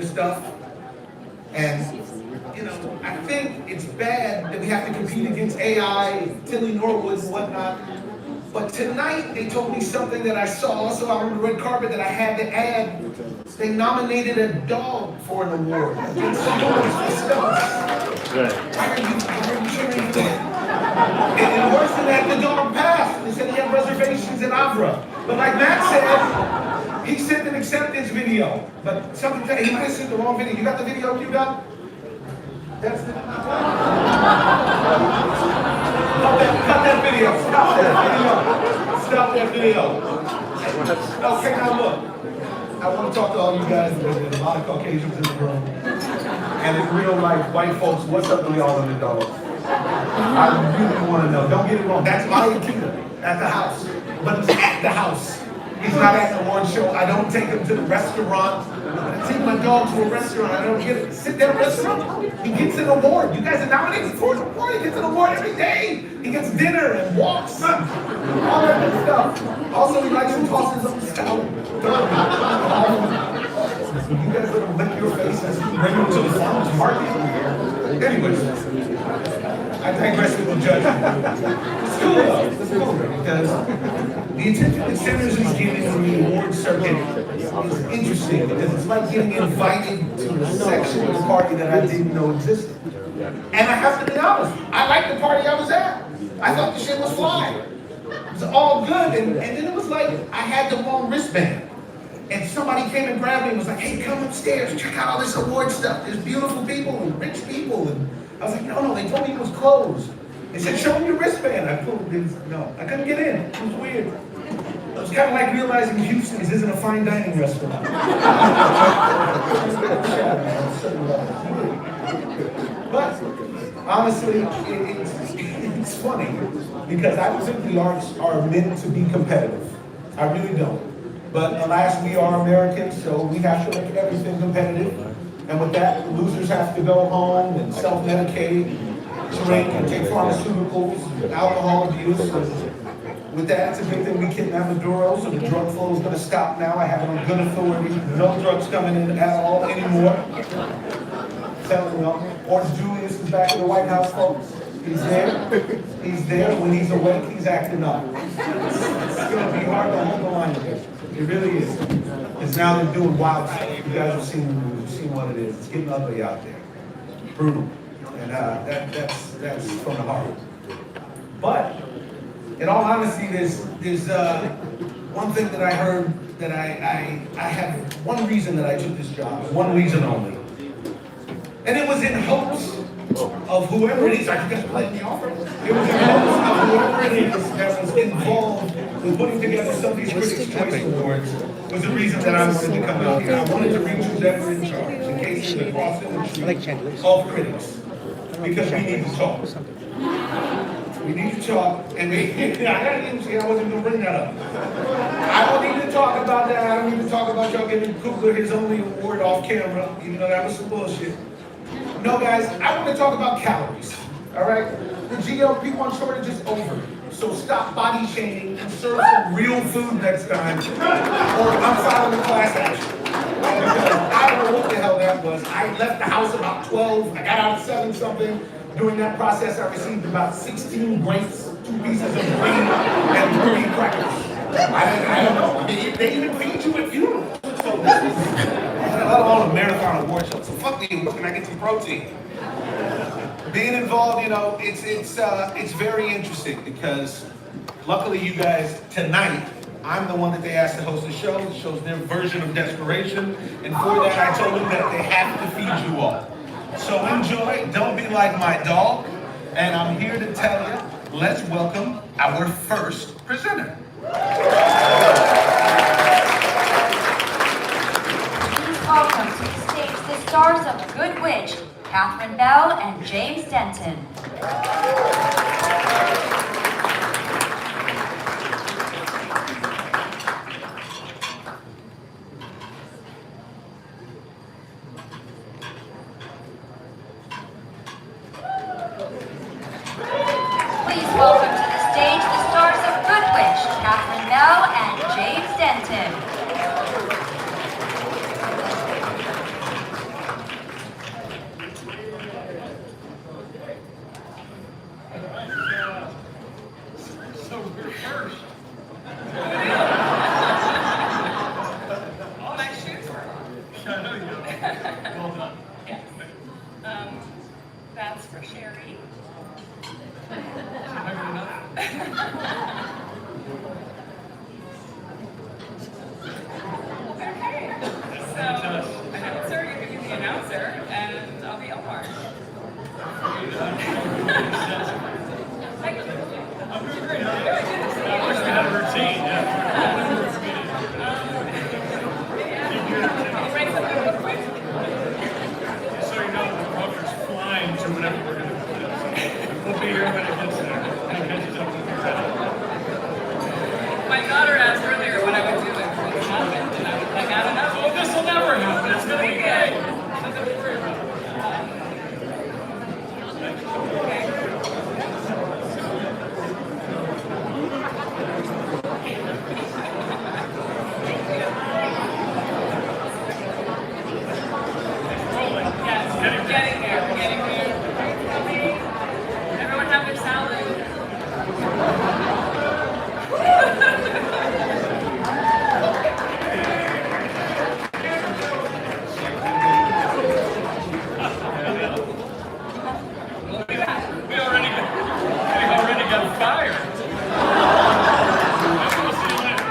their stuff. And, you know, I think it's bad that we have to compete against AI, Tilly Norwood and whatnot. But tonight, they told me something that I saw also out on the red carpet that I had to add. They nominated a dog for an award. Against stuff. Why are you cheering for that? And worse than that, the dog passed. They said he had reservations in Avra. But like Matt said, he sent an acceptance video. But something, he might have sent the wrong video. You got the video queued up? That's the... Cut that video. Stop that video. Stop that video. Okay, now look. I want to talk to all you guys. There's a lot of Caucasians in the room. And in real life, white folks, what's up with y'all underdogs? I really want to know. Don't get it wrong. That's my Akita at the house. But it's at the house. He's not at the one show. I don't take him to the restaurant. I take my dog to a restaurant. I don't get it. Sit there at a restaurant. He gets an award. You guys are nominated for an award. He gets an award every day. He gets dinner and walks. All that good stuff. Also, he likes to toss his own salad. You guys let him lick your face and bring him to the farmer's market. Anyways, I digress with the judge. It's cool though. It's cool because the attention that Sanders is getting from the award circuit is interesting because it's like getting invited to a section of the party that I didn't know existed. And I have to be honest, I liked the party I was at. I thought the shit was fly. It was all good, and then it was like I had the wrong wristband. And somebody came and grabbed me and was like, hey, come upstairs, check out all this award stuff. There's beautiful people and rich people. And I was like, no, they told me it was closed. They said, show me your wristband. I pulled it. No, I couldn't get in. It was weird. It was kind of like realizing Houston isn't a fine dining restaurant. But honestly, it's funny because I don't think the arts are meant to be competitive. I really don't. But alas, we are Americans, so we have to make everything competitive. And with that, losers have to go home and self-medicate, drink and take pharmaceuticals, alcohol abuse. With that, it's a good thing we kidnapped Maduro, so the drug flow is going to stop now. I have it on good authority. No drugs coming in at all anymore. Telling y'all, Orange Julius is back in the White House, folks. He's there. He's there. When he's awake, he's acting up. It's going to be hard to hold the line with him. It really is. It's now they're doing wild stuff. You guys have seen what it is. It's getting ugly out there. Brutal. And that's from the heart. But in all honesty, there's one thing that I heard that I have one reason that I took this job, one reason only. And it was in hopes of whoever it is, I guess playing the offer. It was in hopes of whoever it is that was involved with putting together some of these Critics' Choice Awards was the reason that I wanted to come out here. I wanted to reach whoever in charge, in case of the cross-industry of critics. Because we need to talk. We need to talk, and I wasn't going to bring that up. I don't need to talk about that. I don't need to talk about y'all giving Kugler his only award off camera, even though that was some bullshit. No, guys, I want to talk about calories, all right? The GLP-1 shortage is over, so stop body shaming and serve some real food next time, or I'm filing a class action. I don't know what the hell that was. I left the house about 12, I got out at 7 something. During that process, I received about 16 grapes, 2 pieces of green, and 3 crackers. I don't know. They even feed you at funerals. So this is, let alone a marathon award show. So fuck you, can I get some protein? Being involved, you know, it's very interesting because luckily you guys, tonight, I'm the one that they asked to host the show. The show's their version of desperation. And for that, I told them that they have to feed you all. So enjoy, don't be like my dog. And I'm here to tell you, let's welcome our first presenter. Please welcome to the stage the stars of Good Witch, Catherine Bell and James Denton. Welcome to the stage the stars of Good Witch, Catherine Bell and James Denton. Well done. Yes. That's for Sherry. Never enough. Okay. So, announcer, you can be the announcer, and I'll be Omar. Thank you. I'm doing great. I wish we had a routine. Yeah. Can you write something real quick? So you know the rover's flying to whatever we're going to put it. We'll be here when it gets there. When it catches up, we'll be ready. My daughter asked earlier what I would do if this happened, and I was like, I don't know. Well, this will never happen. It's going to be great. Nothing to worry about. Yes, we're getting there. Everyone have their salad. We already got fired. We'll see you later.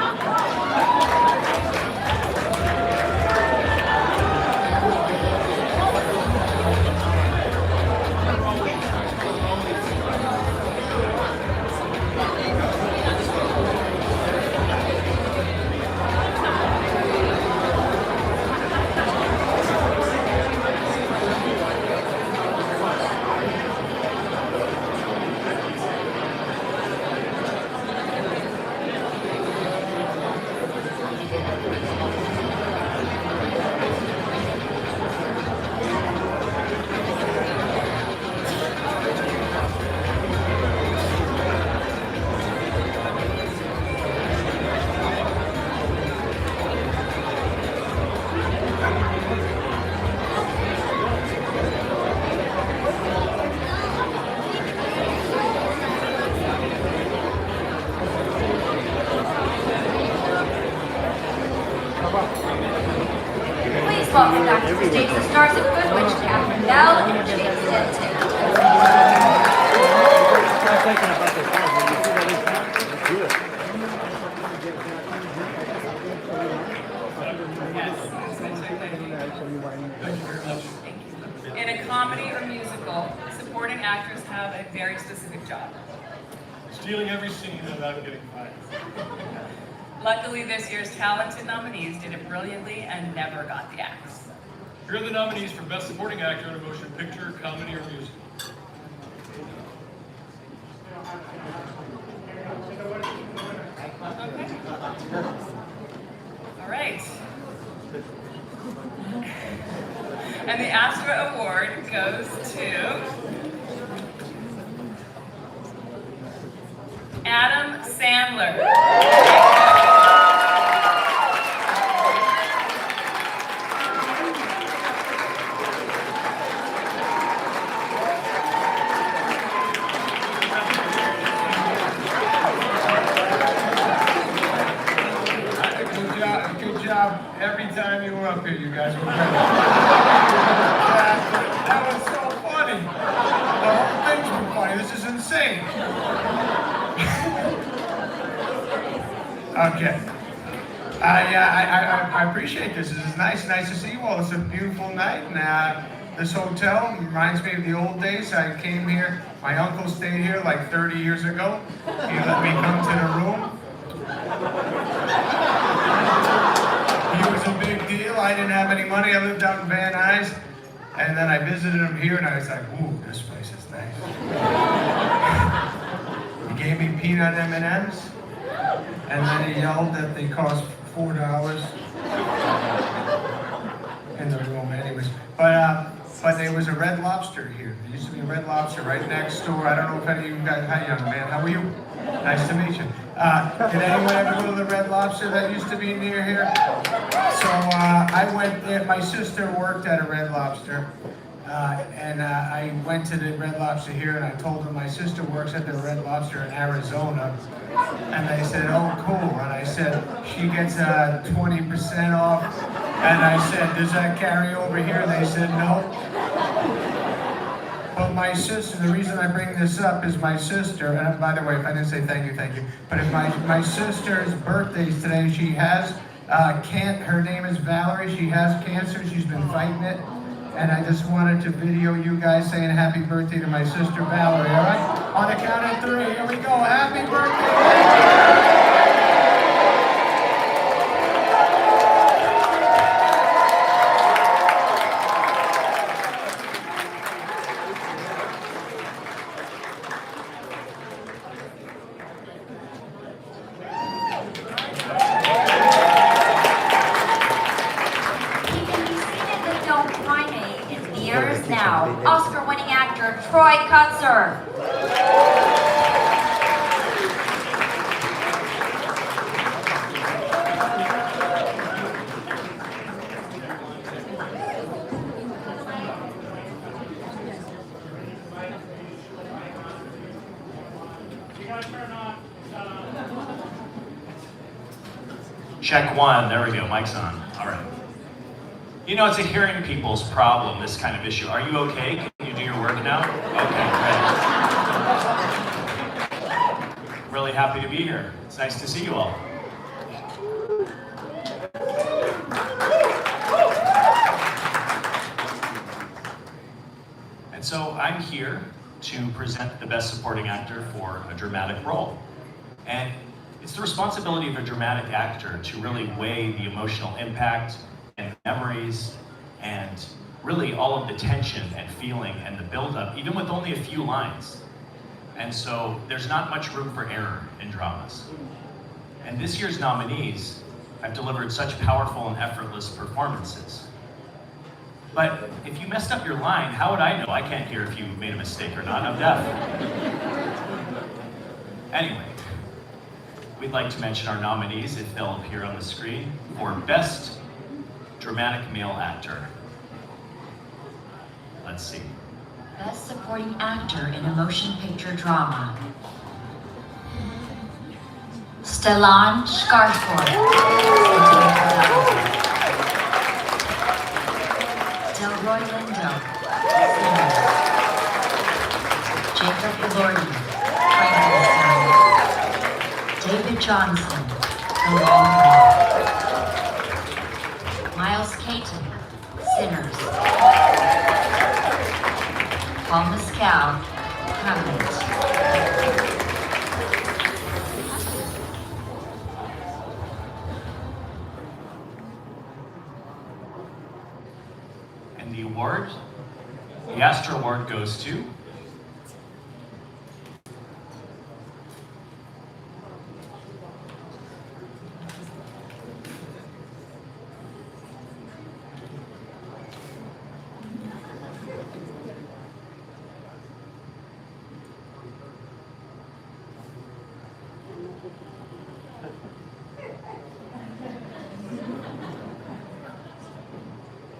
Please welcome back to the stage the stars of Good Witch, Catherine Bell and James Denton. In a comedy or musical, supporting actors have a very specific job. Stealing every scene without getting fired. Luckily, this year's talented nominees did it brilliantly and never got the axe. Here are the nominees for Best Supporting Actor in a Motion Picture, Comedy, or Musical. Okay. All right. And the Astra Award goes to Adam Sandler. Good job every time you were up here, you guys were great. That was so funny. The whole thing's been funny. This is insane. Okay. I appreciate this. This is nice to see you all. It's a beautiful night, and this hotel reminds me of the old days. I came here. My uncle stayed here like 30 years ago. He let me come to the room. He was a big deal. I didn't have any money. I lived out in Van Nuys, and then I visited him here, and I was like, "Ooh, this place is nice." He gave me peanut M&Ms, and then he yelled that they cost $4 in the room, anyways. But there was a Red Lobster here. There used to be a Red Lobster right next door. I don't know if any of you guys, hi young man, how are you? Nice to meet you. Did anyone ever go to the Red Lobster that used to be near here? So I went there. My sister worked at a Red Lobster, and I went to the Red Lobster here, and I told them my sister works at the Red Lobster in Arizona, and they said, "Oh, cool." And I said, "She gets 20% off And I said, does that carry over here? They said no. But my sister, the reason I bring this up is my sister, and by the way, if I didn't say thank you, but if my sister's birthday is today, she has her name is Valerie, she has cancer, she's been fighting it, and I just wanted to video you guys saying happy birthday to my sister Valerie, all right? On the count of 3, here we go, happy birthday! Oscar-winning actor Troy Kutzer. Check 1, there we go, mic's on, all right. You know, it's a hearing people's problem, this kind of issue. Are you okay? Can you do your work now? Okay, great. Really happy to be here. It's nice to see you all. And so I'm here to present the Best Supporting Actor for a dramatic role. And it's the responsibility of a dramatic actor to really weigh the emotional impact and memories, and really all of the tension and feeling and the buildup, even with only a few lines. And so there's not much room for error in dramas. And this year's nominees have delivered such powerful and effortless performances. But if you messed up your line, how would I know? I can't hear if you made a mistake or not, I'm deaf. Anyway, we'd like to mention our nominees, if they'll appear on the screen, for Best Dramatic Male Actor. Let's see. Best Supporting Actor in a Motion Picture Drama. Stellan Skarsgard. Delroy Lindo. Jacob Elordi. Frankenstein. David Johnson. The Long Haul. Miles Caton, Sinners. Paul Mescal, Hamlet. And the award, the Astra Award goes to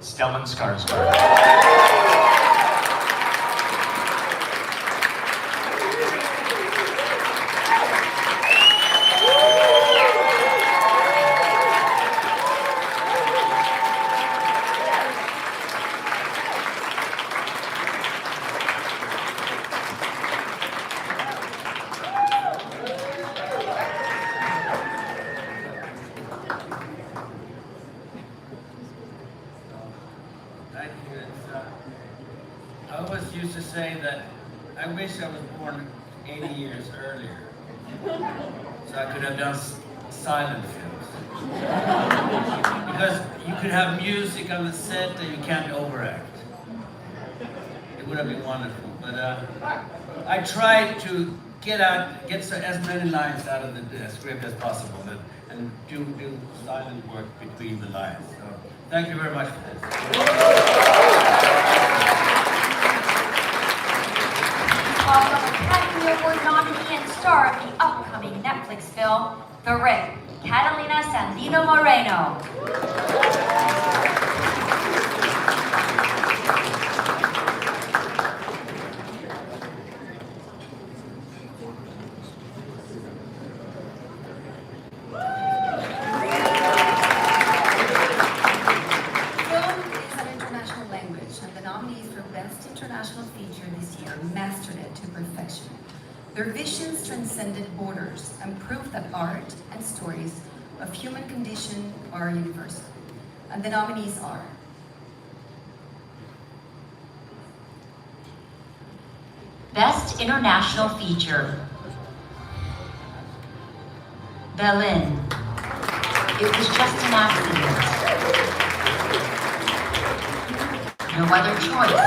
Stellan Skarsgard. I always used to say that I wish I was born 80 years earlier, so I could have done silent films. Because you could have music on the set and you can't overact. It would have been wonderful, but I tried to get as many lines out of the script as possible and do silent work between the lines. So thank you very much for this. Welcome Academy Award nominee and star of the upcoming Netflix film, The Ring, Catalina Sandino Moreno. nominees for Best International Feature this year mastered it to perfection. Their visions transcended borders and proved that art and stories of human condition are universal. And the nominees are Best International Feature, Berlin. It was just an accident. No other choice.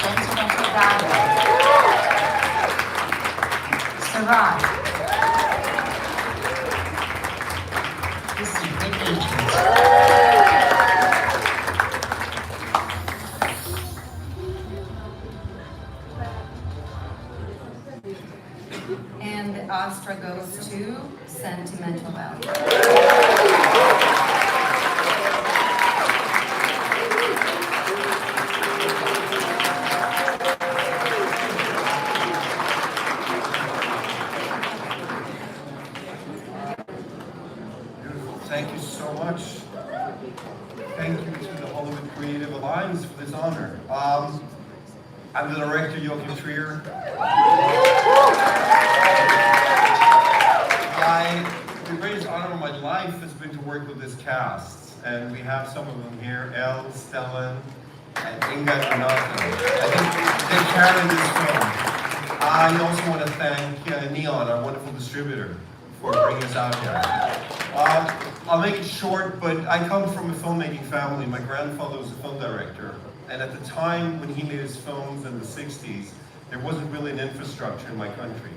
Sentimental Value. Sarai. The Secret Agent. and the Astra goes to Sentimental Value. Thank you so much. Thank you to the Hollywood Creative Alliance for this honor. I'm the director, Joachim Trier. The greatest honor of my life has been to work with this cast. And we have some of them here, Elle, Stellan, and Inga Renata. I think they carry this film. I also want to thank Neon, our wonderful distributor, for bringing us out here. I'll make it short, but I come from a filmmaking family. My grandfather was a film director, and at the time when he made his films in the 60s, there wasn't really an infrastructure in my country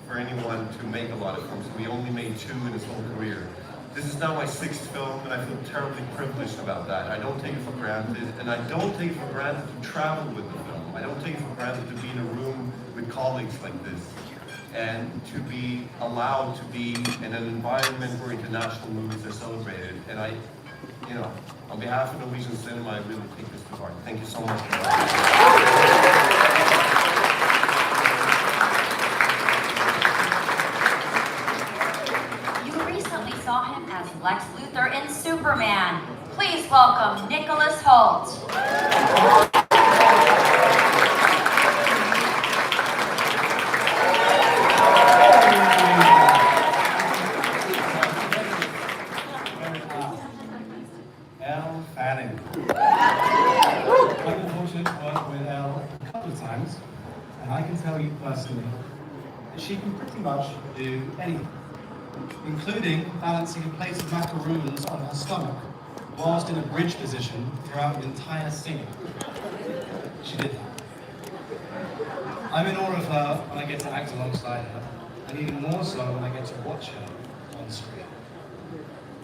for anyone to make a lot of films. We only made 2 in his whole career. This is now my 6th film, and I feel terribly privileged about that. I don't take it for granted, and I don't take it for granted to travel with the film. I don't take it for granted to be in a room with colleagues like this, and to be allowed to be in an environment where international movies are celebrated. And on behalf of Norwegian cinema, I really take this to heart. Thank you so much. You recently saw him as Lex Luthor in Superman. Please welcome Nicholas Hoult. I've been fortunate to work with Elle a couple of times, and I can tell you personally that she can pretty much do anything, including balancing a plate of macaroons on her stomach whilst in a bridge position throughout the entire scene. She did that. I'm in awe of her when I get to act alongside her, and even more so when I get to watch her on screen.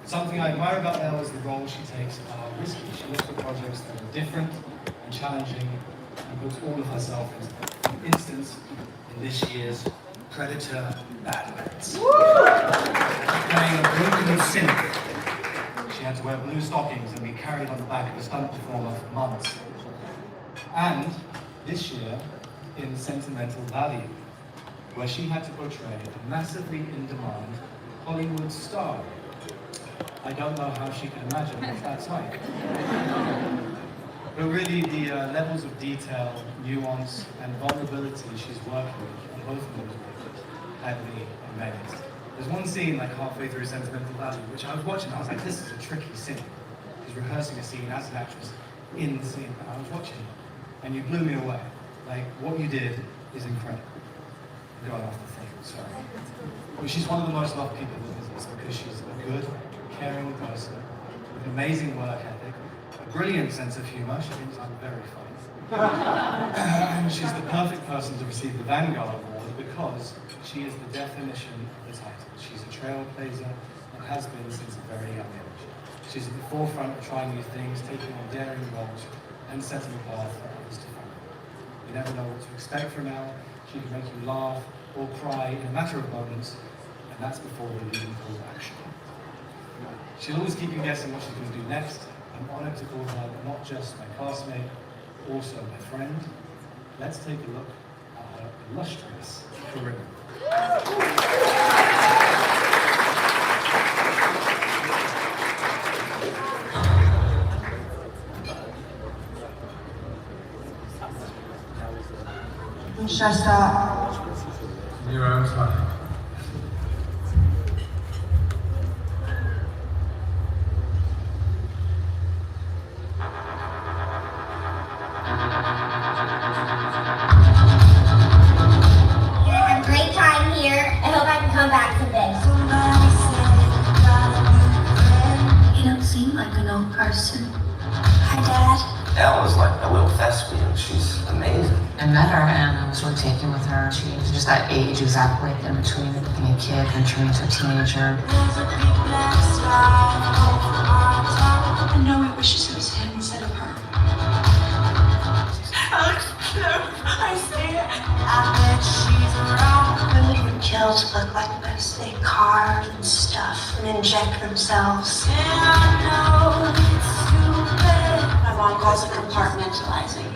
Something I admire about Elle is the role she takes are risky. She looks for projects that are different and challenging and puts all of herself into them. For instance, in this year's Predator Badlands. Playing a brutal cynic. She had to wear blue stockings and be carried on the back of a stunt performer for months. And this year, in Sentimental Value, where she had to portray a massively in-demand Hollywood star. I don't know how she can imagine what that's like. But really, the levels of detail, nuance, and vulnerability she's working with on both of those projects had me amazed. There's one scene, like halfway through Sentimental Value, which I was watching, I was like, this is a tricky scene. She's rehearsing a scene as an actress in the scene, and I was watching, and you blew me away. Like, what you did is incredible. I'm going off the thing, sorry. But she's one of the most loved people in the business because she's a good, caring person with an amazing work ethic, a brilliant sense of humor. She thinks I'm very funny. And she's the perfect person to receive the Vanguard Award because she is the definition of the title. She's a trailblazer and has been since a very young age. She's at the forefront of trying new things, taking on daring roles, and setting a path for others to follow. You never know what to expect from Elle. She can make you laugh or cry in a matter of moments, and that's before the leading call to action. She'll always keep you guessing what she's going to do next. I'm honored to call her not just my classmate, but also my friend. Let's take a look at her illustrious career. Just stop. In your own time. You had a great time here. I hope I can come back someday. You don't seem like an old person. Hi, Dad. Ella's like a little thespian. She's amazing. I met her and I was really taken with her. She was just that age exactly in between being a kid and turning into a teenager. I know he wishes it was him instead of her. I see it. I bet she's around. Women who kill to look like this, they carve and stuff and inject themselves. And I know it's stupid. My mom calls it compartmentalizing.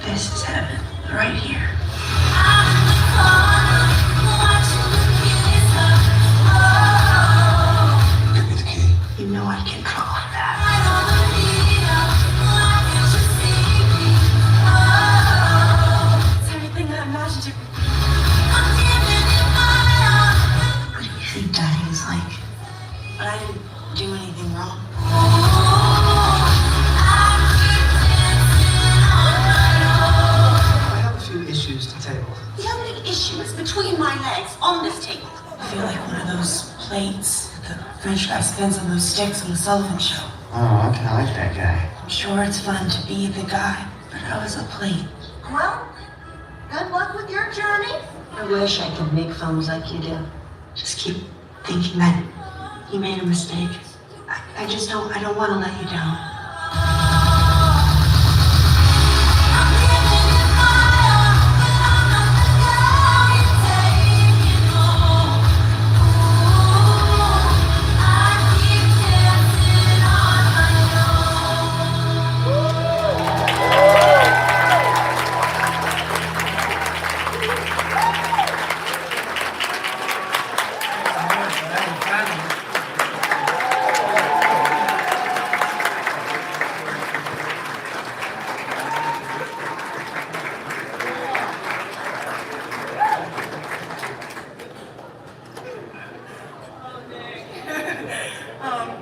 This is heaven, right here. Give me the key. You know I control that. It's everything I imagined it would be. What do you think Daddy is like? But I didn't do anything wrong. I have a few issues to table. The only issue is between my legs on this table. I feel like one of those plates that the French guy spins on those sticks on the Sullivan Show. Oh, okay, I like that guy. I'm sure it's fun to be the guy, but I was a plate. Well, good luck with your journey. I wish I could make films like you do. Just keep thinking that you made a mistake. I don't want to let you down.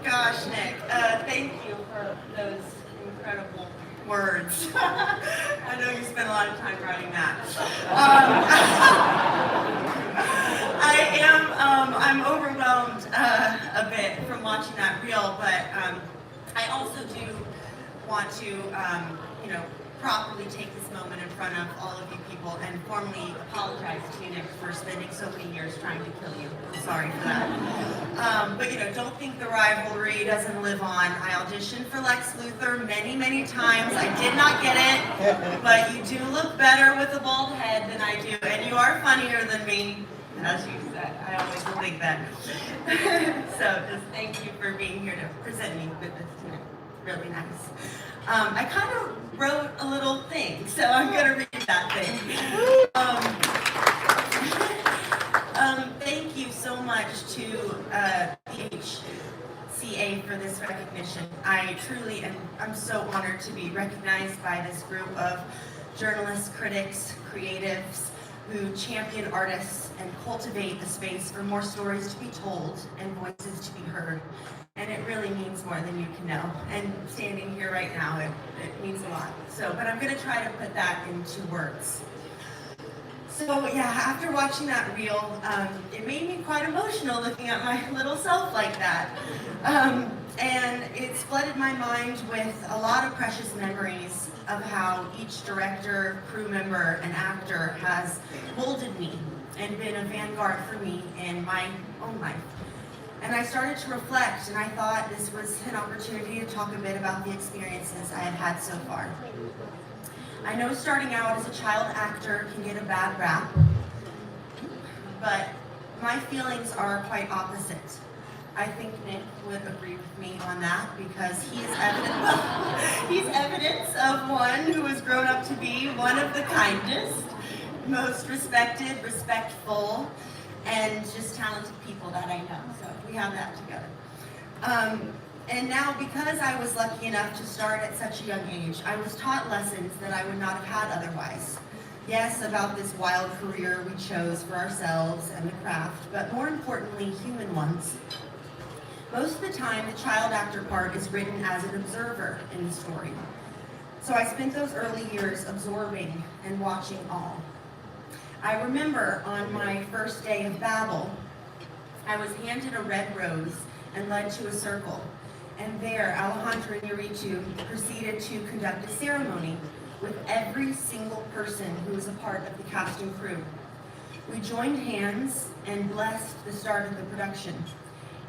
Gosh, Nick, thank you for those incredible words. I know you spent a lot of time writing that. I'm overwhelmed a bit from watching that reel, but I also do want to, properly take this moment in front of all of you people and formally apologize to you, Nick, for spending so many years trying to kill you. I'm sorry for that. But don't think the rivalry doesn't live on. I auditioned for Lex Luthor many, many times. I did not get it, but you do look better with a bald head than I do, and you are funnier than me, as you said. I always think that. So just thank you for being here to present me with this tonight. Really nice. I kind of wrote a little thing, so I'm going to read that thing. Thank you so much to HCA for this recognition. I truly I'm so honored to be recognized by this group of journalists, critics, creatives who champion artists and cultivate the space for more stories to be told and voices to be heard. And it really means more than you can know. And standing here right now, it means a lot. But I'm gonna try to put that into words. So yeah, after watching that reel, it made me quite emotional looking at my little self like that. And it's flooded my mind with a lot of precious memories of how each director, crew member, and actor has molded me and been a vanguard for me in my own life. And I started to reflect, and I thought this was an opportunity to talk a bit about the experiences I have had so far. I know starting out as a child actor can get a bad rap, but my feelings are quite opposite. I think Nick would agree with me on that because he's evidence of one who has grown up to be one of the kindest, most respected, respectful, and just talented people that I know. So we have that together. And now, because I was lucky enough to start at such a young age, I was taught lessons that I would not have had otherwise. Yes, about this wild career we chose for ourselves and the craft, but more importantly, human ones. Most of the time, the child actor part is written as an observer in the story. So I spent those early years absorbing and watching all. I remember on my first day of Babel, I was handed a red rose and led to a circle. And there, Alejandro Inarritu proceeded to conduct a ceremony with every single person who was a part of the cast and crew. We joined hands and blessed the start of the production,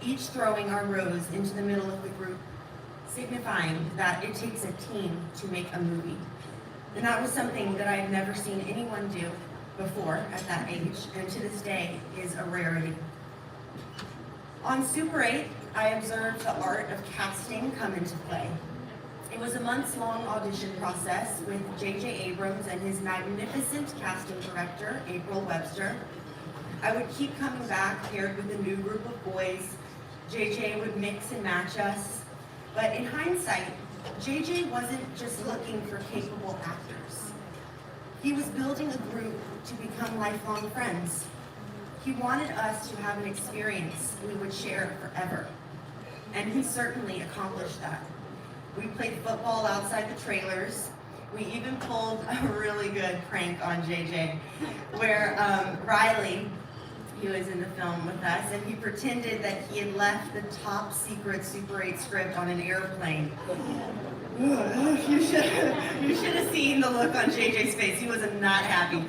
each throwing our rose into the middle of the group, signifying that it takes a team to make a movie. And that was something that I had never seen anyone do before at that age, and to this day is a rarity. On Super 8, I observed the art of casting come into play. It was a months-long audition process with J.J. Abrams and his magnificent casting director, April Webster. I would keep coming back paired with a new group of boys. J.J. would mix and match us. But in hindsight, J.J. wasn't just looking for capable actors. He was building a group to become lifelong friends. He wanted us to have an experience we would share forever. And he certainly accomplished that. We played football outside the trailers. We even pulled a really good prank on JJ, where Riley, he was in the film with us, and he pretended that he had left the top secret Super 8 script on an airplane. You should have seen the look on JJ's face. He was not happy.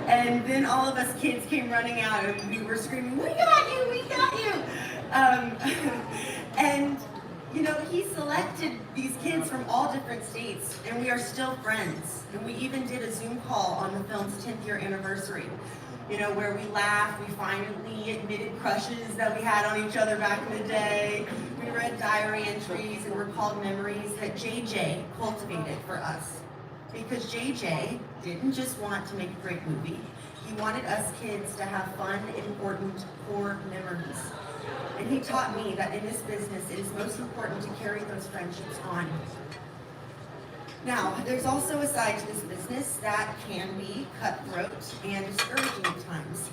And then all of us kids came running out and we were screaming, "We got you, we got you!" And you know, he selected these kids from all different states, and we are still friends. And we even did a Zoom call on the film's 10th year anniversary, you know, where we laughed, we finally admitted crushes that we had on each other back in the day. We read diary entries and recalled memories that JJ cultivated for us. Because JJ didn't just want to make a great movie, he wanted us kids to have fun, important, core memories. And he taught me that in this business, it is most important to carry those friendships on. Now, there's also a side to this business that can be cutthroat and discouraging at times.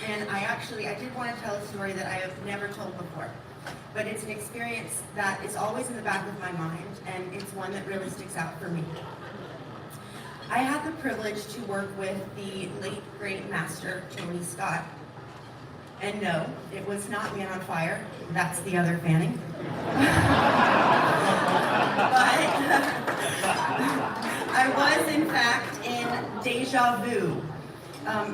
And I did want to tell a story that I have never told before. But it's an experience that is always in the back of my mind, and it's one that really sticks out for me. I had the privilege to work with the late, great master, Tony Scott. And no, it was not Man on Fire. That's the other Fanning. But I was, in fact, in Deja Vu.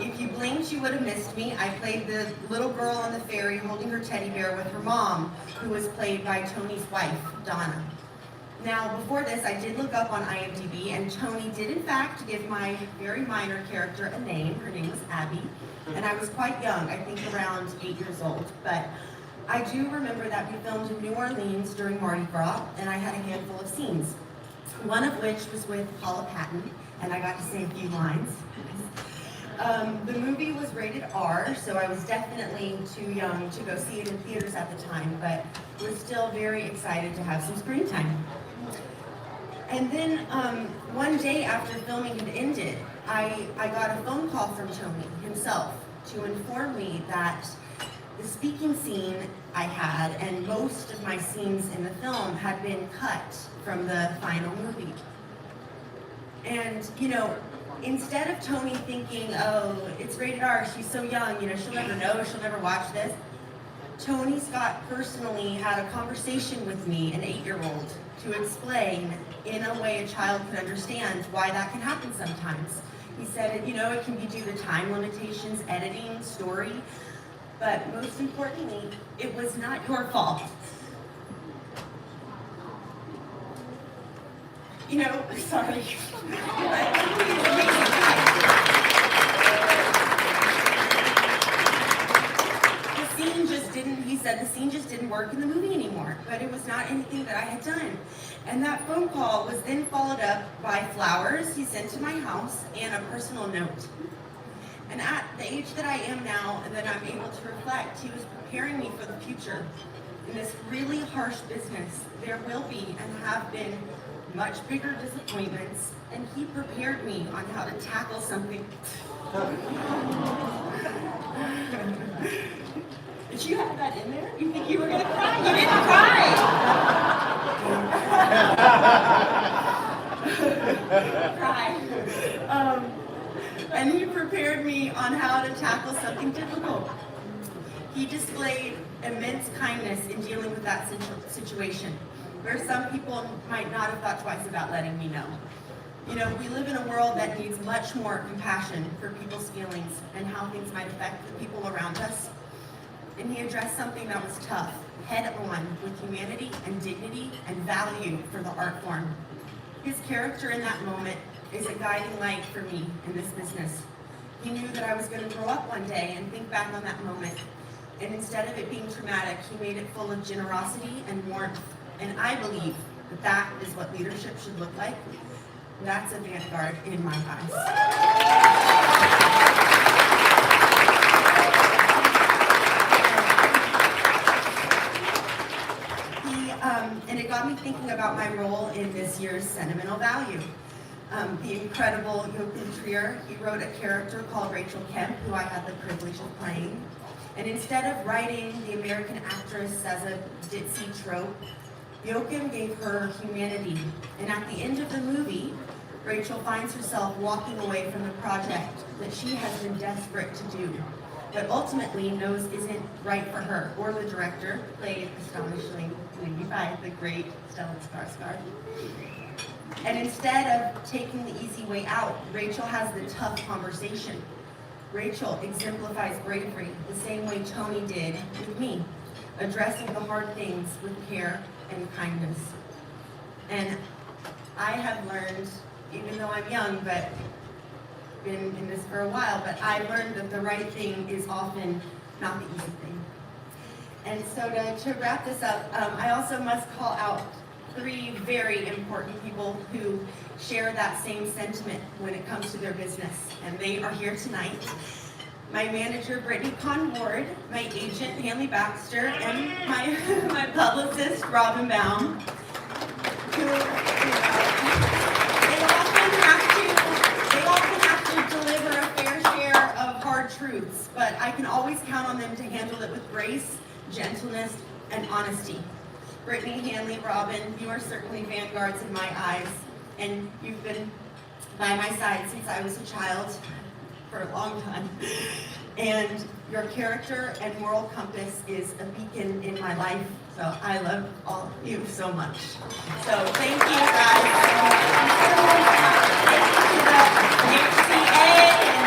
If you blinked, you would have missed me. I played the little girl on the ferry holding her teddy bear with her mom, who was played by Tony's wife, Donna. Now, before this, I did look up on IMDb, and Tony did, in fact, give my very minor character a name. Her name was Abby. And I was quite young, I think around 8 years old. But I do remember that we filmed in New Orleans during Mardi Gras, and I had a handful of scenes. One of which was with Paula Patton, and I got to say a few lines. The movie was rated R, so I was definitely too young to go see it in theaters at the time, but was still very excited to have some screen time. And then one day after filming had ended, I got a phone call from Tony himself to inform me that the speaking scene I had and most of my scenes in the film had been cut from the final movie. And, you know, instead of Tony thinking, oh, it's rated R, she's so young, you know, she'll never know, she'll never watch this, Tony Scott personally had a conversation with me, an 8-year-old, to explain in a way a child could understand why that can happen sometimes. He said, you know, it can be due to time limitations, editing, story, but most importantly, it was not your fault. You know, sorry. He said the scene just didn't work in the movie anymore, but it was not anything that I had done. And that phone call was then followed up by flowers he sent to my house and a personal note. And at the age that I am now and that I'm able to reflect, he was preparing me for the future. In this really harsh business, there will be and have been much bigger disappointments, and he prepared me on how to tackle something. Did you have that in there? You think you were gonna cry? You didn't cry! And he prepared me on how to tackle something difficult. He displayed immense kindness in dealing with that situation, where some people might not have thought twice about letting me know. You know, we live in a world that needs much more compassion for people's feelings and how things might affect the people around us. And he addressed something that was tough, head on, with humanity and dignity and value for the art form. His character in that moment is a guiding light for me in this business. He knew that I was going to grow up one day and think back on that moment. And instead of it being traumatic, he made it full of generosity and warmth. And I believe that that is what leadership should look like. That's a Vanguard in my eyes. And it got me thinking about my role in this year's Sentimental Value. The incredible Joachim Trier, he wrote a character called Rachel Kemp, who I had the privilege of playing. And instead of writing the American actress as a ditzy trope, Joachim gave her humanity. And at the end of the movie, Rachel finds herself walking away from the project that she has been desperate to do, but ultimately knows isn't right for her or the director, played astonishingly by the great Stellan Skarsgard. And instead of taking the easy way out, Rachel has the tough conversation. Rachel exemplifies bravery the same way Tony did with me, addressing the hard things with care and kindness. And I have learned, even though I'm young, but been in this for a while, but I learned that the right thing is often not the easy thing. And so to wrap this up, I also must call out 3 very important people who share that same sentiment when it comes to their business, and they are here tonight. My manager, Brittany Conward, my agent, Hanley Baxter, and my publicist, Robin Baum, who they often have to deliver a fair share of hard truths, but I can always count on them to handle it with grace, gentleness, and honesty. Brittany, Hanley, Robin, you are certainly vanguards in my eyes, and you've been by my side since I was a child for a long time. And your character and moral compass is a beacon in my life, so I love all of you so much. So thank you guys. Thank you to the HCA and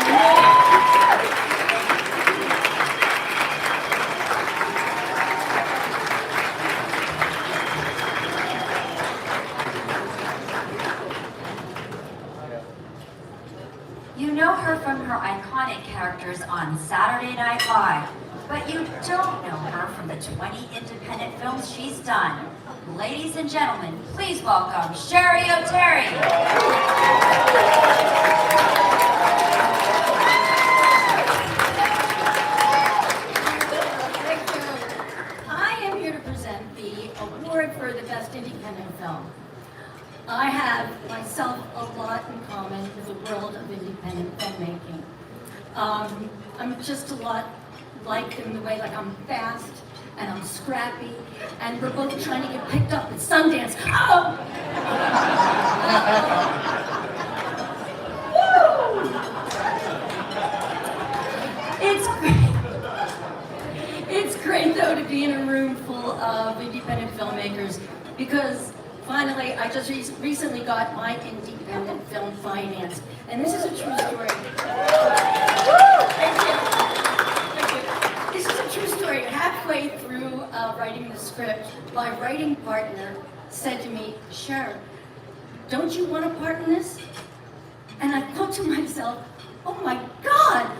You know her from her iconic characters on Saturday Night Live, but you don't know her from the 20 independent films she's done. Ladies and gentlemen, please welcome Sherry O'Terry. I am here to present the award for the Best Independent Film. I have myself a lot in common with the world of independent filmmaking. I'm just a lot like in the way, like I'm fast and I'm scrappy, and we're both trying to get picked up at Sundance. Oh! Woo! It's great though to be in a room full of independent filmmakers, because finally, I just recently got my independent film financed, and this is a true story. Thank you. This is a true story. Halfway through writing the script, my writing partner said to me, "Sharon, don't you want a part in this?" And I thought to myself, "Oh my God,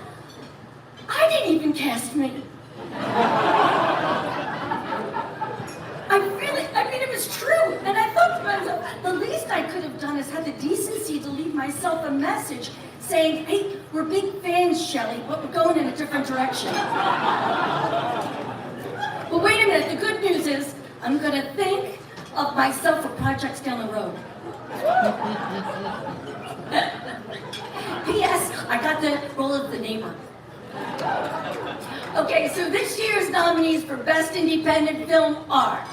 I didn't even cast me." I mean, it was true. And I thought to myself, the least I could have done is had the decency to leave myself a message saying, "Hey, we're big fans, Shelley, but we're going in a different direction." But wait a minute, the good news is I'm going to think of myself for projects down the road. P.S. I got the role of the neighbor. Okay, so this year's nominees for Best Independent Film are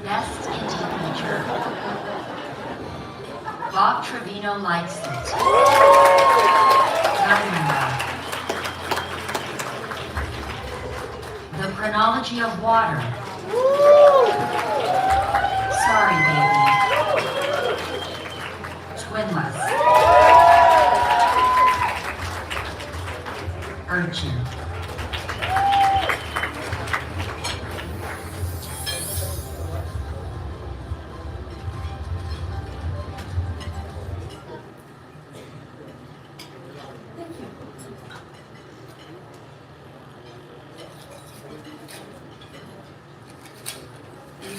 Best Indie Feature. Bob Trevino Likes It. Diamond. The Chronology of Water. Sorry, Baby. Twinless. Urchin.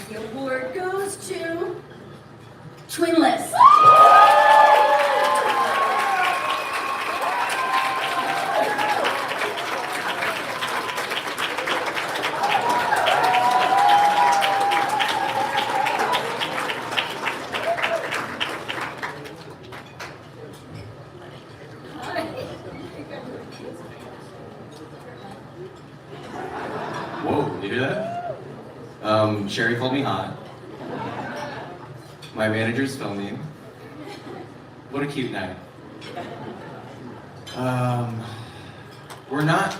The award goes to Twinless. Whoa, you hear that? Sherry called me hot. My manager's filming. What a cute night. We're not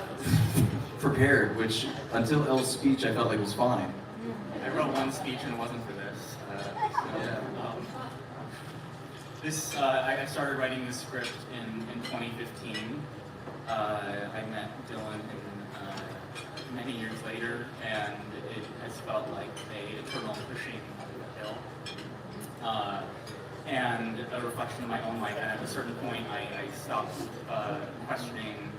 prepared, which until Elle's speech I felt like was fine. I wrote one speech and it wasn't for this. I started writing this script in 2015. I met Dylan many years later, and it has felt like an eternal pushing uphill. And a reflection of my own life. And at a certain point, I stopped questioning,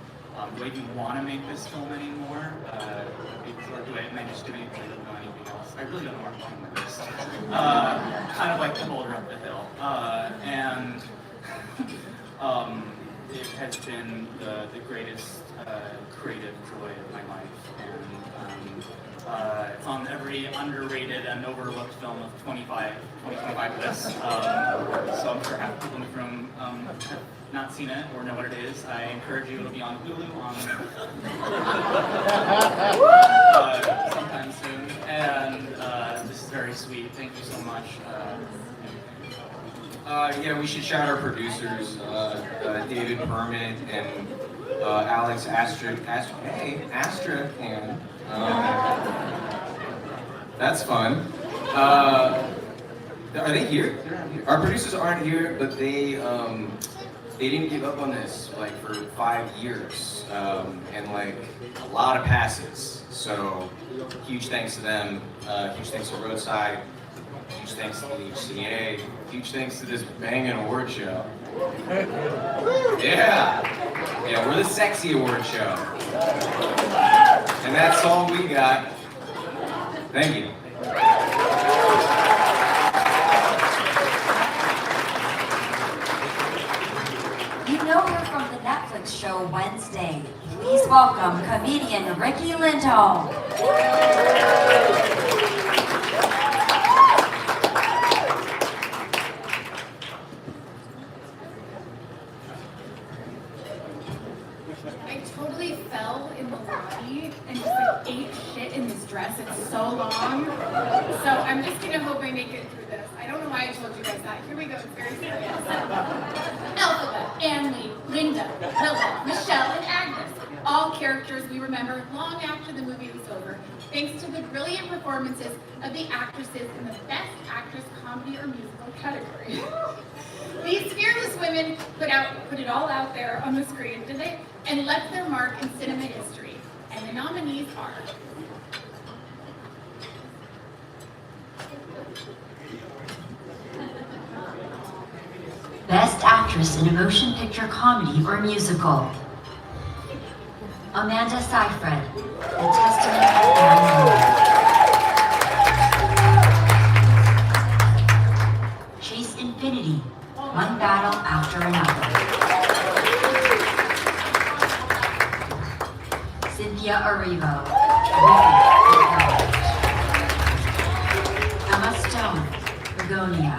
do I even want to make this film anymore? Or am I just doing it because I don't know anything else? I really don't know where I'm going with this. Kind of like the boulder up the hill. It has been the greatest creative joy of my life. And it's on every underrated and overlooked film of 2025 list. So I'm sure half the people in the room have not seen it or know what it is. I encourage you, it'll be on Hulu sometime soon. And this is very sweet. Thank you so much. Yeah, we should shout our producers, David Permit and Alex Astra. Astracan. That's fun. Are they here? Our producers aren't here, but they didn't give up on this like for 5 years, and like a lot of passes. So huge thanks to them. Huge thanks to Roadside. Huge thanks to the HCA. Huge thanks to this banging award show. Yeah, we're the sexy award show. And that's all we got. Thank you. You know her from the Netflix show Wednesday. Please welcome comedian Ricky Lindholm. I totally fell in the lobby and just like ate shit in this dress. It's so long. So I'm just gonna hope I make it through this. I don't know why I told you guys that. Here we go, it's very serious. Alphabet, Anne-Lee, Linda, Willa, Michelle, and Agnes. All characters we remember long after the movie was over, thanks to the brilliant performances of the actresses in the Best Actress Comedy or Musical category. These fearless women put it all out there on the screen, did they? And left their mark in cinema history. And the nominees are Best Actress in a Motion Picture Comedy or Musical. Amanda Seyfried, The Testament of Vanguard. Chase Infinity, One Battle After Another. Cynthia Erivo, Emma Stone, Begonia.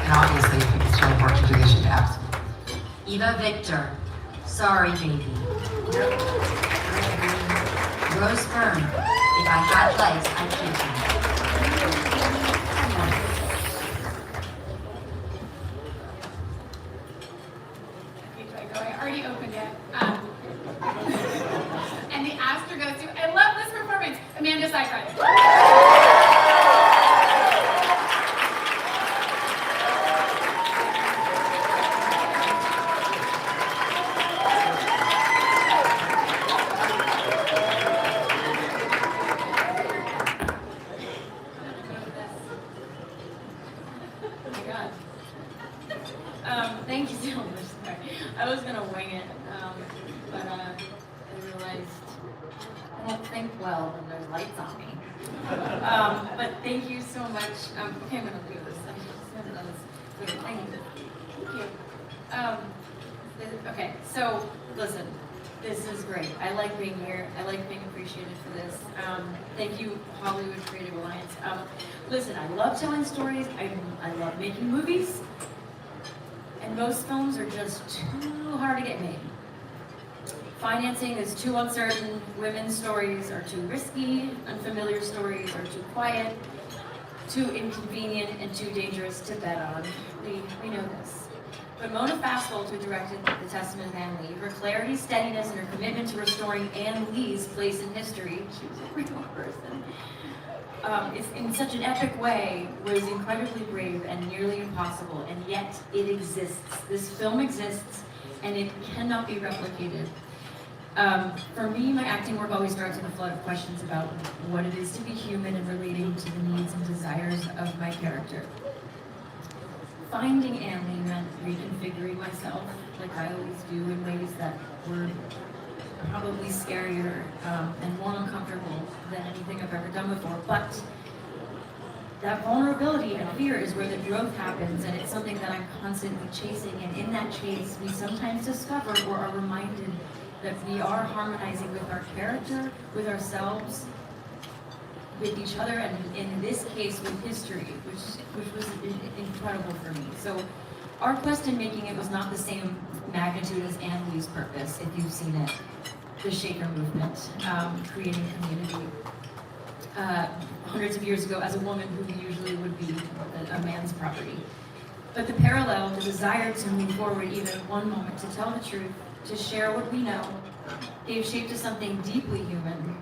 And obviously, if it's still important to do this, you ask. Eva Victor, Sorry Baby. Rose Byrne, If I Had Legs, I'd Keep Them. I already opened it. And the Astra goes to, I love this performance, Amanda Seyfried. Thank you so much. Sorry. I was gonna wing it, but I realized I don't think well when there's lights on me. But thank you so much. Okay, I'm gonna do this. I'm just gonna do this. Okay, thank you. Okay, so listen, this is great. I like being here. I like being appreciated for this. Thank you, Hollywood Creative Alliance. Listen, I love telling stories. I love making movies. And most films are just too hard to get made. Financing is too uncertain, women's stories are too risky, unfamiliar stories are too quiet, too inconvenient, and too dangerous to bet on. We know this. But Mona Fassvold, who directed The Testament of Anne Lee, her clarity, steadiness, and her commitment to restoring Anne Lee's place in history, she was a real person, in such an epic way, was incredibly brave and nearly impossible, and yet it exists. This film exists, and it cannot be replicated. For me, my acting work always starts with a flood of questions about what it is to be human and relating to the needs and desires of my character. Finding Anne Lee meant reconfiguring myself, like I always do, in ways that were probably scarier and more uncomfortable than anything I've ever done before. But that vulnerability and fear is where the growth happens, and it's something that I'm constantly chasing. And in that chase, we sometimes discover or are reminded that we are harmonizing with our character, with ourselves, with each other, and in this case, with history, which was incredible for me. So our quest in making it was not the same magnitude as Anne Lee's purpose, if you've seen it. The Shaker movement, creating community. Hundreds of years ago, as a woman who usually would be a man's property. But the parallel, the desire to move forward even one moment, to tell the truth, to share what we know, gave shape to something deeply human.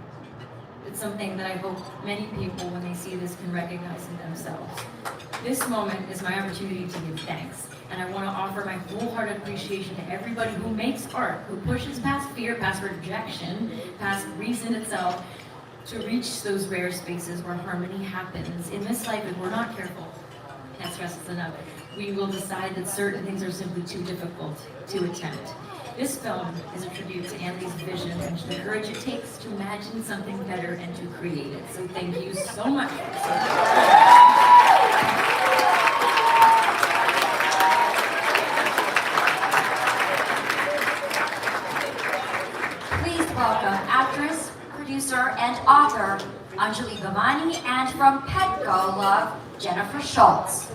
It's something that I hope many people, when they see this, can recognize in themselves. This moment is my opportunity to give thanks, and I want to offer my wholehearted appreciation to everybody who makes art, who pushes past fear, past rejection, past reason itself, to reach those rare spaces where harmony happens. In this life, if we're not careful, can't stress this enough, we will decide that certain things are simply too difficult to attempt. This film is a tribute to Anne Lee's vision and to the courage it takes to imagine something better and to create it. So thank you so much. Please welcome actress, producer, and author Anjali Bhamani, and from Petco Love, Jennifer Schultz.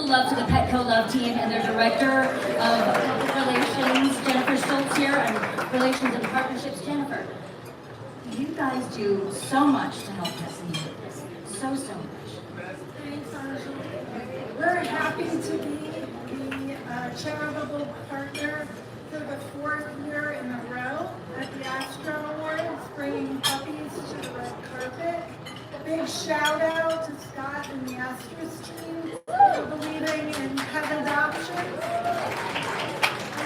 Love to the Petco Love team and their director of relations, Jennifer Stone here, and relations and partnerships, Jennifer. You guys do so much to help us in this. So much. Thanks, Anjali. We're happy to be the charitable partner for the 4th year in a row at the Astra Awards, bringing puppies to the red carpet. A big shout out to Scott and the Astra's team for believing in pet adoption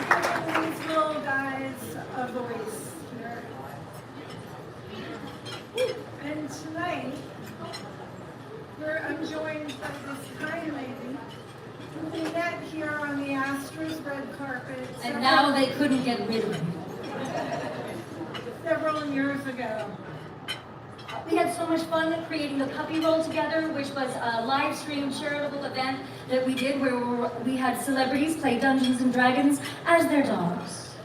and giving these little guys a voice here. And tonight, I'm joined by this kind lady who we met here on the Astra's red carpet. And now they couldn't get rid of me. several years ago. We had so much fun creating the puppy roll together, which was a live stream charitable event that we did where we had celebrities play Dungeons and Dragons as their dogs.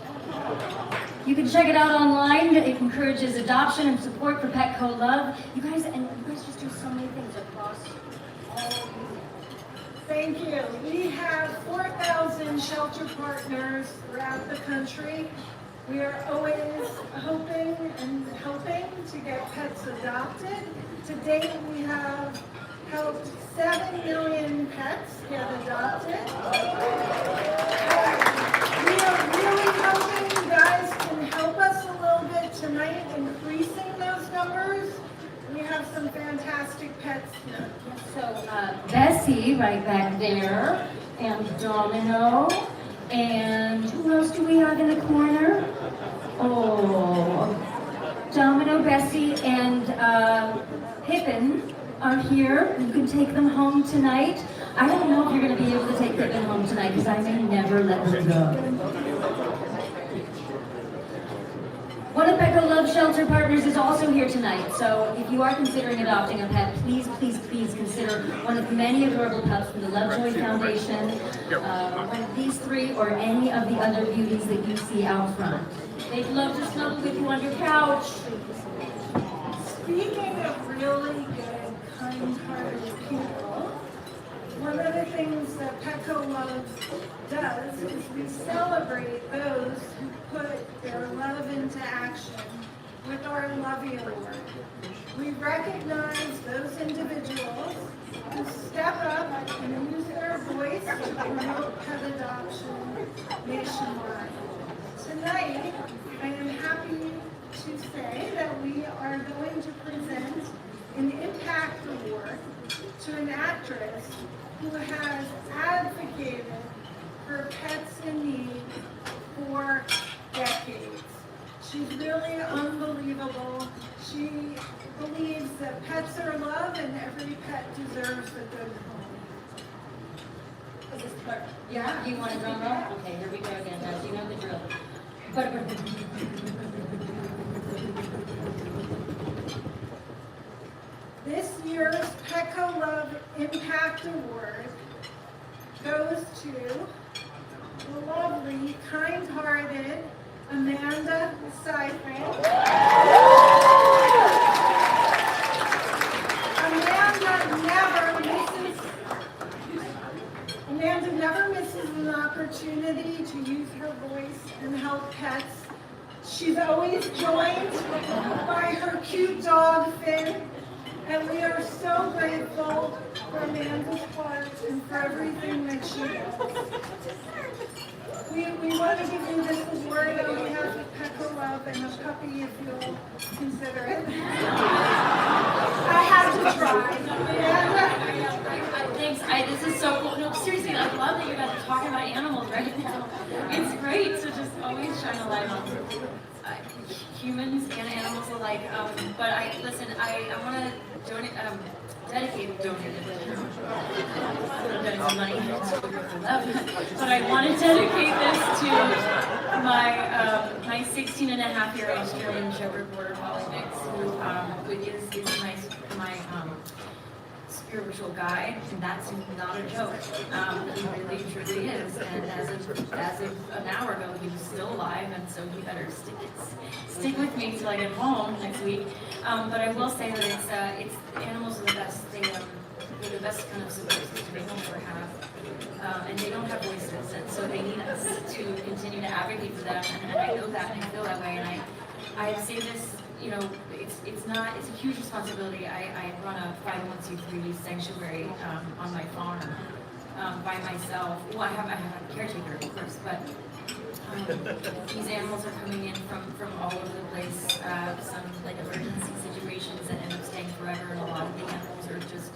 You can check it out online. It encourages adoption and support for Petco Love. You guys just do so many things across all. Thank you. We have 4,000 shelter partners throughout the country. We are always hoping and helping to get pets adopted. To date, we have helped 7 million pets get adopted. We are really hoping you guys can help us a little bit tonight increasing those numbers. We have some fantastic pets here. So Bessie right back there, and Domino, and who else do we have in the corner? Oh, Domino, Bessie, and Pippin are here. You can take them home tonight. I don't know if you're going to be able to take Pippin home tonight because I may never let her go. One of Petco Love Shelter Partners is also here tonight, so if you are considering adopting a pet, please, please, please consider one of the many adorable pups from the Lovejoy Foundation, one of these three, or any of the other beauties that you see out front. They'd love to snuggle with you on your couch. Speaking of really good, kind-hearted people, one of the things that Petco Love does is we celebrate those who put their love into action with our Lovey Award. We recognize those individuals who step up and use their voice to promote pet adoption nationwide. Tonight, I am happy to say that we are going to present an Impact Award to an actress who has advocated for pets in need for decades. She's really unbelievable. She believes that pets are love and every pet deserves a good home. Yeah, do you want a drum roll? Okay, here we go again, guys. You know the drill. This year's Petco Love Impact Award goes to the lovely, kind-hearted Amanda Seyfried. Amanda never misses an opportunity to use her voice and help pets. She's always joined by her cute dog, Finn. And we are so grateful for Amanda's heart and for everything that she does. We want to give you this award on behalf of Petco Love and a puppy if you'll consider it. I had to try. Thanks. This is so cool. No, seriously, I love that you guys are talking about animals right now. It's great to just always shine a light on humans and animals alike. But I want to dedicate some money to love. But I want to dedicate this to my 16-and-a-half-year-old Australian Shepherd Border Collie mix, who is my spiritual guide, and that's not a joke. He really truly is, and as of an hour ago, he was still alive, and so he better stick with me till I get home next week. But I will say that it's animals are the best. They're the best kind of support system we will ever have, and they don't have voices, and so they need us to continue to advocate for them. And I know that, and I feel that way, and I say this. You know, it's a huge responsibility. I run a 501c3 sanctuary on my farm by myself. Well, I have a caretaker, of course, but these animals are coming in from all over the place. Some like emergency situations that end up staying forever, and a lot of the animals are just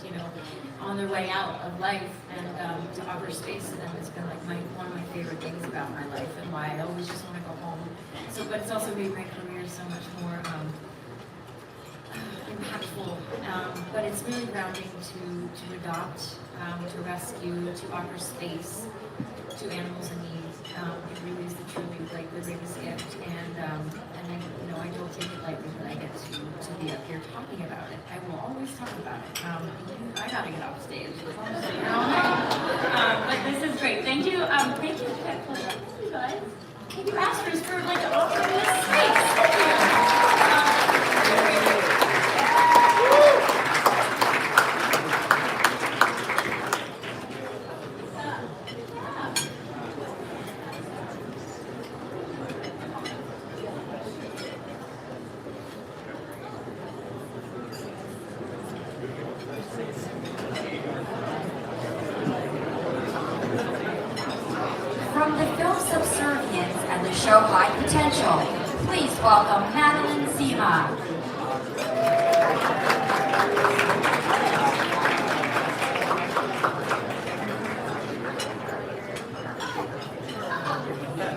on their way out of life. And to offer space to them has been like one of my favorite things about my life, and why I always just want to go home. So, but it's also made my career so much more impactful. But it's really grounding to adopt, to rescue, to offer space to animals in need. It really is truly like the greatest gift, and and I don't take it lightly that I get to be up here talking about it. I will always talk about it. I gotta get off stage. But this is great. Thank you, Petco Love. Thank you guys. Thank you, Astros, for offering this space. From the film Subservience and the show High Potential, please welcome Madeline Zima.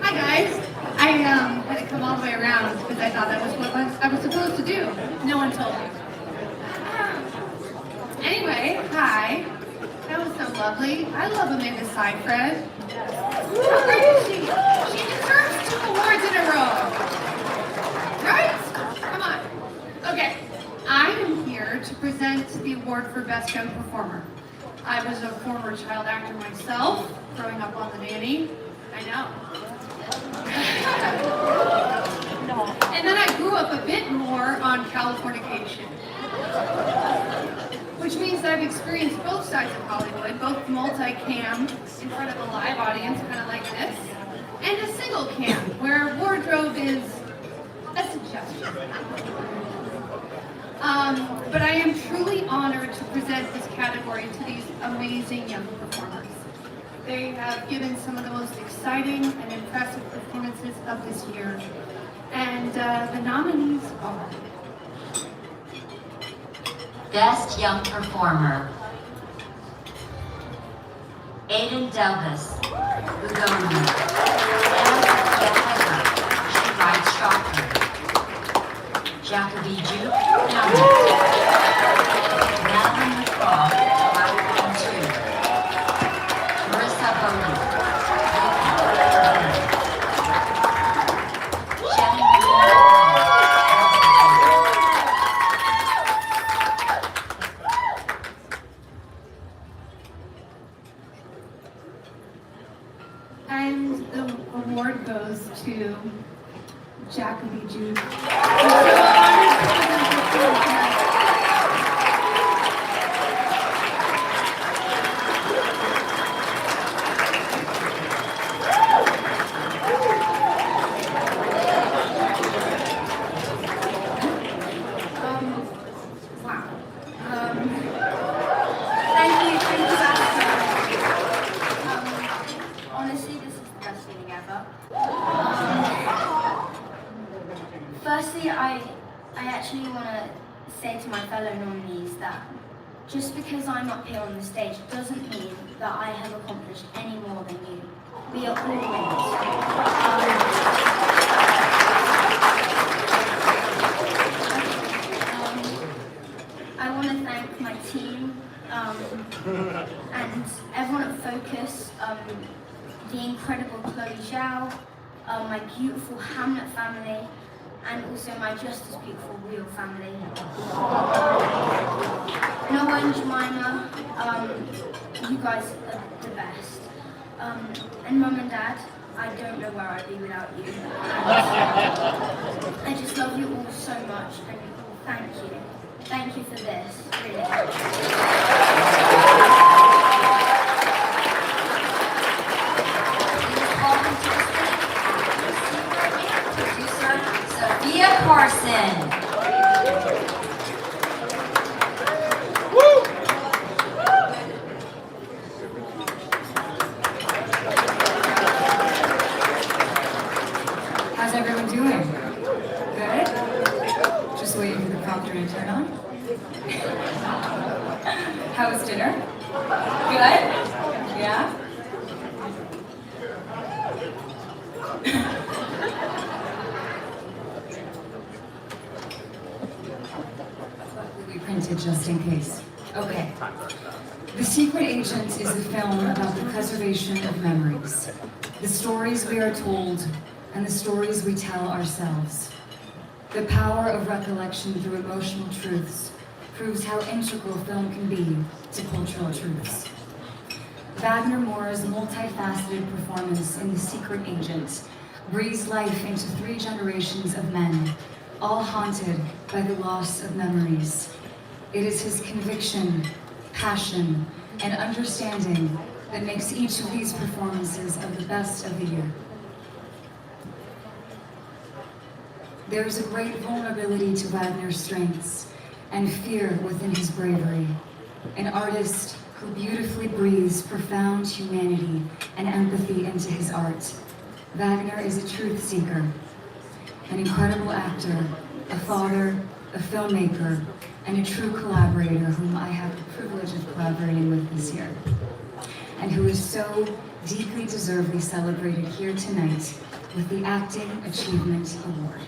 Hi guys. I had to come all the way around because I thought that was what I was supposed to do. No one told me. Anyway, hi. That was so lovely. I love Amanda Seyfried. How great is she? She deserves 2 awards in a row. Right? Come on. Okay. I am here to present the award for Best Young Performer. I was a former child actor myself, growing up on The Nanny. I know. And then I grew up a bit more on Californication. Which means that I've experienced both sides of Hollywood, both multicam in front of a live audience, kind of like this, and a single cam, where wardrobe is a suggestion. But I am truly honored to present this category to these amazing young performers. They have given some of the most exciting and impressive performances of this year. And the nominees are... Best Young Performer, Aiden Delvis, Ugomi, Emma She Rides Shotgun, Jacoby Juke, Madeline McCall, Black 2, Marissa Bowden, And the award goes to Jacoby Jude. Honestly, this is the best feeling ever. Firstly, I actually want to say to my fellow nominees that just because I'm up here on the stage doesn't mean that I have accomplished any more than you. We are all winners. I want to thank my team and everyone at Focus, the incredible Chloe Zhao, my beautiful Hamlet family, and also my just as beautiful Real family. Noah and Jemima, you guys are the best. And Mum and Dad, I don't know where I'd be without you. And I just love you all so much, and thank you. Thank you for this, really. Sophia Carson. How's everyone doing? Good? Just waiting for the prompter to turn on? How was dinner? Good? Yeah? We printed just in case. Okay. The Secret Agent is a film about the preservation of memories. The stories we are told and the stories we tell ourselves. The power of recollection through emotional truths proves how integral film can be to cultural truths. Wagner Moore's multifaceted performance in The Secret Agent breathes life into 3 generations of men, all haunted by the loss of memories. It is his conviction, passion, and understanding that makes each of these performances of the best of the year. There is a great vulnerability to Wagner's strengths and fear within his bravery. An artist who beautifully breathes profound humanity and empathy into his art. Wagner is a truth seeker, an incredible actor, a father, a filmmaker, and a true collaborator whom I have the privilege of collaborating with this year, and who is so deeply deservedly celebrated here tonight with the Acting Achievement Award.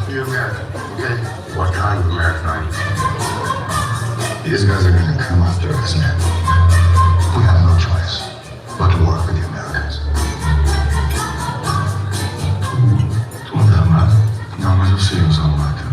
You're American, okay? What kind of American are you? These guys are gonna come after us, man. We have no choice but to work with the Americans. Tu não tá amado? Não, mas eu sei usar o mato.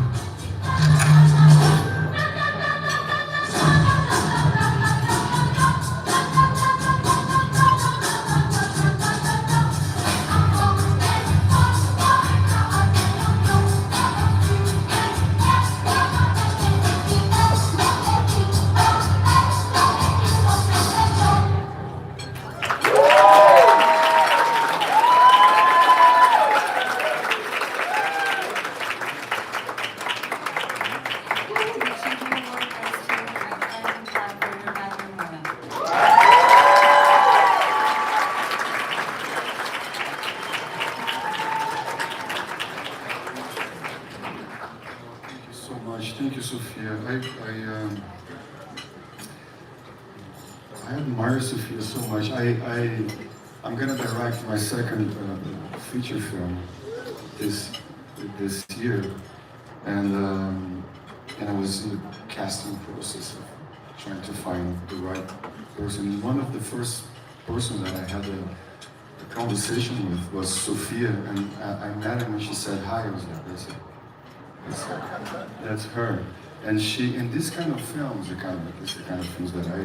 Thank you, Sophia. I admire Sophia so much. I'm gonna direct my second feature film this year, and I was in the casting process of trying to find the right person. One of the first persons that I had a conversation with was Sophia, and I met her when she said hi. I was like, that's her. And she, in this kind of films, it's the kind of films that I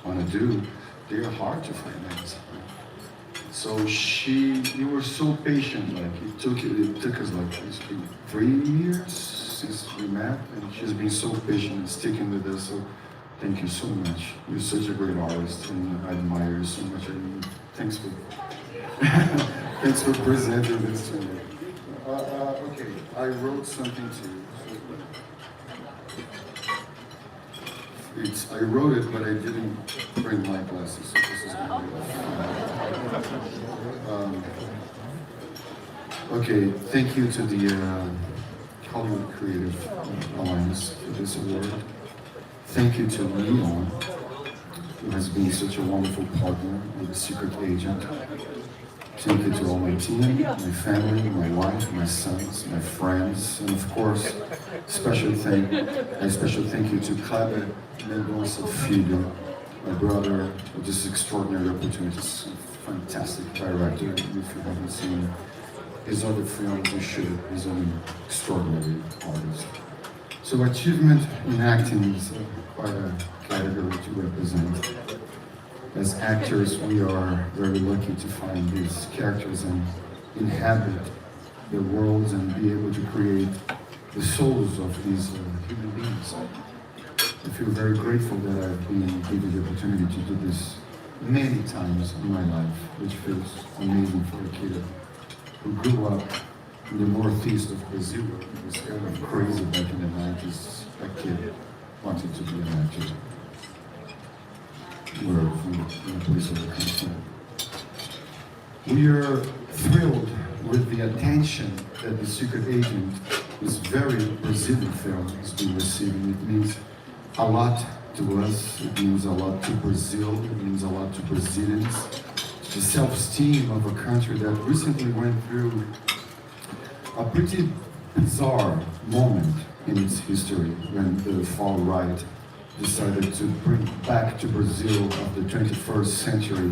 want to do. They're hard to finance. So you were so patient. Like it took us like it's been 3 years since we met, and she's been so patient and sticking with us. So thank you so much. You're such a great artist, and I admire you so much. And thanks for thanks for presenting this to me. Okay, I wrote something to you. I wrote it, but I didn't bring my glasses, so this is gonna be okay, thank you to the Hollywood Creative Alliance for this award. Thank you to Leon, who has been such a wonderful partner with The Secret Agent. Thank you to all my team, my family, my wife, my sons, my friends, and of course, a special thank you to Kleber Mendonça Filho, my brother, for this extraordinary opportunity. He's a fantastic director. If you haven't seen his other films, you should. He's an extraordinary artist. So achievement in acting is quite a category to represent. As actors, we are very lucky to find these characters and inhabit their worlds and be able to create the souls of these human beings. I feel very grateful that I've been given the opportunity to do this many times in my life, which feels amazing for a kid who grew up in the northeast of Brazil. It was kind of crazy back in the 90s, a kid wanting to be an actor. We're from the place of the country. We are thrilled with the attention that The Secret Agent, this very Brazilian film, has been receiving. It means a lot to us, it means a lot to Brazil, it means a lot to Brazilians. The self-esteem of a country that recently went through a pretty bizarre moment in its history when the far right decided to bring back to Brazil of the 21st century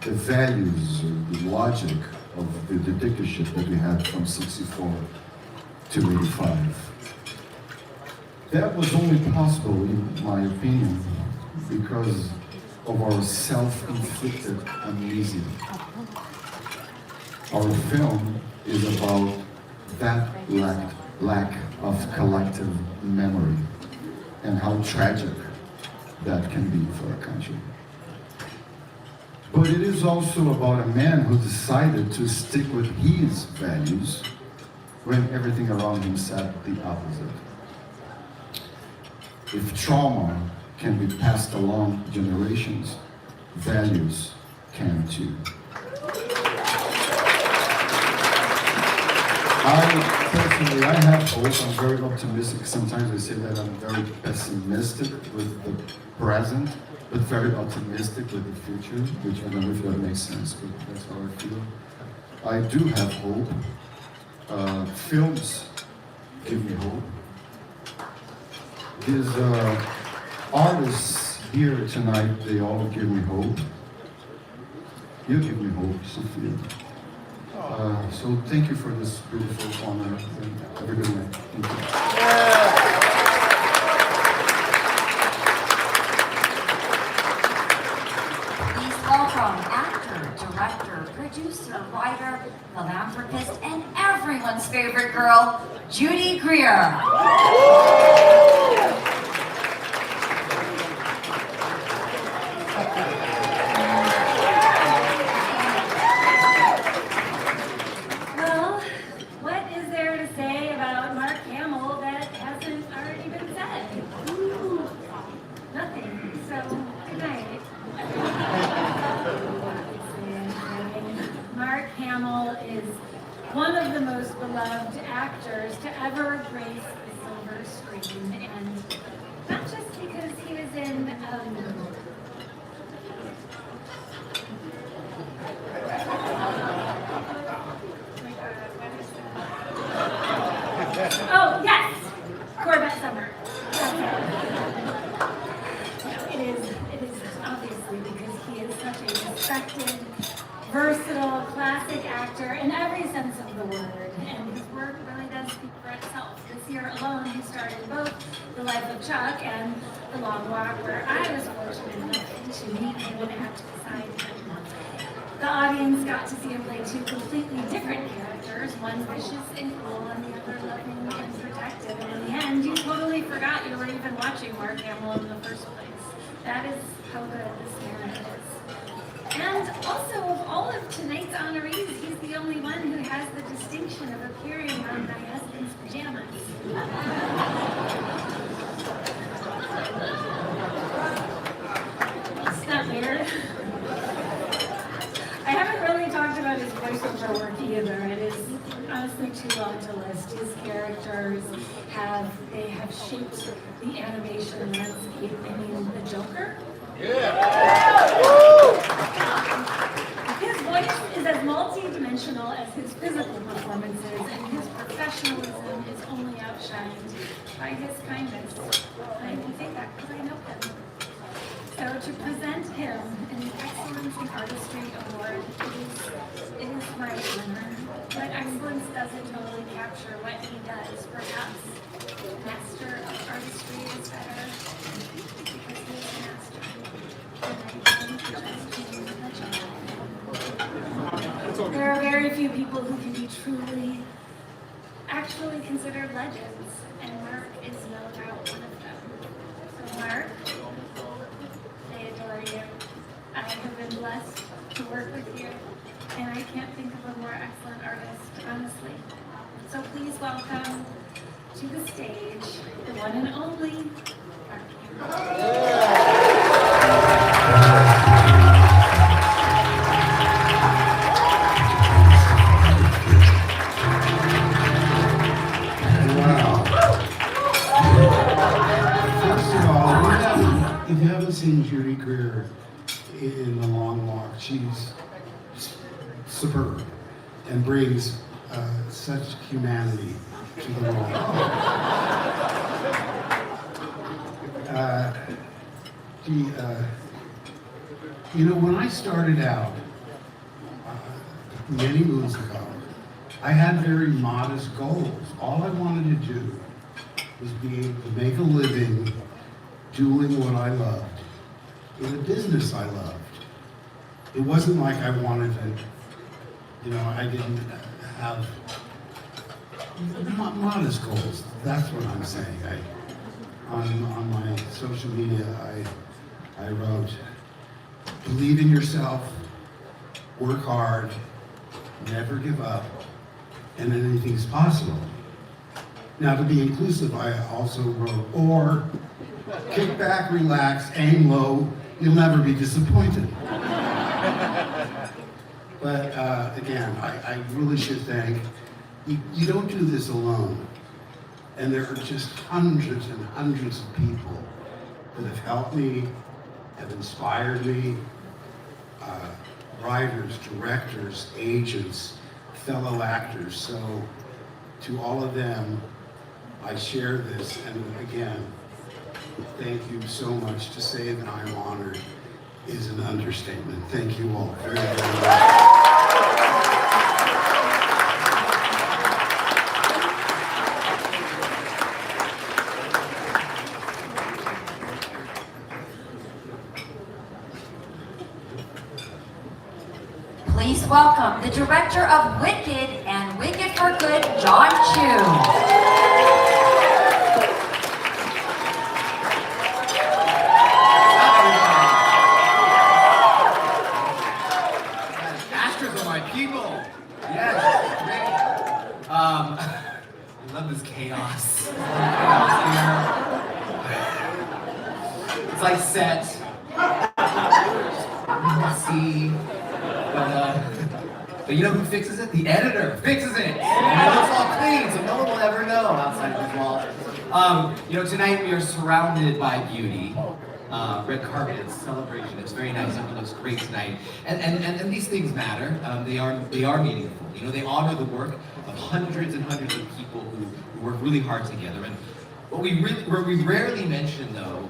the values, the logic of the dictatorship that we had from 64 to 85. That was only possible, in my opinion, because of our self-inflicted amnesia. Our film is about that lack of collective memory and how tragic that can be for a country. But it is also about a man who decided to stick with his values when everything around him said the opposite. If trauma can be passed along generations, values can too. Personally, I have hope. I'm very optimistic. Sometimes I say that I'm very pessimistic with the present, but very optimistic with the future, which I don't know if that makes sense, but that's how I feel. I do have hope. Films give me hope. These artists here tonight, they all give me hope. You give me hope, Sophia. So thank you for this beautiful honor. Have a good night. Thank you. Please welcome actor, director, producer, writer, philanthropist, and everyone's favorite girl, Judy Greer. One of the most beloved actors to ever grace the silver screen, and not just because he was in oh yes, Corvette Summer. It is obviously because he is such a respected, versatile, classic actor in every sense of the word, and his work really does speak for itself. This year alone, he starred in both The Life of Chuck and The Long Walk, where I was fortunate enough to meet him and act beside him. The audience got to see him play two completely different characters, one vicious and cruel, and the other loving and protective. And in the end, you totally forgot you were even watching Mark Hamill in the first place. That is how good this man is. And also, of all of tonight's honorees, he's the only one who has the distinction of appearing on my husband's pajamas. It's not weird. I haven't really talked about his voiceover work either. It is honestly too long to list. His characters have shaped the animation landscape. I mean, the Joker. His voice is as multi-dimensional as his physical performances, and his professionalism is only outshined by his kindness. I can say that because I know him. So to present him an Excellence in Artistry Award, it is my honor. But excellence doesn't totally capture what he does. Perhaps Master of Artistry is better because he is a master. There are very few people who can be truly, actually considered legends, and Mark is no doubt one of them. So Mark, I adore you. I have been blessed to work with you, and I can't think of a more excellent artist, honestly. So please welcome to the stage the one and only Mark Hamill. in the long walk. She's superb and brings such humanity to the role. You know, when I started out many moons ago, I had very modest goals. All I wanted to do was be able to make a living doing what I loved in a business I loved. It wasn't like I wanted to, you know, I didn't have modest goals. That's what I'm saying. On my social media, I wrote, believe in yourself, work hard, never give up, and then anything's possible. Now, to be inclusive, I also wrote, or kick back, relax, aim low, you'll never be disappointed. But again, I really should thank, you don't do this alone. And there are just hundreds and hundreds of people that have helped me, have inspired me, writers, directors, agents, fellow actors. So to all of them, I share this, and again, thank you so much. To say that I'm honored is an understatement. Thank you all very, very much. Please welcome the director of Wicked and Wicked for Good, John Chu. Astros are my people. Yes, great. I love this chaos. It's like set. Messy. But you know who fixes it? The editor fixes it. And it looks all clean, so no one will ever know outside of these walls. You know, tonight we are surrounded by beauty. Red carpet, celebration. It's very nice. Everyone looks great tonight. And these things matter. They are meaningful. You know, they honor the work of hundreds and hundreds of people who work really hard together. And what we rarely mention, though,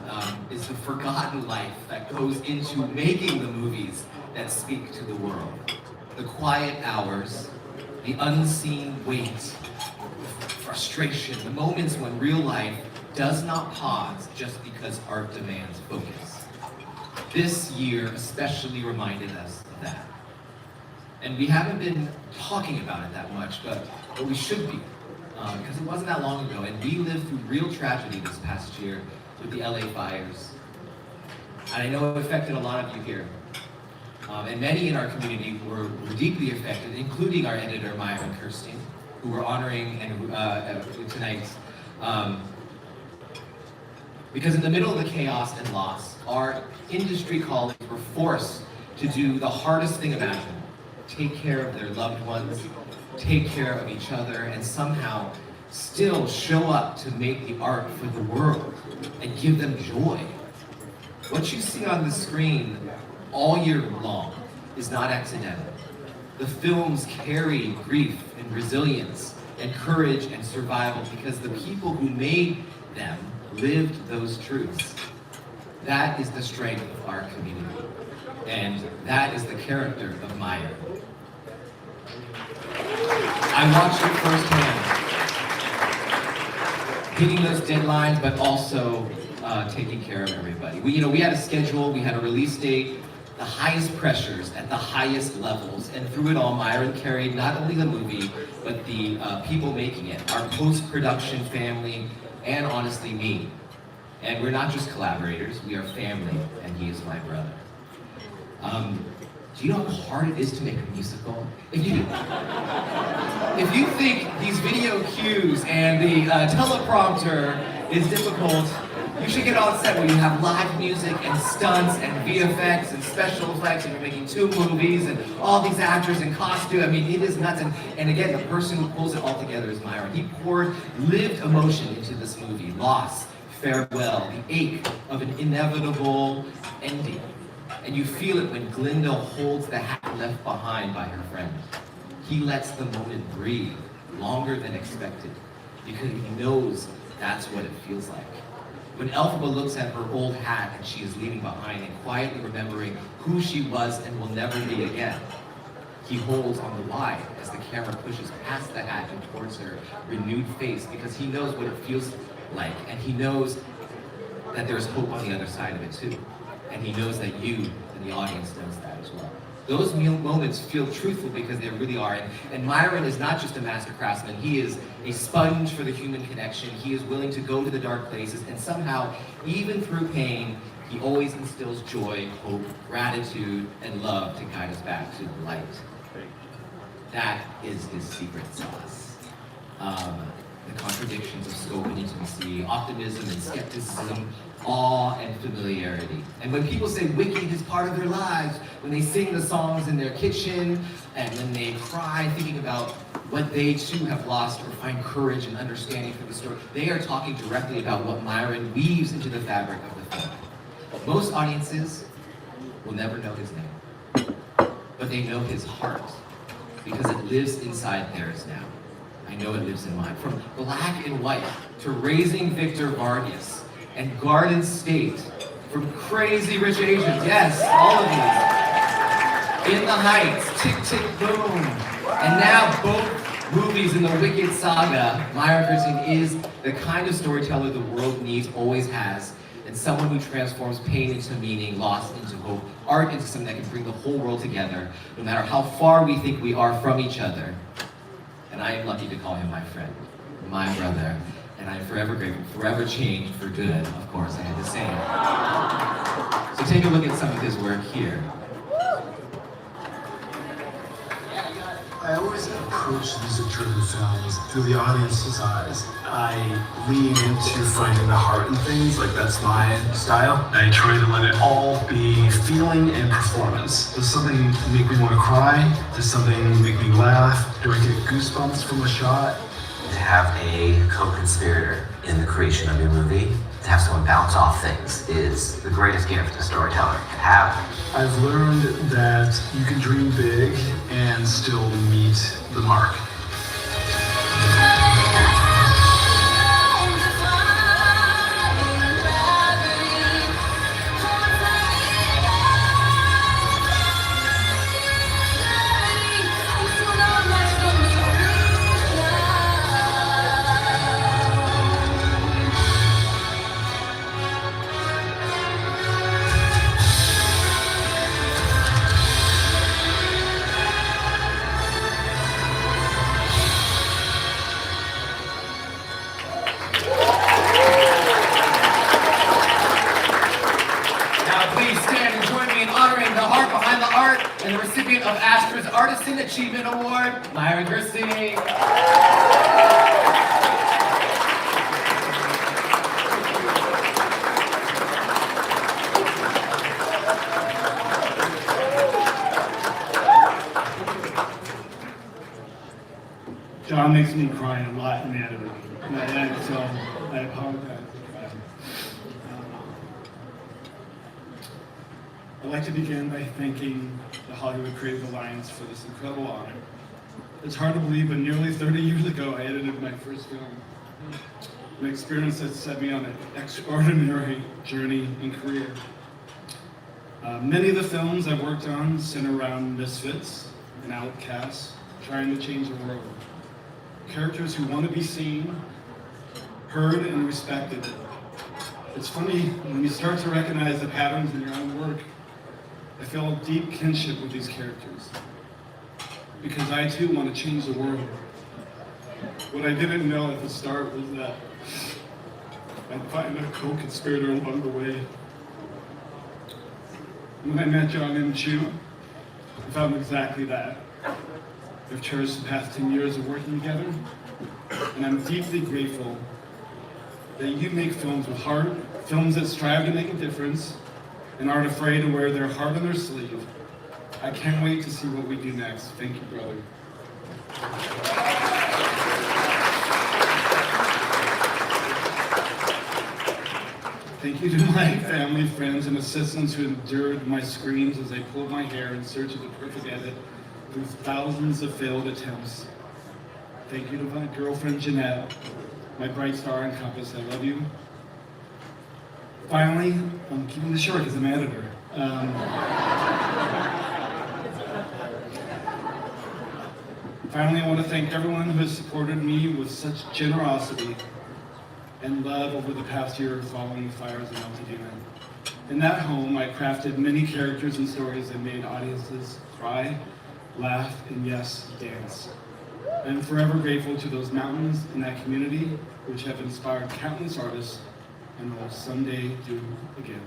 is the forgotten life that goes into making the movies that speak to the world. The quiet hours, the unseen weight, frustration, the moments when real life does not pause just because art demands focus. This year especially reminded us of that. And we haven't been talking about it that much, but we should be. Because it wasn't that long ago, and we lived through real tragedy this past year with the LA fires. And I know it affected a lot of you here. And many in our community were deeply affected, including our editor, Myron Kerstein, who we're honoring tonight. Because in the middle of the chaos and loss, our industry colleagues were forced to do the hardest thing imaginable: take care of their loved ones, take care of each other, and somehow still show up to make the art for the world and give them joy. What you see on the screen all year long is not accidental. The films carry grief and resilience and courage and survival because the people who made them lived those truths. That is the strength of our community, and that is the character of Myron. I watched it firsthand, hitting those deadlines, but also taking care of everybody. We had a schedule, we had a release date, the highest pressures at the highest levels, and through it all, Myron carried not only the movie, but the people making it, our post-production family, and honestly me. And we're not just collaborators, we are family, and he is my brother. Do you know how hard it is to make a musical? If you think these video cues and the teleprompter is difficult, you should get on set where you have live music and stunts and VFX and special effects, and you're making 2 movies and all these actors in costume. I mean, it is nuts. And again, the person who pulls it all together is Myron. He poured lived emotion into this movie: loss, farewell, the ache of an inevitable ending. And you feel it when Glinda holds the hat left behind by her friend. He lets the moment breathe longer than expected because he knows that's what it feels like. When Elphaba looks at her old hat and she is leaving behind and quietly remembering who she was and will never be again, he holds on the wide as the camera pushes past the hat and towards her renewed face because he knows what it feels like and he knows that there's hope on the other side of it too. And he knows that you and the audience knows that as well. Those moments feel truthful because they really are. And Myron is not just a master craftsman, he is a sponge for the human connection. He is willing to go to the dark places and somehow, even through pain, he always instills joy, hope, gratitude, and love to guide us back to the light. That is his secret sauce. The contradictions of scope and intimacy, optimism and skepticism, awe and familiarity. And when people say Wicked is part of their lives, when they sing the songs in their kitchen, and when they cry thinking about what they too have lost or find courage and understanding for the story, they are talking directly about what Myron weaves into the fabric of the film. Most audiences will never know his name, but they know his heart because it lives inside theirs now. I know it lives in mine. From Black and White to Raising Victor Vargas and Garden State, from Crazy Rich Asians, yes, all of these. In the Heights, Tick Tick Boom, and now both movies in the Wicked saga, Myron Kerstein is the kind of storyteller the world needs, always has, and someone who transforms pain into meaning, loss into hope, art into something that can bring the whole world together, no matter how far we think we are from each other. And I am lucky to call him my friend, my brother, and I am forever grateful, forever changed for good, of course, I had to say. So take a look at some of his work here. I always approach music-driven films through the audience's eyes. I lean into finding the heart in things, like that's my style. I try to let it all be feeling and performance. Does something make me want to cry? Does something make me laugh? Do I get goosebumps from a shot? To have a co-conspirator in the creation of your movie, to have someone bounce off things, is the greatest gift a storyteller can have. I've learned that you can dream big and still meet the mark. And the recipient of Astra's Artisan Achievement Award, Myron Kerstein. John makes me cry a lot in the editing, so I apologize. I'd like to begin by thanking the Hollywood Creative Alliance for this incredible honor. It's hard to believe, but nearly 30 years ago, I edited my first film. An experience that set me on an extraordinary journey and career. Many of the films I've worked on center around misfits and outcasts trying to change the world. Characters who want to be seen, heard, and respected. It's funny, when you start to recognize the patterns in your own work, I feel a deep kinship with these characters, because I too want to change the world. What I didn't know at the start was that I'd find a co-conspirator along the way. When I met John and Chu, I found exactly that. We've cherished the past 10 years of working together, and I'm deeply grateful that you make films with heart, films that strive to make a difference, and aren't afraid to wear their heart on their sleeve. I can't wait to see what we do next. Thank you, brother. Thank you to my family, friends, and assistants who endured my screams as I pulled my hair in search of the perfect edit through thousands of failed attempts. Thank you to my girlfriend, Jeanette, my bright star and compass. I love you. Finally, I'm keeping this short because I'm editor. Finally, I want to thank everyone who has supported me with such generosity and love over the past year following the fires in Altadena. In that home, I crafted many characters and stories that made audiences cry, laugh, and yes, dance. I'm forever grateful to those mountains and that community which have inspired countless artists and will someday do again.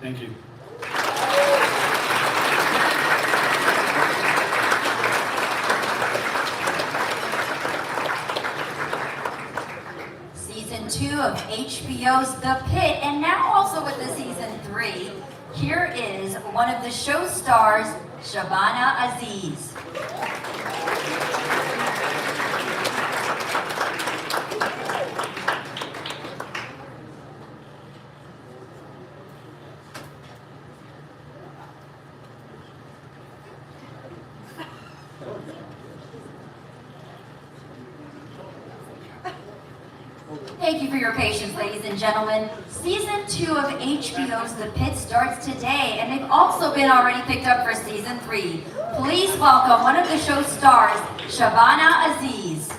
Thank you. Season 2 of HBO's The Pit, and now also with the Season 3, here is one of the show stars, Shabana Aziz. Thank you for your patience, ladies and gentlemen. Season 2 of HBO's The Pit starts today, and they've also been already picked up for Season 3. Please welcome one of the show stars, Shabana Aziz.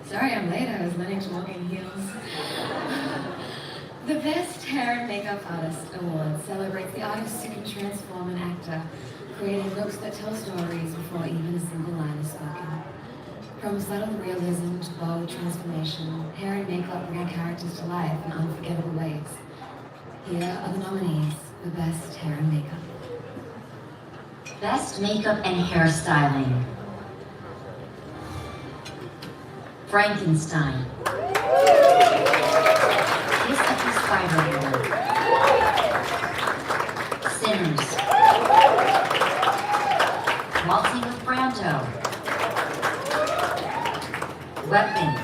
Sorry I'm late, I was learning to walk in heels. The Best Hair and Makeup Artist Award celebrates the artist who can transform an actor, creating looks that tell stories before even a single line is spoken. From subtle realism to bold transformation, hair and makeup bring our characters to life in unforgettable ways. Here are the nominees for Best Hair and Makeup. Best Makeup and Hairstyling. Frankenstein. Kiss of the Spider-Woman. Sinners. Waltzing with Brando. Weapons.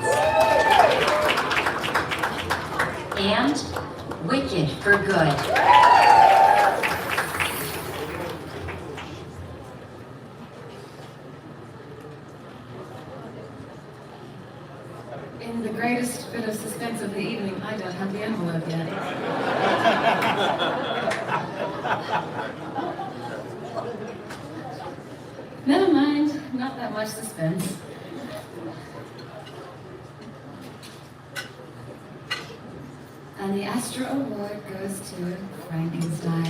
And Wicked for Good. In the greatest bit of suspense of the evening, I don't have the envelope yet. Never mind, not that much suspense. And the Astra Award goes to Frankenstein.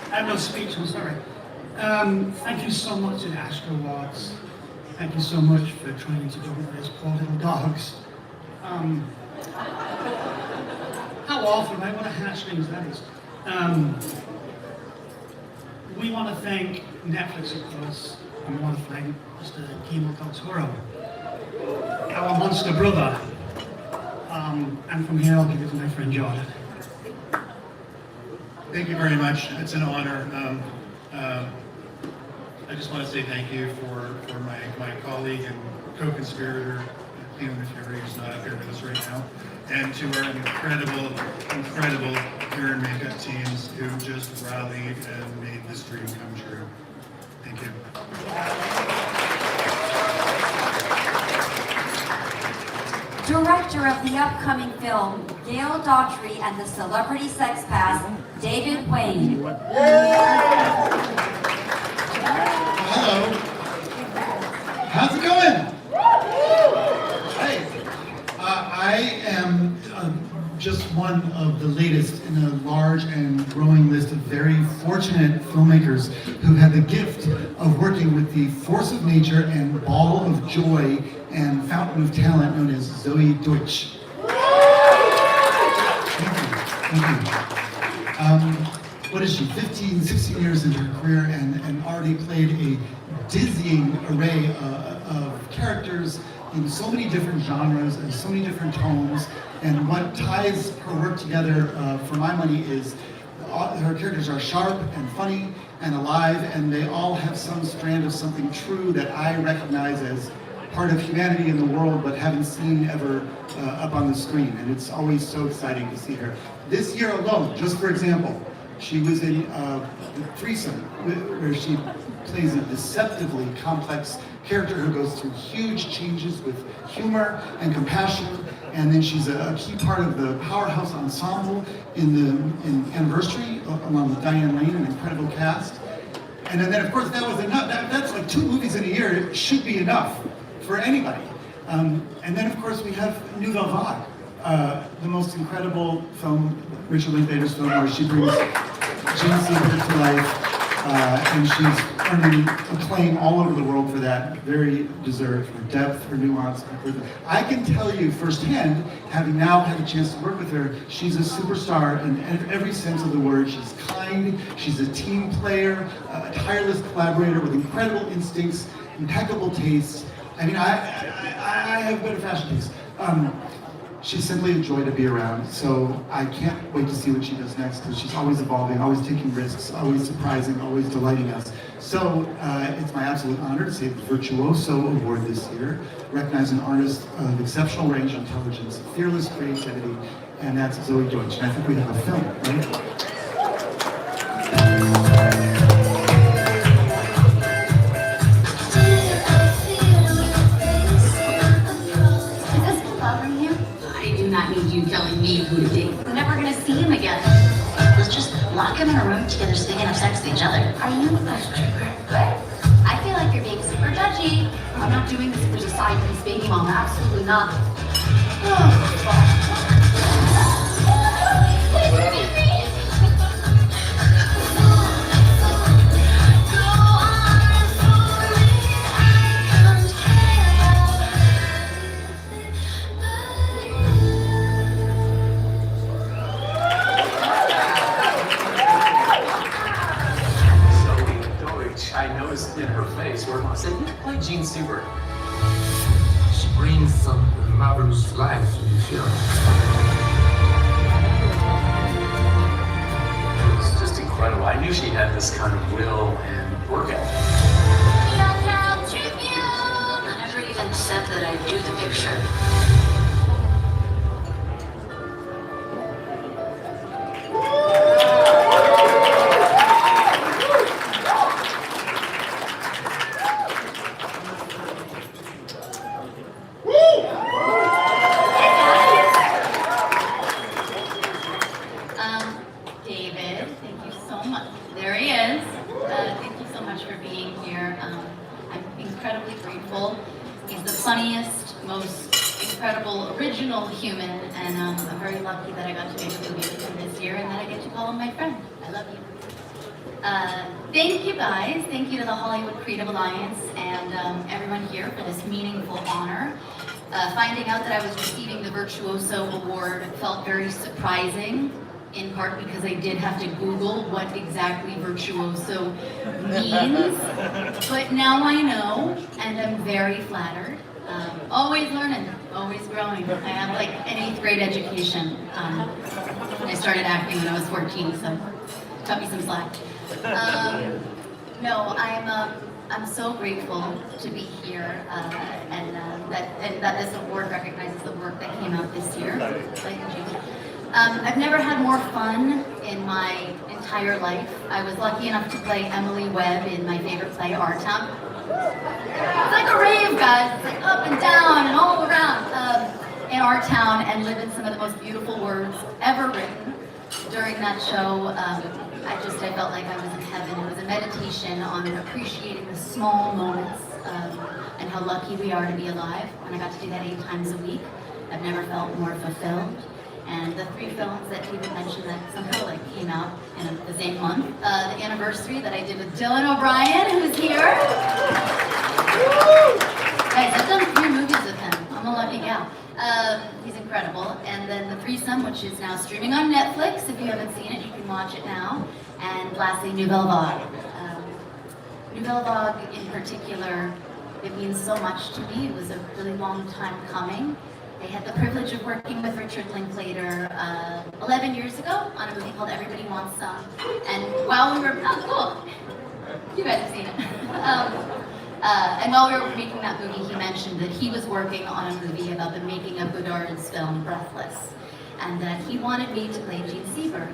I have no speech, I'm sorry. Thank you so much to the Astra Awards. Thank you so much for trying to do those poor little dogs. How awful, right? What a hatchlings that is. We want to thank Netflix, of course, and we want to thank Mr. Guillermo del Toro, our monster brother. And from here, I'll give it to my friend Jordan. Thank you very much. It's an honor. I just want to say thank you for my colleague and co-conspirator, Cleveland Fury, who's not up here with us right now, and to our incredible hair and makeup teams who just rallied and made this dream come true. Thank you. Director of the upcoming film, Gail Daughtry and the Celebrity Sex Pass, David Wayne. Hello. How's it going? Hey, I am just one of the latest in a large and growing list of very fortunate filmmakers who had the gift of working with the force of nature and ball of joy and fountain of talent known as Zoe Deutsch. Thank you. What is she, 15, 16 years into her career and already played a dizzying array of characters in so many different genres and so many different tones. And what ties her work together, for my money, is her characters are sharp and funny and alive, and they all have some strand of something true that I recognize as part of humanity in the world, but haven't seen ever up on the screen. And it's always so exciting to see her. This year alone, just for example, she was in The Threesome, where she plays a deceptively complex character who goes through huge changes with humor and compassion. And then she's a key part of the powerhouse ensemble in Anniversary, along with Diane Lane, an incredible cast. And then, of course, that was enough. That's like 2 movies in a year. It should be enough for anybody. And then, of course, we have Nouvelle Vague, the most incredible film, Richard Linklater's film, where she brings Jane Seymour to life, and she's earning acclaim all over the world for that. Very deserved, for depth, for nuance. I can tell you firsthand, having now had a chance to work with her, she's a superstar in every sense of the word. She's kind, she's a team player, a tireless collaborator with incredible instincts, impeccable taste. I mean, I have better fashion taste. She's simply a joy to be around, so I can't wait to see what she does next, because she's always evolving, always taking risks, always surprising, always delighting us. So it's my absolute honor to say the Virtuoso Award this year, recognizing an artist of exceptional range of intelligence, fearless creativity, and that's Zoe Deutsch. And I think we have a film, right? You telling me who to date. We're never gonna see him again. Let's just lock him in a room together so they can have sex with each other. Are you a stripper? I feel like you're being super judgy. I'm not doing this for the side piece, baby mom. Absolutely not. I noticed in her face where I said, you play Jean Stewart. She brings some marvelous life to the film. It's just incredible. I knew she had this kind of will and work ethic. I never even said that I'd do the picture. Human, and I'm very lucky that I got to make a movie with him this year and that I get to call him my friend. I love you. Thank you guys. Thank you to the Hollywood Creative Alliance and everyone here for this meaningful honor. Finding out that I was receiving the Virtuoso Award felt very surprising, in part because I did have to Google what exactly virtuoso means. But now I know, and I'm very flattered. Always learning, always growing. I have like an 8th grade education. I started acting when I was 14, so cut me some slack. No, I'm so grateful to be here, and that this award recognizes the work that came out this year. Thank you. I've never had more fun in my entire life. I was lucky enough to play Emily Webb in my favorite play, Artisan. It's like a rave, guys. It's like up and down and all around in our town, and live in some of the most beautiful words ever written. During that show, I felt like I was in heaven. It was a meditation on appreciating the small moments and how lucky we are to be alive. And I got to do that 8 times a week. I've never felt more fulfilled. And the 3 films that David mentioned that somehow like came out in the same month. The anniversary that I did with Dylan O'Brien, who's here. Guys, I've done 3 movies with him. I'm a lucky gal. He's incredible. And then The Threesome, which is now streaming on Netflix. If you haven't seen it, you can watch it now. And lastly, Nouvelle Vague. Nouvelle Vague in particular, it means so much to me. It was a really long time coming. I had the privilege of working with Richard Linklater 11 years ago on a movie called Everybody Wants Some. And while we were, oh cool, you guys have seen it. And while we were making that movie, he mentioned that he was working on a movie about the making of Godard's film Breathless, and that he wanted me to play Jean Seberg.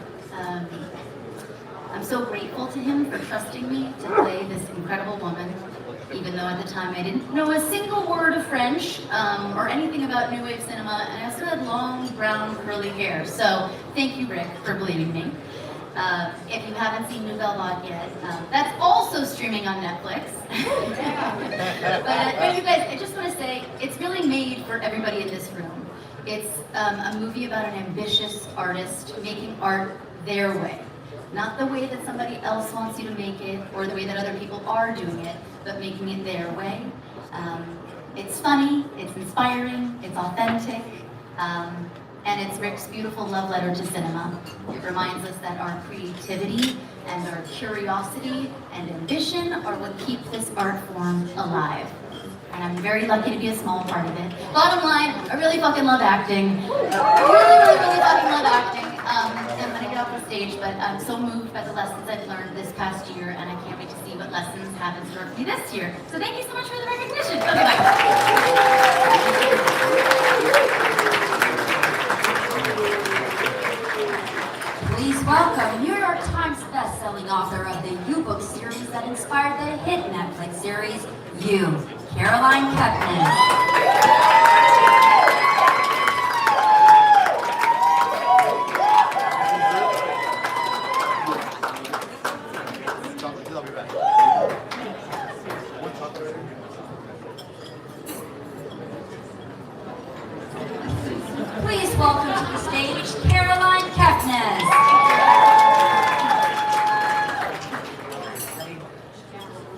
I'm so grateful to him for trusting me to play this incredible woman, even though at the time I didn't know a single word of French or anything about New Wave cinema, and I also had long, brown, curly hair. So thank you, Rick, for believing me. If you haven't seen Nouvelle Vague yet, that's also streaming on Netflix. But you guys, I just want to say, it's really made for everybody in this room. It's a movie about an ambitious artist making art their way. Not the way that somebody else wants you to make it, or the way that other people are doing it, but making it their way. It's funny, it's inspiring, it's authentic, and it's Rick's beautiful love letter to cinema. It reminds us that our creativity and our curiosity and ambition are what keep this art form alive. And I'm very lucky to be a small part of it. Bottom line, I really fucking love acting. I really fucking love acting. And when I get off the stage, but I'm so moved by the lessons I've learned this past year, and I can't wait to see what lessons have in store for me this year. So thank you so much for the recognition. Okay, bye. Please welcome New York Times best-selling author of the U-Book series that inspired the hit Netflix series, You, Caroline Kepnes. Please welcome to the stage, Caroline Kepnes.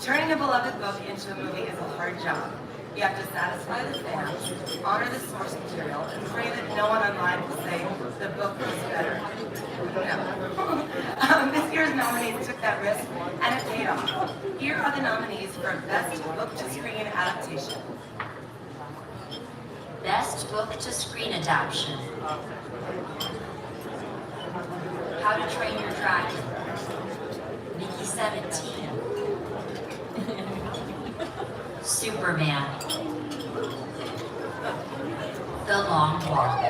Turning a beloved book into a movie is a hard job. You have to satisfy the fans, honor the source material, and pray that no one online will say the book was better. No. This year's nominees took that risk, and it paid off. Here are the nominees for Best Book-to-Screen Adaptation. Best Book to Screen Adaptation. How to Train Your Dragon. Mickey 17. Superman. The Long Walk.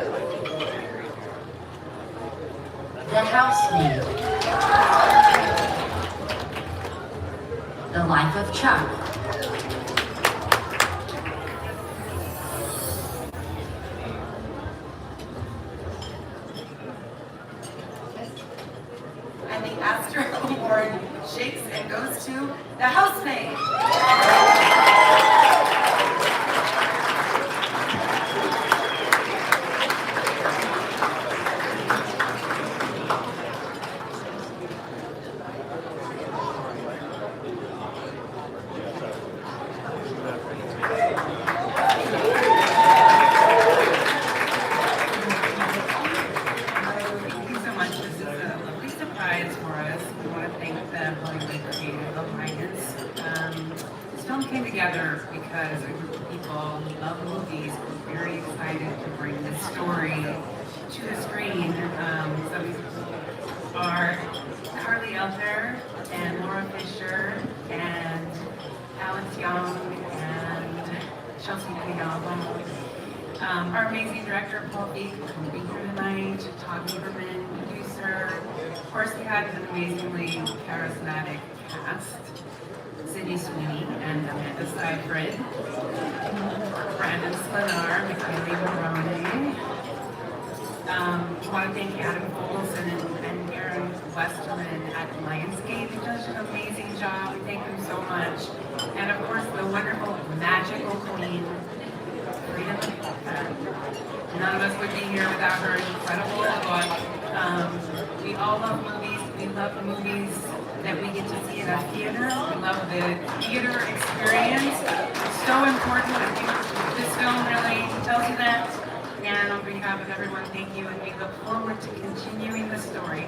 The Housemaid. The Life of Chuck. And the Astra Award shakes and goes to The Housemaid. Our amazing director, Paul Beek, will be here tonight. Todd Lieberman, producer. Of course, we had an amazingly charismatic cast. Sydney Sweeney and Amanda Seyfried. Brandon Slanar, McKinley Barone. I want to thank Adam Folsom and Aaron Westerman at Lionsgate. They did an amazing job. We thank them so much. And of course, the wonderful, magical queen, Freedom, none none of us would be here without her incredible book. We all love movies. We love the movies that we get to see in a theater. We love the theater experience. It's so important. I think this film really tells you that. And on behalf of everyone, thank you, and we look forward to continuing the story.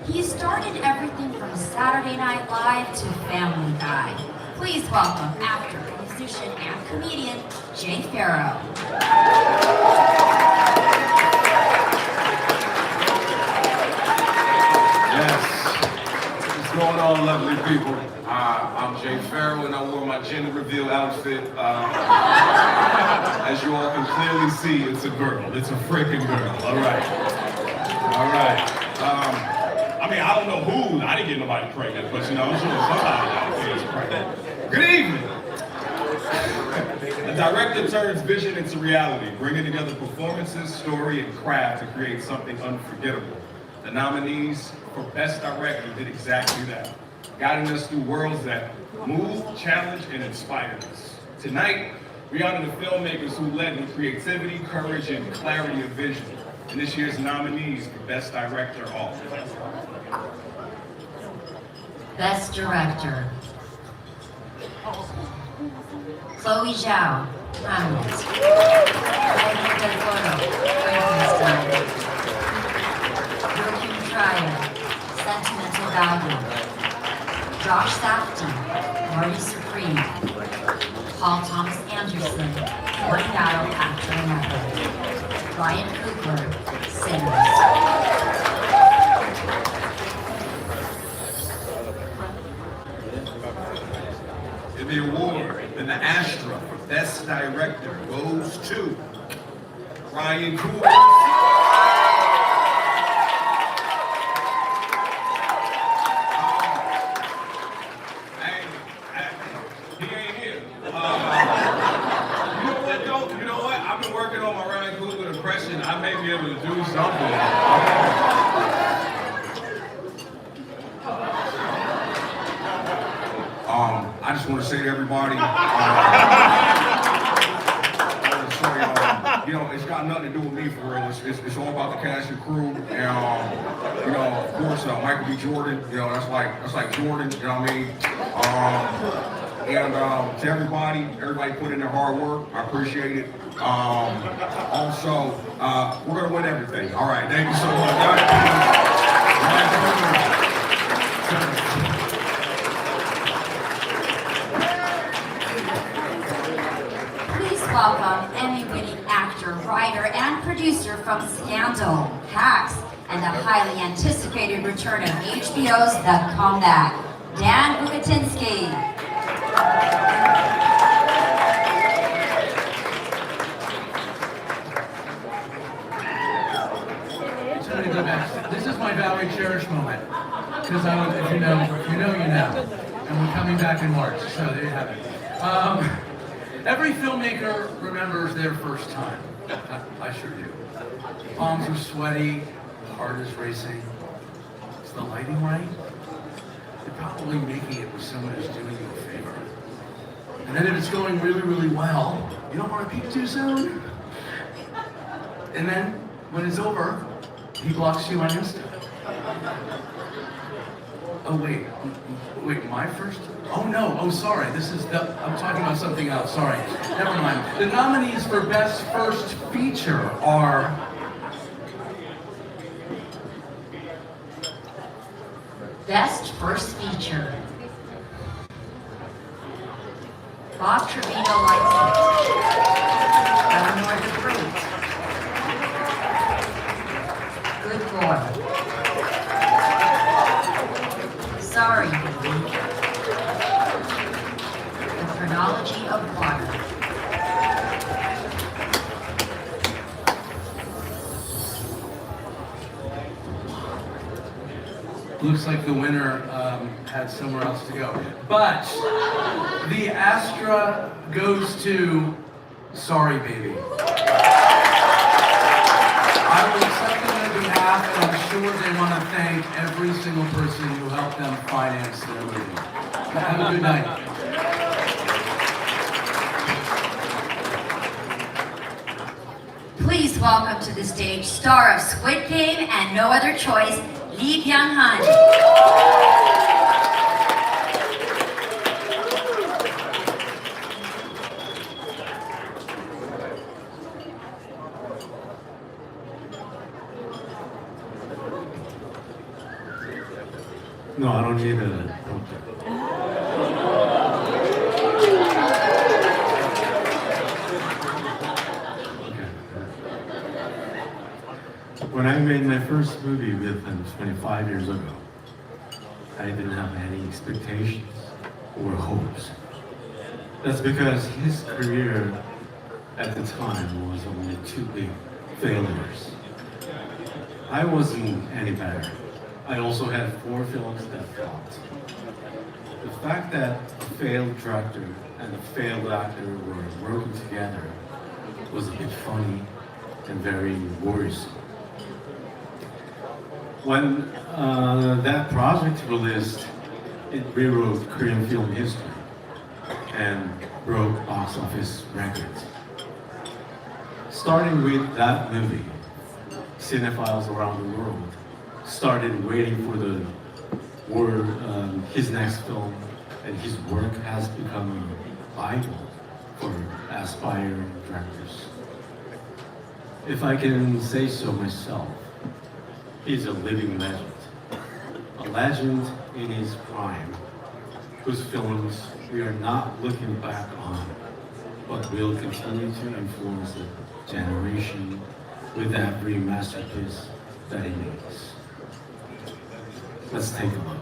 He started everything from Saturday Night Live to Family Guy. Please welcome actor, musician, and comedian Jay Farrow. What's going on, lovely people? I'm Jay Farrow, and I wore my gender reveal outfit. As you all can clearly see, it's a girl. It's a freaking girl. All right. I mean, I don't know who. I didn't get nobody pregnant, but you know, I'm sure somebody out there is pregnant. Good evening. The director turns vision into reality, bringing together performances, story, and craft to create something unforgettable. The nominees for Best Director did exactly that, guiding us through worlds that move, challenge, and inspire us. Tonight, we honor the filmmakers who led with creativity, courage, and clarity of vision. And this year's nominees for Best Director are Best Director: Chloe Zhao, Hamlet; Myron Kerstein, Sentimental Value; Josh Safdie, Marty Supreme; Paul Thomas Anderson, One Battle After Another; Ryan Coogler, Sinners. And the award in the Astra for Best Director goes to Ryan Coogler. I may be able to do something. I just want to say to everybody, you know, it's got nothing to do with me for real. It's all about the cast and crew, and you know, of course, Michael B. Jordan. You know, that's like Jordan. You know what I mean? And to everybody put in their hard work. I appreciate it. Also, we're gonna win everything. All right, thank you so much. Please welcome Emmy-winning actor, writer, and producer from Scandal, Hacks, and the highly anticipated return of HBO's The Comeback, Dan Bukatinsky. This is my Valerie Cherish moment, because I was, if you know, you know, and we're coming back in March, so there you have it. Every filmmaker remembers their first time. I sure do. Palms are sweaty, the heart is racing. Is the lighting right? You're probably making it with someone who's doing you a favor. And then if it's going really, really well, you don't want to peak too soon. And then, when it's over, he blocks you on Insta. Oh wait, my first? Oh no, oh sorry, I'm talking about something else, sorry. Never mind. The nominees for Best First Feature are Best First Feature: Bob Trevino Lights It, Eleanor the Great, Good Boy, Sorry Baby, The Chronology of Water. looks like the winner had somewhere else to go. But the Astra goes to Sorry Baby. I will accept them on behalf, and I'm sure they want to thank every single person who helped them finance their movie. Have a good night. Please welcome to the stage star of Squid Game and No Other Choice, Lee Byung-hun. No, I don't need a prompter. When I made my first movie with him 25 years ago, I didn't have any expectations or hopes. That's because his career at the time was only 2 big failures. I wasn't any better. I also had 4 films that flopped. The fact that a failed director and a failed actor were working together was a bit funny and very worrisome. When that project released, it rewrote Korean film history and broke box office records. Starting with that movie, cinephiles around the world started waiting for his next film, and his work has become a Bible for aspiring directors. If I can say so myself, he's a living legend. A legend in his prime, whose films we are not looking back on, but will continue to influence a generation with every masterpiece that he makes. Let's take a look.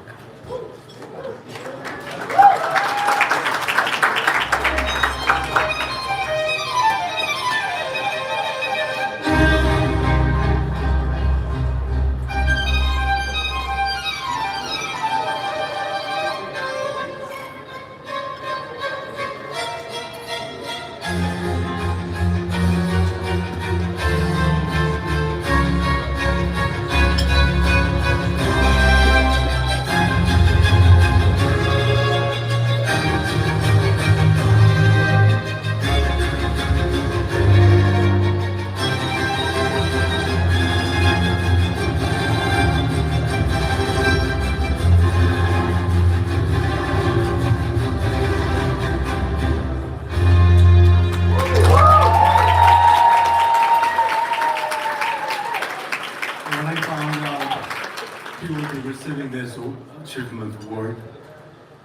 Achievement award,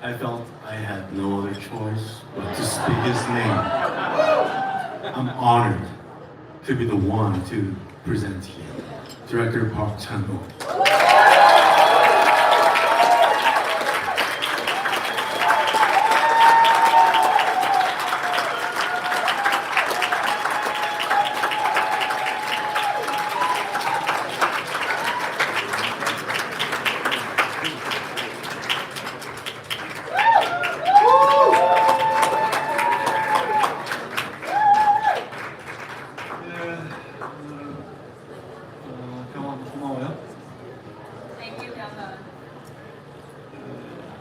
I felt I had no other choice but to speak his name. I'm honored to be the one to present him, Director Park Chan-wook.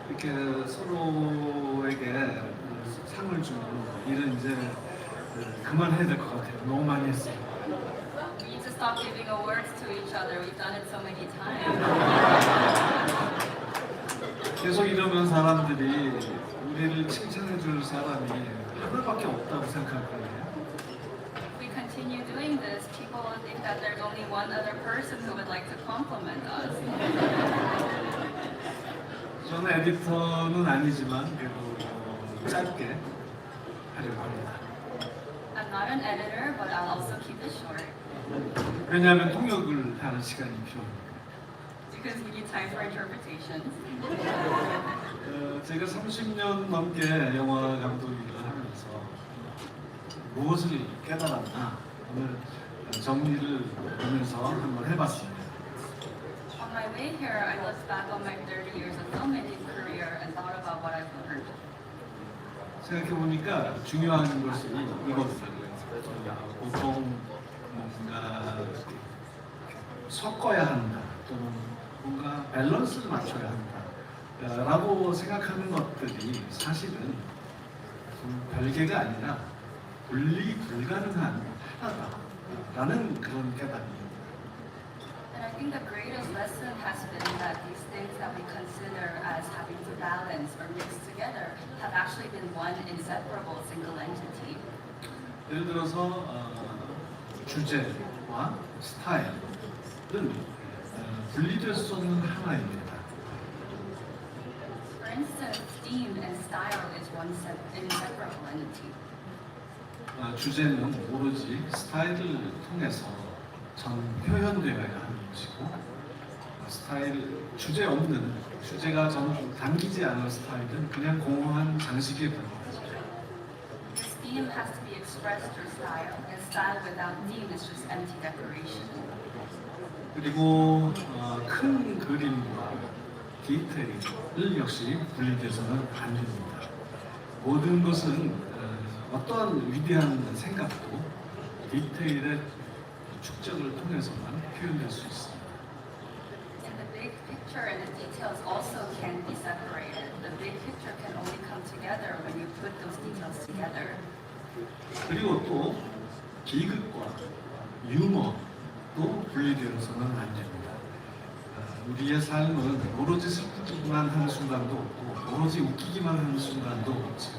이렇게 서로에게 상을 주는 일은 이제 그만해야 될 것 같아요. 너무 많이 했어요. We need to stop giving awards to each other. We've done it so many times. 계속 이러면 사람들이 우리를 칭찬해 줄 사람이 하나밖에 없다고 생각할 거예요. If we continue doing this, people will think that there's only one other person who would like to compliment us. 저는 에디터는 아니지만 그래도 짧게 하려고 합니다. I'm not an editor, but I'll also keep it short. 왜냐하면 통역을 하는 시간이 필요합니다. Because we need time for interpretations. 제가 30년 넘게 영화 감독 일을 하면서 무엇을 깨달았나 오늘 정리를 하면서 한번 해봤습니다. On my way here, I looked back on my 30 years of filmmaking career and thought about what I've learned. 생각해보니까 중요한 것이 이거더라고요. 보통 뭔가 섞어야 한다 또는 뭔가 밸런스를 맞춰야 한다 라고 생각하는 것들이 사실은 좀 별개가 아니라 분리 불가능한 하나다라는 그런 깨달음입니다. And I think the greatest lesson has been that these things that we consider as having to balance or mix together have actually been one inseparable single entity. 예를 들어서 주제와 스타일은 분리될 수 없는 하나입니다. For instance, theme and style is one inseparable entity. 주제는 오로지 스타일을 통해서 전 표현되어야 하는 것이고 주제 없는 주제가 전 담기지 않은 스타일은 그냥 공허한 장식에 불과하죠. This theme has to be expressed through style, and style without theme is just empty decoration. 그리고 큰 그림과 디테일을 역시 분리돼서는 안 됩니다. 모든 것은 어떠한 위대한 생각도 디테일의 축적을 통해서만 표현될 수 있습니다. And the big picture and the details also can't be separated. The big picture can only come together when you put those details together. 그리고 또 비극과 유머도 분리되어서는 안 됩니다. 우리의 삶은 오로지 슬프기만 하는 순간도 없고 오로지 웃기기만 하는 순간도 없죠.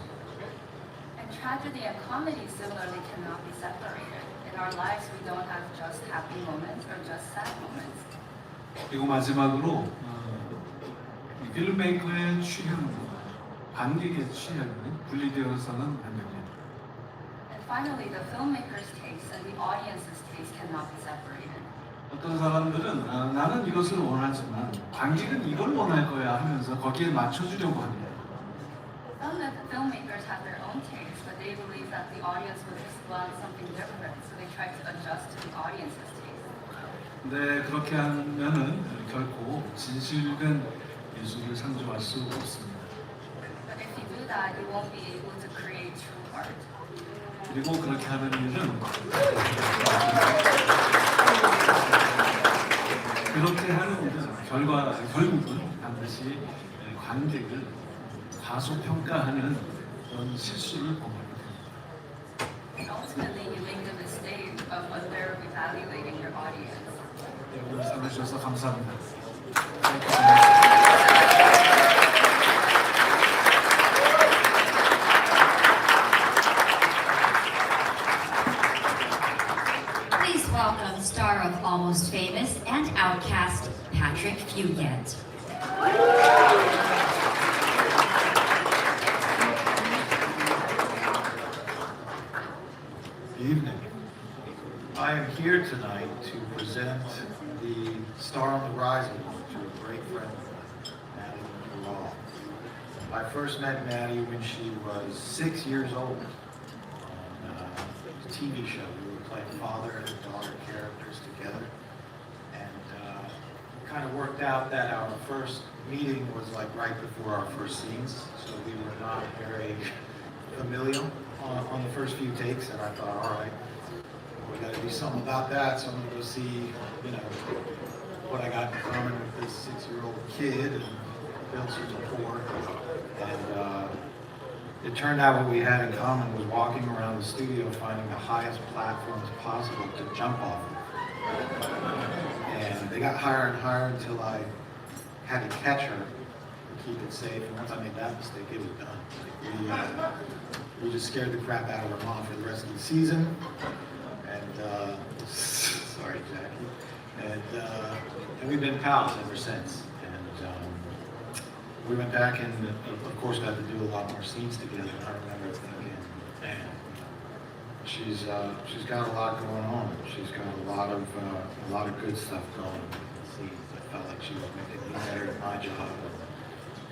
And tragedy and comedy similarly cannot be separated. In our lives, we don't have just happy moments or just sad moments. 그리고 마지막으로 필메이커의 취향과 관객의 취향은 분리되어서는 안 됩니다. And finally, the filmmaker's taste and the audience's taste cannot be separated. 어떤 사람들은 나는 이것을 원하지만 관객은 이걸 원할 거야 하면서 거기에 맞춰주려고 합니다. Some of the filmmakers have their own taste, but they believe that the audience would just want something different, so they try to adjust to the audience's taste. 근데 그렇게 하면은 결코 진실된 예술을 창조할 수 없습니다. But if you do that, you won't be able to create true art. 그리고 그렇게 하는 일은 그렇게 하는 일은 결국은 반드시 관객을 과소평가하는 그런 실수를 범하게 됩니다. And ultimately, you make the mistake of under-evaluating your audience. 오늘 참여해주셔서 감사합니다. Please welcome star of Almost Famous and Outcast, Patrick Fugent. Good evening. I am here tonight to present the Star on the Rise Award to a great friend of mine, Maddie Love. I first met Maddie when she was 6 years old on a TV show. We were playing father and daughter characters together. And it kind of worked out that our first meeting was like right before our first scenes. So we were not very familial on the first few takes, and I thought, all right, we got to do something about that. So I'm going to go see, what I got in common with this 6-year-old kid and build some rapport. And it turned out what we had in common was walking around the studio finding the highest platforms possible to jump off of. And they got higher and higher until I had to catch her and keep it safe. And once I made that mistake, it was done. We just scared the crap out of her mom for the rest of the season. And sorry, Jackie. And we've been pals ever since. And we went back and, of course, got to do a lot more scenes together. And I remember thinking, man, she's got a lot going on. She's got a lot of good stuff going on in the scenes. I felt like she was making me better at my job.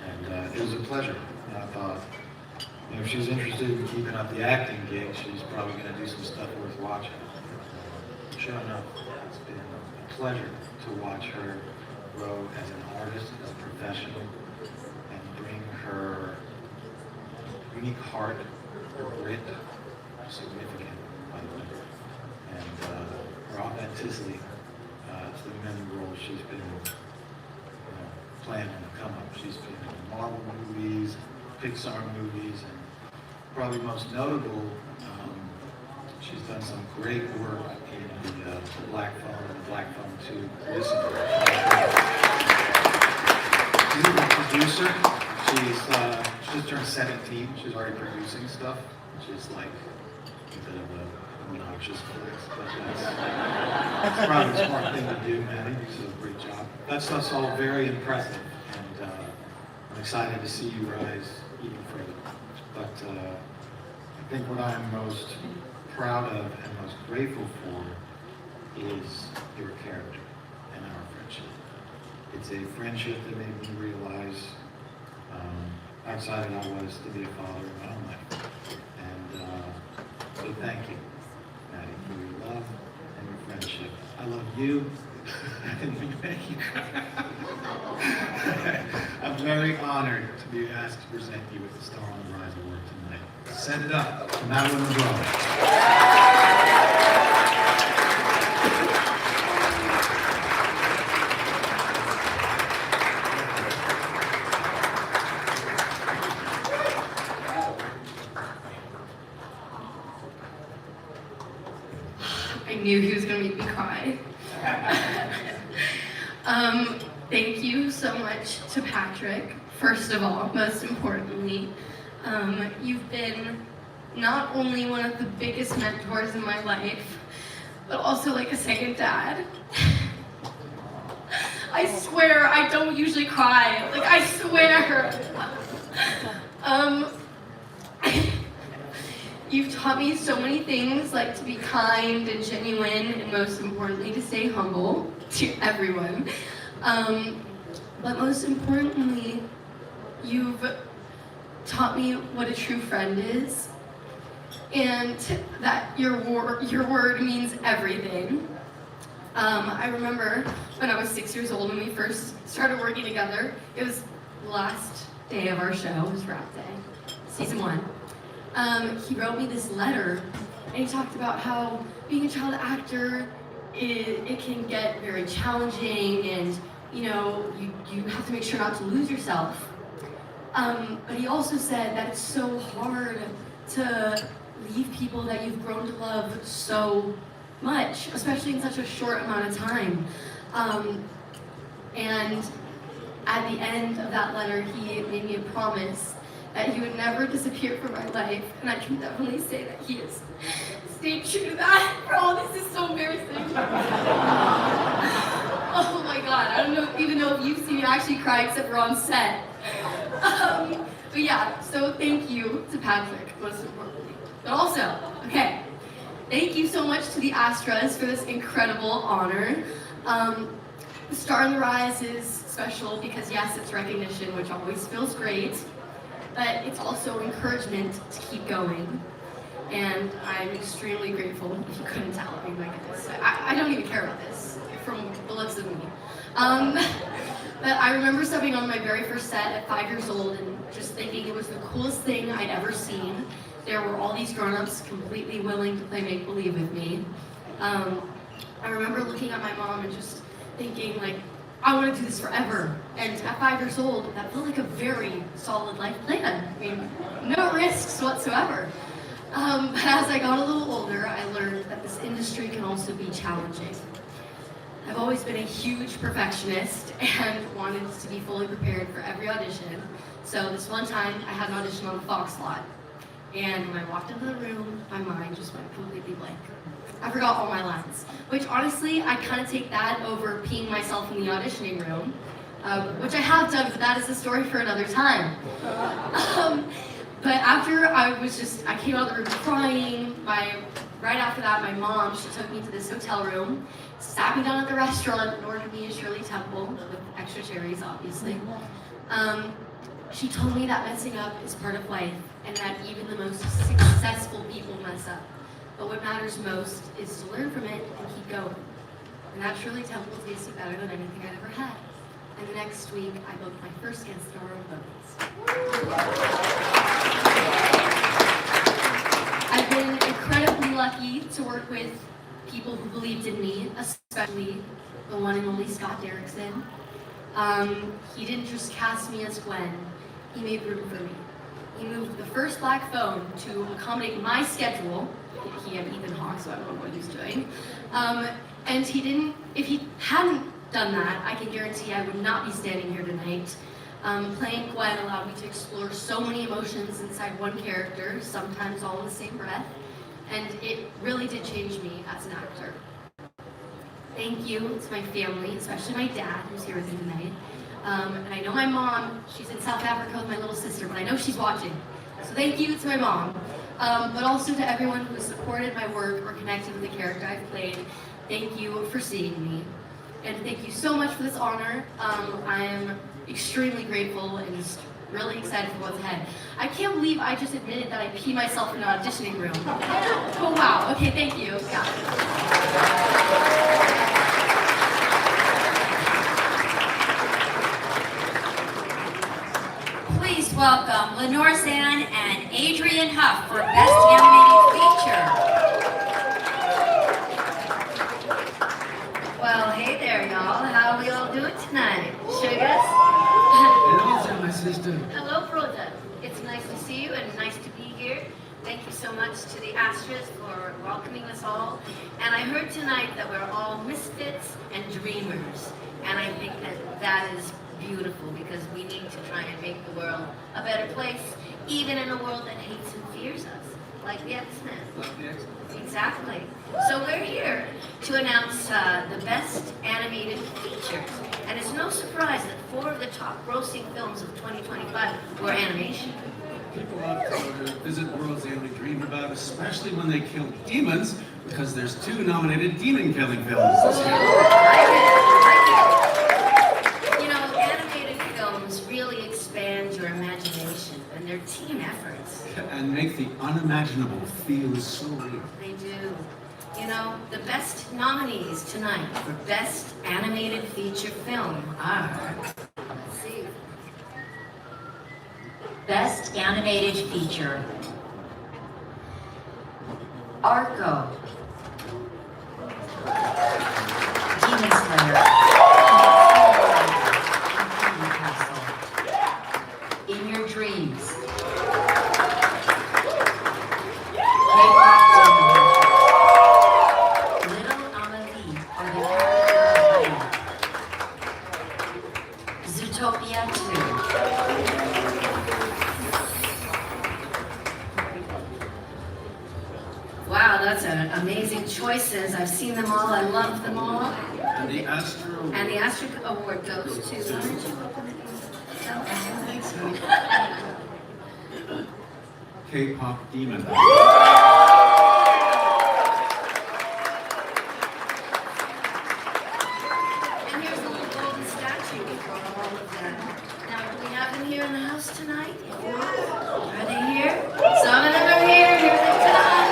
And it was a pleasure. And I thought, if she's interested in keeping up the acting gig, she's probably going to do some stuff worth watching. Sure enough, it's been a pleasure to watch her grow as an artist, as a professional, and bring her unique heart, her grit, significant, by the way, and her authenticity to the many roles she's been planning to come up. She's been in Marvel movies, Pixar movies, and probably most notable, she's done some great work in the Black Phone and the Black Phone 2 recently. She's a producer. She just turned 17. She's already producing stuff, which is like a bit of a obnoxious flex, but that's probably the smart thing to do, Maddie. You did a great job. That stuff's all very impressive, and I'm excited to see you rise even further. But I think what I'm most proud of and most grateful for is your character and our friendship. It's a friendship that made me realize how excited I was to be a father in my own life. And so thank you, Maddie, for your love and your friendship. I love you. I didn't mean to make you cry. I'm very honored to be asked to present you with the Star on the Rise Award tonight. Set it up for Madeline Monroe. I knew he was going to make me cry. Thank you so much to Patrick, first of all, most importantly. You've been not only one of the biggest mentors in my life, but also like a second dad. I swear I don't usually cry, like I swear. You've taught me so many things, like to be kind and genuine, and most importantly, to stay humble to everyone. But most importantly, you've taught me what a true friend is, and that your word means everything. I remember when I was 6 years old and we first started working together. It was the last day of our show, it was wrap day, season 1. He wrote me this letter, and he talked about how being a child actor, it can get very challenging, and you know, you have to make sure not to lose yourself. But he also said that it's so hard to leave people that you've grown to love so much, especially in such a short amount of time. And at the end of that letter, he made me a promise that he would never disappear from my life, and I can definitely say that he has stayed true to that. Oh, this is so embarrassing. Oh my God, I don't even know if you've seen me actually cry except for on set. But yeah, so thank you to Patrick, most importantly. But also, okay, thank you so much to the Astras for this incredible honor. The Star on the Rise is special because yes, it's recognition, which always feels great, but it's also encouragement to keep going. And I'm extremely grateful, if you couldn't tell. I mean, my goodness, I don't even care about this from the looks of me. But I remember stepping on my very first set at 5 years old and just thinking it was the coolest thing I'd ever seen. There were all these grown-ups completely willing to play make-believe with me. I remember looking at my mom and just thinking, like, I want to do this forever. And at 5 years old, that felt like a very solid life plan. I mean, no risks whatsoever. But as I got a little older, I learned that this industry can also be challenging. I've always been a huge perfectionist and wanted to be fully prepared for every audition. So this one time, I had an audition on the Fox lot. And when I walked into the room, my mind just went completely blank. I forgot all my lines, which honestly, I kind of take that over peeing myself in the auditioning room, which I have done, but that is a story for another time. But after I came out of the room crying. Right after that, my mom, she took me to this hotel room, sat me down at the restaurant, and ordered me a Shirley Temple with extra cherries, obviously. She told me that messing up is part of life, and that even the most successful people mess up. But what matters most is to learn from it and keep going. And that Shirley Temple tasted better than anything I'd ever had. And the next week, I booked my first guest star on Bones. I've been incredibly lucky to work with people who believed in me, especially the one and only Scott Derrickson. He didn't just cast me as Gwen, he made room for me. He moved the first black phone to accommodate my schedule. He had Ethan Hawke, so I don't know what he was doing. And if he hadn't done that, I can guarantee I would not be standing here tonight. Playing Gwen allowed me to explore so many emotions inside one character, sometimes all in the same breath, and it really did change me as an actor. Thank you to my family, especially my dad, who's here with me tonight. And I know my mom, she's in South Africa with my little sister, but I know she's watching. So thank you to my mom, but also to everyone who supported my work or connected with the character I've played. Thank you for seeing me. And thank you so much for this honor. I am extremely grateful and just really excited for what's ahead. I can't believe I just admitted that I pee myself in an auditioning room. Oh wow, okay, thank you. Yeah. Please welcome Lenore Zan and Adrian Huff for Best Animated Feature. Well, hey there, y'all. How are we all doing tonight? Sugars? Hello, my sister. Hello, brother. It's nice to see you and nice to be here. Thank you so much to the Astras for welcoming us all. And I heard tonight that we're all misfits and dreamers. And I think that is beautiful because we need to try and make the world a better place, even in a world that hates and fears us, like the X-Men. Like the X-Men. Exactly. So we're here to announce the best animated features. And it's no surprise that 4 of the top grossing films of 2025 were animation. People love to visit worlds they only dream about, especially when they kill demons, because there's 2 nominated demon-killing films this year. You know, animated films really expand your imagination, and they're team efforts. And make the unimaginable feel so real. They do. You know, the best nominees tonight for Best Animated Feature Film are... Let's see. Best Animated Feature. Arco. Demon Slayer. Castle. In Your Dreams. Little Amelie or the Character of Zootopia 2. Wow, that's amazing choices. I've seen them all. I love them all. And the Astra Award goes to... K-pop demon. And here's a little golden statue for all of them. Now, do we have them here in the house tonight? Are they here? Some of them are here. Here they come.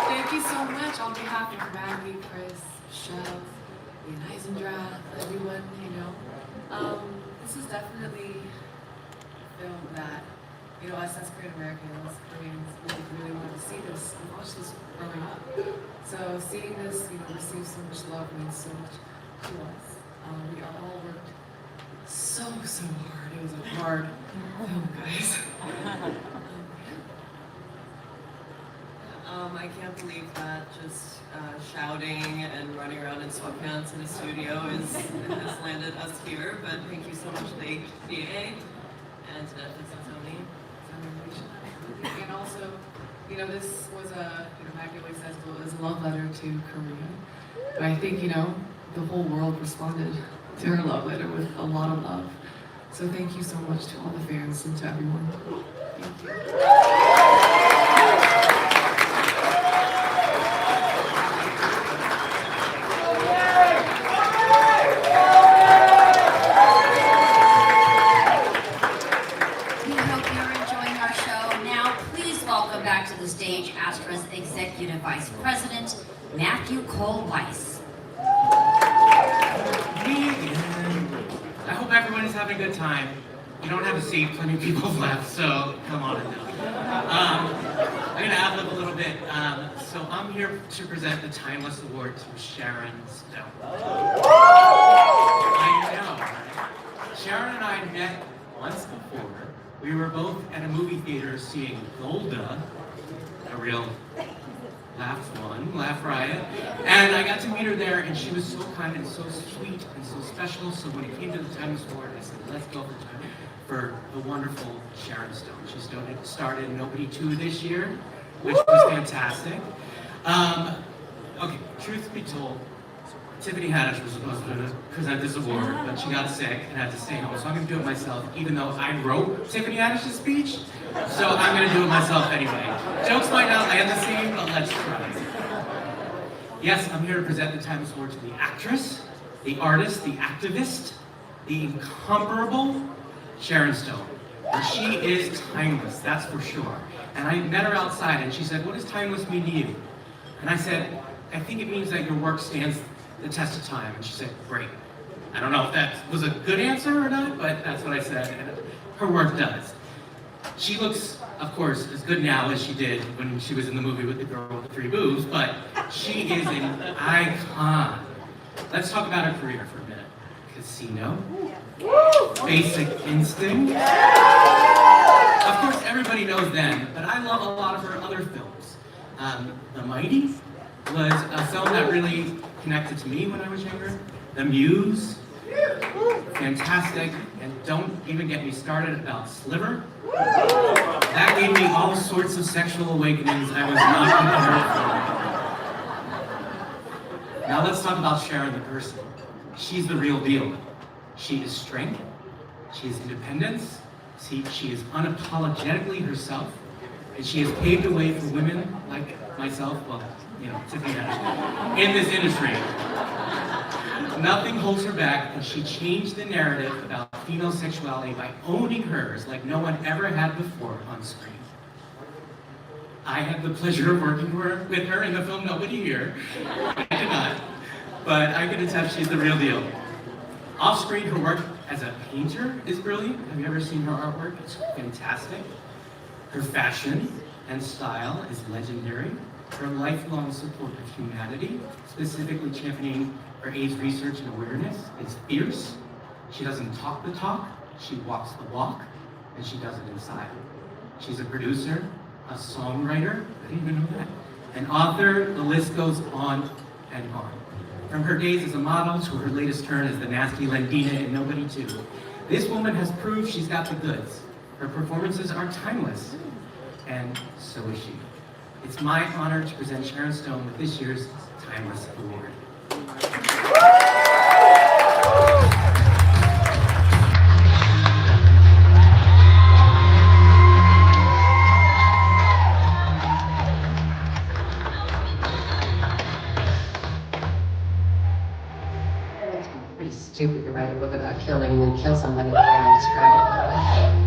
Thank you so much on behalf of Maggie, Chris, Michelle, Ian Eisendrath, everyone, you know. This is definitely a film that, you know, us as Korean Americans, Koreans, really wanted to see this and watch this growing up. So seeing this, you know, receive so much love means so much to us. We all worked so hard. It was a hard film, guys. I can't believe that just shouting and running around in sweatpants in a studio has landed us here, but thank you so much to the HBA and to Netflix and Sony. And also, you know, this was Maggie always says it was a love letter to Korea. But I think, you know, the whole world responded to her love letter with a lot of love. So thank you so much to all the fans and to everyone. Thank you. We hope you're enjoying our show. Now, please welcome back to the stage Astra's Executive Vice President, Matthew Cole Weiss. Me again. I hope everyone is having a good time. You don't have a seat, plenty of people left, so come on in now. I'm gonna ad-lib a little bit. So I'm here to present the Timeless Award to Sharon Stone. I know, right? Sharon and I met once before. We were both at a movie theater seeing Golda, a real laugh riot. And I got to meet her there, and she was so kind and so sweet and so special. So when it came to the Timeless Award, I said, let's go for the wonderful Sharon Stone. She started Nobody 2 this year, which was fantastic. Okay, truth be told, Tiffany Haddish was supposed to present this award, but she got sick and had to stay home. So I'm gonna do it myself, even though I wrote Tiffany Haddish's speech. So I'm gonna do it myself anyway. Jokes might not land the same, but let's try. Yes, I'm here to present the Timeless Award to the actress, the artist, the activist, the incomparable Sharon Stone. And she is timeless, that's for sure. And I met her outside and she said, what does timeless mean to you? And I said, I think it means that your work stands the test of time. And she said, great. I don't know if that was a good answer or not, but that's what I said, and her work does. She looks, of course, as good now as she did when she was in the movie with the girl with the 3 boobs, but she is an icon. Let's talk about her career for a minute. Casino, Basic Instinct. Of course, everybody knows them, but I love a lot of her other films. The Mighty was a film that really connected to me when I was younger. The Muse, fantastic, and don't even get me started about Sliver. That gave me all sorts of sexual awakenings I was not prepared for. Now let's talk about Sharon the person. She's the real deal. She is strength, she is independence, she is unapologetically herself, and she has paved the way for women like myself, well, you know, Tiffany Haddish, in this industry. Nothing holds her back, and she changed the narrative about female sexuality by owning hers like no one ever had before on screen. I had the pleasure of working with her in the film Nobody Here. I did not, but I can attest she's the real deal. Off-screen, her work as a painter is brilliant. Have you ever seen her artwork? It's fantastic. Her fashion and style is legendary. Her lifelong support of humanity, specifically championing for AIDS research and awareness, is fierce. She doesn't talk the talk, she walks the walk, and she does it inside. She's a producer, a songwriter, I didn't even know that, an author, the list goes on and on. From her days as a model to her latest turn as the nasty Lendina in Nobody 2, this woman has proved she's got the goods. Her performances are timeless, and so is she. It's my honor to present Sharon Stone with this year's Timeless Award. It's pretty stupid to write a book about killing and then kill somebody and describe it.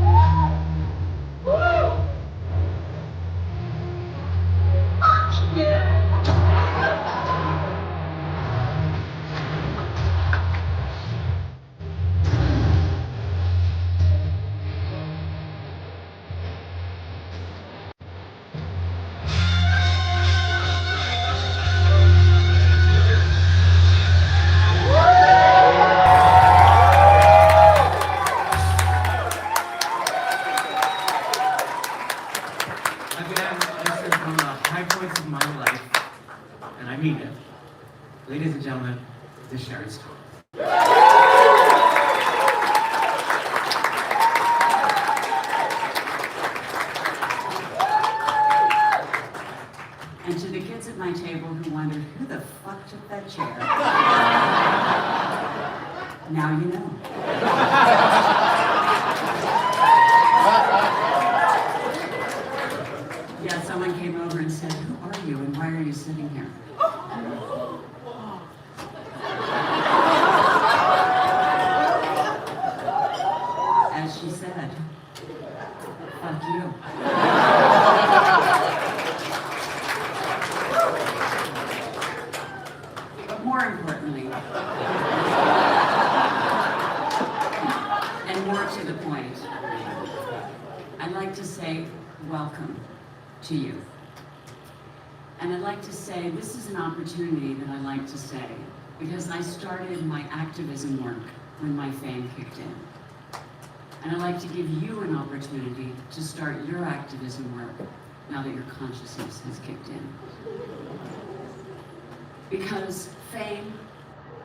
Ladies and gentlemen, this is Sharon Stone. And to the kids at my table who wondered, who the fuck took that chair? Now you know. Yeah, someone came over and said, who are you and why are you sitting here? As she said, fuck you. welcome to you. And I'd like to say, this is an opportunity that I like to say, because I started my activism work when my fame kicked in. And I'd like to give you an opportunity to start your activism work now that your consciousness has kicked in. Because fame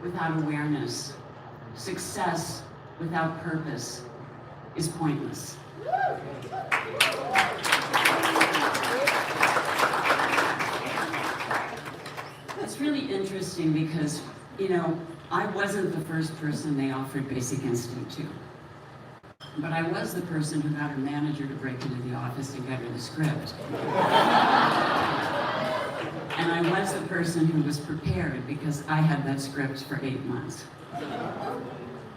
without awareness, success without purpose is pointless. It's really interesting because, you know, I wasn't the first person they offered Basic Instinct to. But I was the person who got her manager to break into the office and get her the script. And I was the person who was prepared because I had that script for 8 months.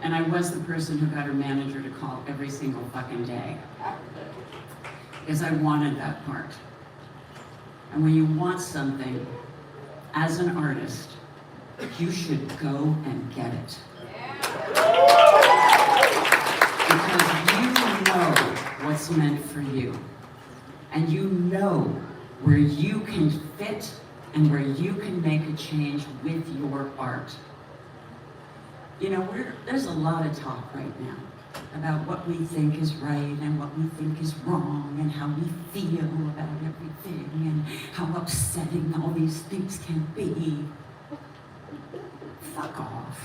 And I was the person who got her manager to call every single fucking day. Because I wanted that part. And when you want something, as an artist, you should go and get it. Because you know what's meant for you. And you know where you can fit and where you can make a change with your art. You know, there's a lot of talk right now about what we think is right and what we think is wrong and how we feel about everything and how upsetting all these things can be. Fuck off.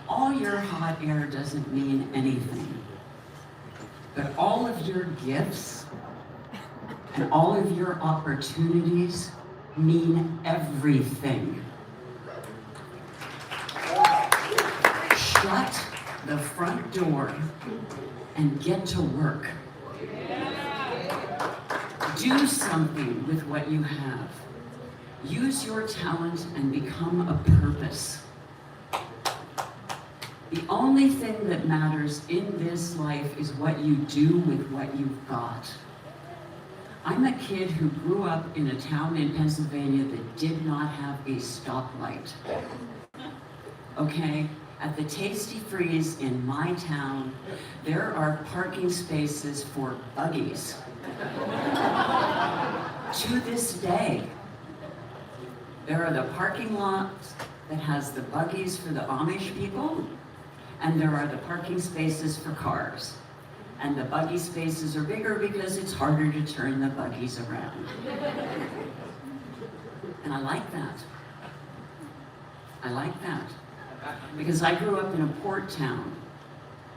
All your hot air doesn't mean anything. But all of your gifts and all of your opportunities mean everything. Shut the front door and get to work. Do something with what you have. Use your talent and become a purpose. The only thing that matters in this life is what you do with what you've got. I'm a kid who grew up in a town in Pennsylvania that did not have a stoplight. Okay? At the Tasty Freeze in my town, there are parking spaces for buggies. To this day, there are the parking lots that has the buggies for the Amish people, and there are the parking spaces for cars. And the buggy spaces are bigger because it's harder to turn the buggies around. And I like that. I like that. Because I grew up in a port town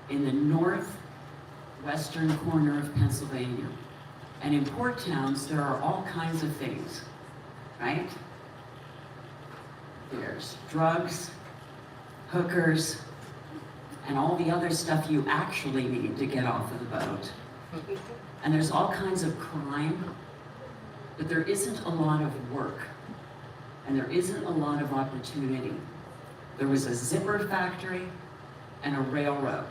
in the northwestern corner of Pennsylvania. And in port towns, there are all kinds of things, right? There's drugs, hookers, and all the other stuff you actually need to get off of the boat. And there's all kinds of crime, but there isn't a lot of work, and there isn't a lot of opportunity. There was a zipper factory and a railroad.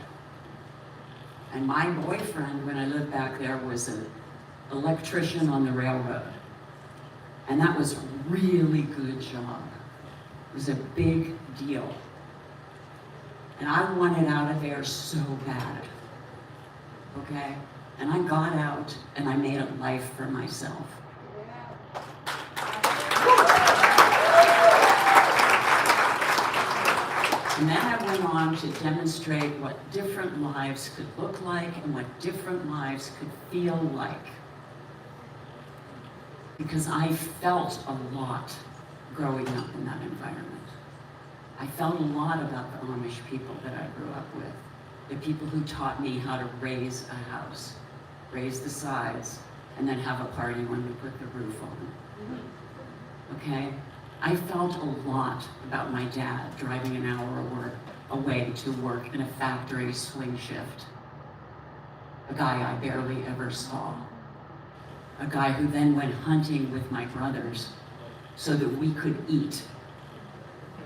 And my boyfriend, when I lived back there, was an electrician on the railroad. And that was a really good job. It was a big deal. And I wanted out of there so bad, okay? And I got out and I made a life for myself. And then I went on to demonstrate what different lives could look like and what different lives could feel like. Because I felt a lot growing up in that environment. I felt a lot about the Amish people that I grew up with. The people who taught me how to raise a house, raise the sides, and then have a party when we put the roof on. Okay? I felt a lot about my dad driving an hour away to work in a factory swing shift. A guy I barely ever saw. A guy who then went hunting with my brothers so that we could eat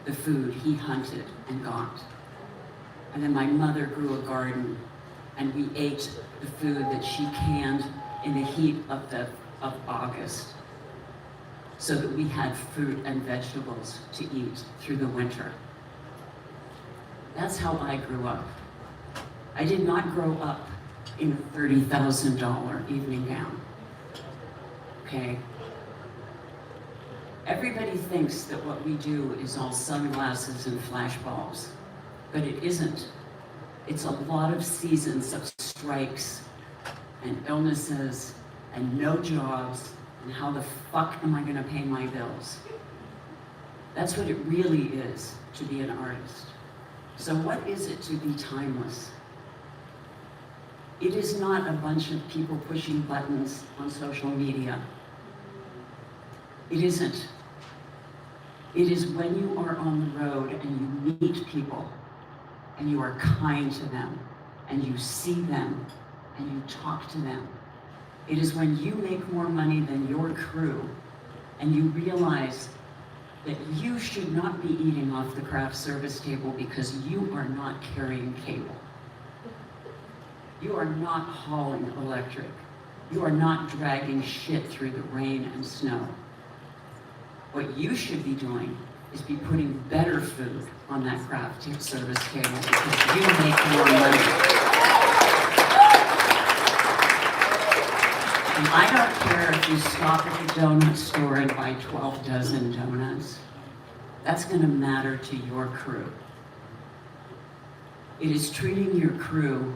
the food he hunted and got. And then my mother grew a garden and we ate the food that she canned in the heat of August so that we had fruit and vegetables to eat through the winter. That's how I grew up. I did not grow up in a $30,000 evening gown. Okay? Everybody thinks that what we do is all sunglasses and flashbulbs, but it isn't. It's a lot of seasons of strikes and illnesses and no jobs, and how the fuck am I gonna pay my bills? That's what it really is to be an artist. So what is it to be timeless? It is not a bunch of people pushing buttons on social media. It isn't. It is when you are on the road and you meet people and you are kind to them and you see them and you talk to them. It is when you make more money than your crew and you realize that you should not be eating off the craft service table because you are not carrying cable. You are not hauling electric. You are not dragging shit through the rain and snow. What you should be doing is be putting better food on that craft service table because you make more money. And I don't care if you stop at the donut store and buy 12 dozen donuts. That's going to matter to your crew. It is treating your crew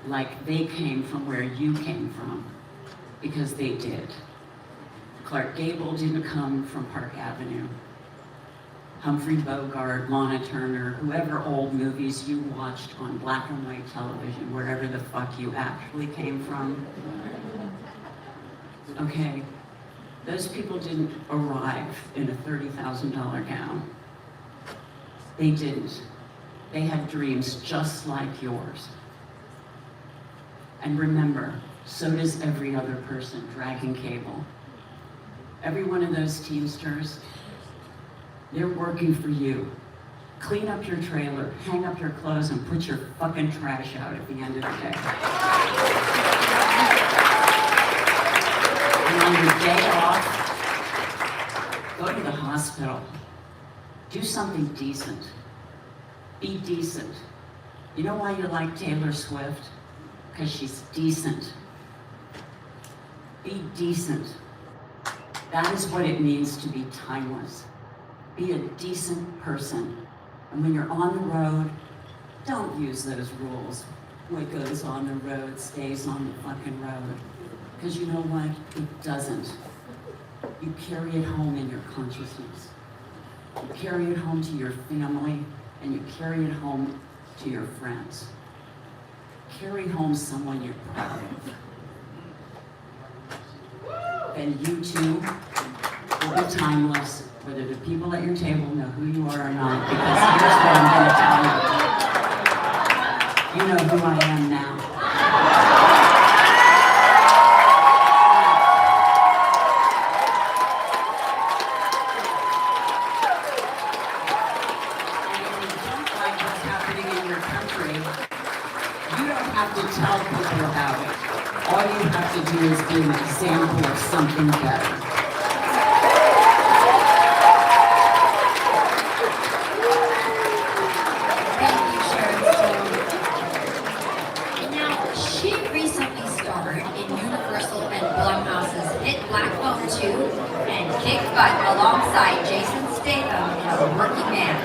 like they came from where you came from, because they did. Clark Gable didn't come from Park Avenue. Humphrey Bogart, Lana Turner, whoever old movies you watched on black and white television, wherever the fuck you actually came from. Okay, those people didn't arrive in a $30,000 gown. They didn't. They had dreams just like yours. And remember, so does every other person dragging cable. Every one of those Teamsters, they're working for you. Clean up your trailer, hang up your clothes, and put your fucking trash out at the end of the day. And on your day off, go to the hospital. Do something decent. Be decent. You know why you like Taylor Swift? Because she's decent. Be decent. That is what it means to be timeless. Be a decent person. And when you're on the road, don't use those rules. What goes on the road stays on the fucking road. Because you know what? It doesn't. You carry it home in your consciousness. You carry it home to your family, and you carry it home to your friends. Carry home someone you're proud of. And you too will be timeless, whether the people at your table know who you are or not, because here's what I'm going to tell you. You know who I am now. Tell people about it. All you have to do is be an example of something better. Thank you, Sharon Stone. Now, she recently starred in Universal and Blumhouse's hit Black Phone 2 and kicked butt alongside Jason Statham in A Working Man.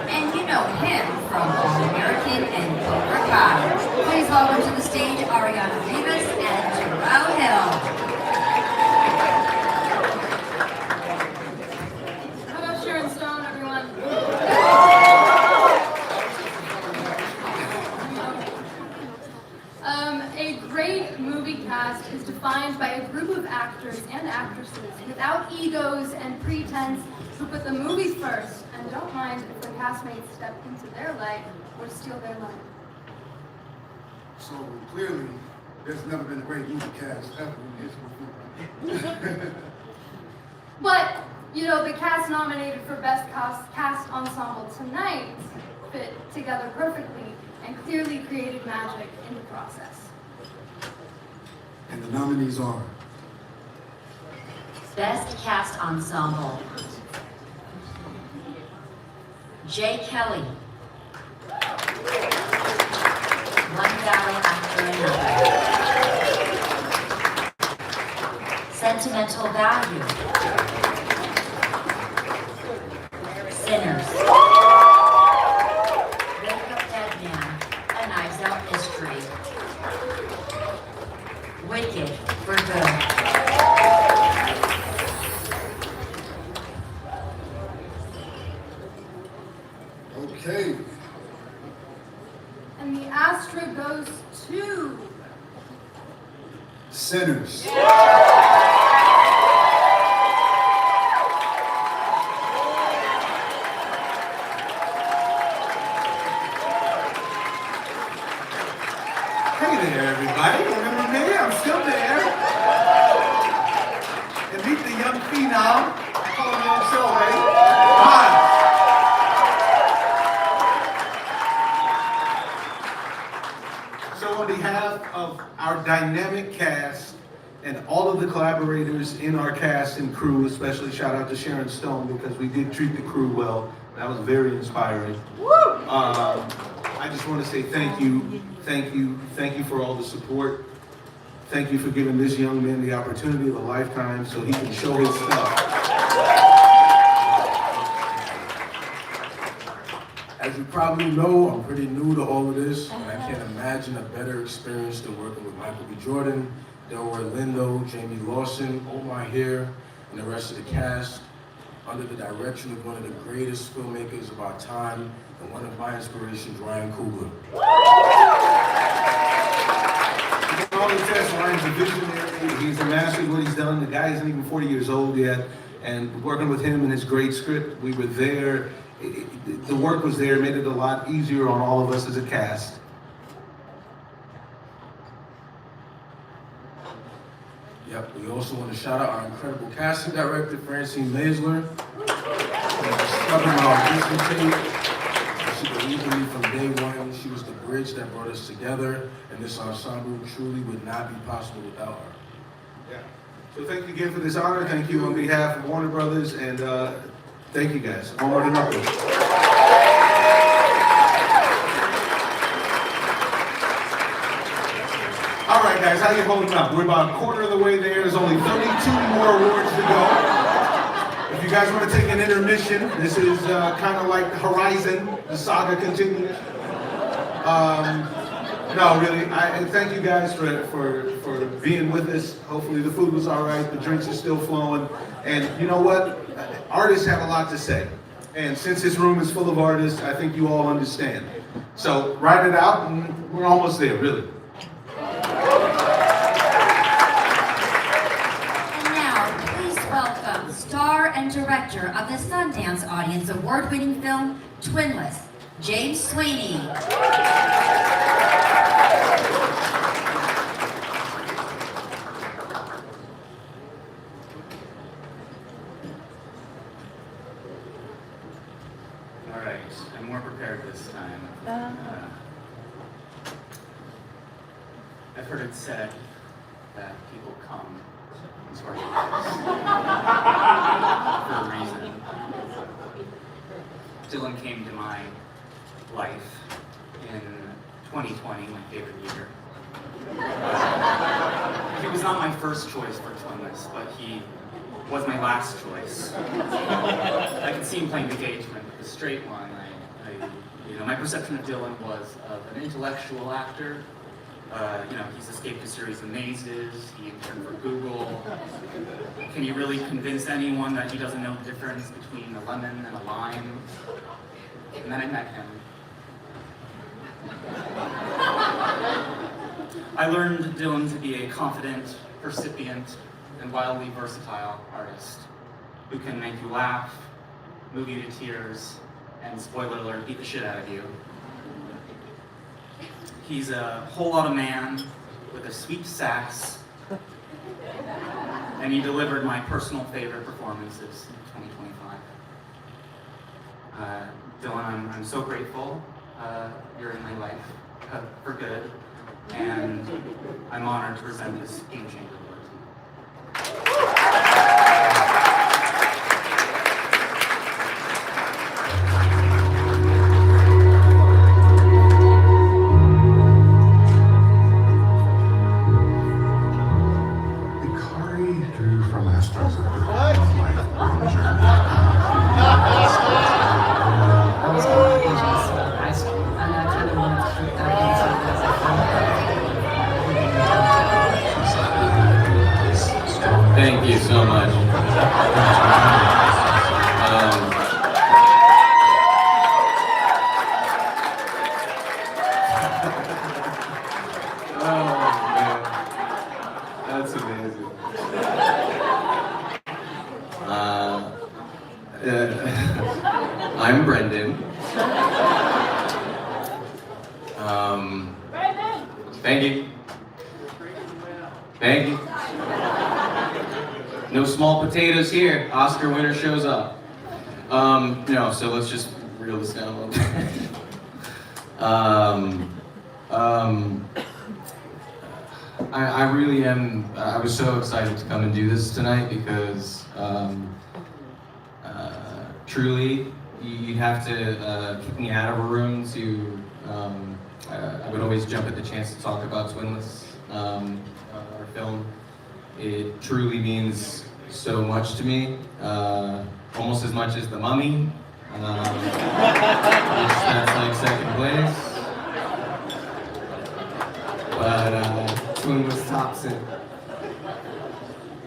And you know him from All American and Cobra Kai. Please welcome to the stage Ariana Rivas and Terrell Hill. Hello, Sharon Stone, everyone. A great movie cast is defined by a group of actors and actresses without egos and pretense who put the movies first and don't mind if their castmates step into their light or steal their line. So clearly, there's never been a great movie cast ever in history. But, you know, the cast nominated for Best Cast Ensemble tonight fit together perfectly and clearly created magic in the process. And the nominees are Best Cast Ensemble. Jay Kelly. One Valley After Another. sentimental value. Sinners. Wake Up Dead Man, A Knives Out Mystery. Wicked for Good. Okay. And the Astra goes to... Sinners. Hey there, everybody. Remember me? I'm still there. And meet the young phenom. I call him young Sylvain. Come on. So on behalf of our dynamic cast and all of the collaborators in our cast and crew, especially shout out to Sharon Stone because we did treat the crew well. That was very inspiring. I just want to say thank you for all the support. Thank you for giving this young man the opportunity of a lifetime so he can show his stuff. As you probably know, I'm pretty new to all of this, and I can't imagine a better experience than working with Michael B. Jordan, Delroy Lindo, Jamie Lawson, Omar Here, and the rest of the cast, under the direction of one of the greatest filmmakers of our time, and one of my inspirations, Ryan Coogler. You can always test Ryan's a visionary. He's a master of what he's done. The guy isn't even 40 years old yet. And working with him and his great script, we were there. The work was there, made it a lot easier on all of us as a cast. Yep, we also want to shout out our incredible casting director, Francine Maisler. Discovering our audition tape. She believed in me from day one. She was the bridge that brought us together, and this ensemble truly would not be possible without her. Yeah. So thank you again for this honor. Thank you on behalf of Warner Brothers, and thank you guys. Onward and upward. All right, guys, how you holding up? We're about a quarter of the way there. There's only 32 more awards to go. If you guys want to take an intermission, this is kind of like Horizon. The saga continues. No, really, I thank you guys for being with us. Hopefully the food was all right, the drinks are still flowing. And you know what? Artists have a lot to say. And since this room is full of artists, I think you all understand. So ride it out, and we're almost there, really. And now, please welcome star and director of the Sundance Audience award-winning film, Twinless, James Sweeney. All right, I'm more prepared this time. I've heard it said that people come to our lives for a reason. Dylan came to my life in 2020, my favorite year. He was not my first choice for Twinless, but he was my last choice. I could see him playing the engagement, the straight one. My perception of Dylan was of an intellectual actor. He's escaped a series of mazes. He interned for Google. Can you really convince anyone that he doesn't know the difference between a lemon and a lime? And then I met him. I learned Dylan to be a confident, percipient, and wildly versatile artist who can make you laugh, move you to tears, and spoiler alert, beat the shit out of you. He's a whole lot of man with a sweet sass, and he delivered my personal favorite performances in 2025. Dylan, I'm so grateful you're in my life for good, and I'm honored to present this Game Changer Award to you. From Thank you so much. Oh man, that's amazing. I'm Brendan. Thank you. Thank you. No small potatoes here. Oscar winner shows up. No, so let's just reel this down a little bit. I really am, I was so excited to come and do this tonight because truly, you have to kick me out of a room to, I would always jump at the chance to talk about Twinless, our film. It truly means so much to me, almost as much as The Mummy, which that's like second place. But Twinless tops it.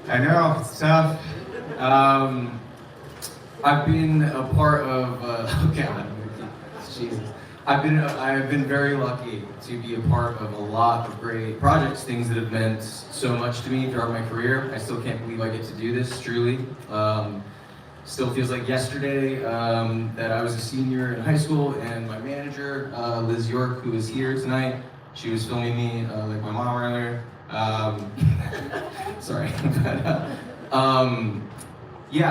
I know, it's tough. I've been a part of, Jesus. I've been very lucky to be a part of a lot of great projects, things that have meant so much to me throughout my career. I still can't believe I get to do this, truly. Still feels like yesterday that I was a senior in high school and my manager, Liz York, who is here tonight, she was filming me like my mom earlier. Sorry, but you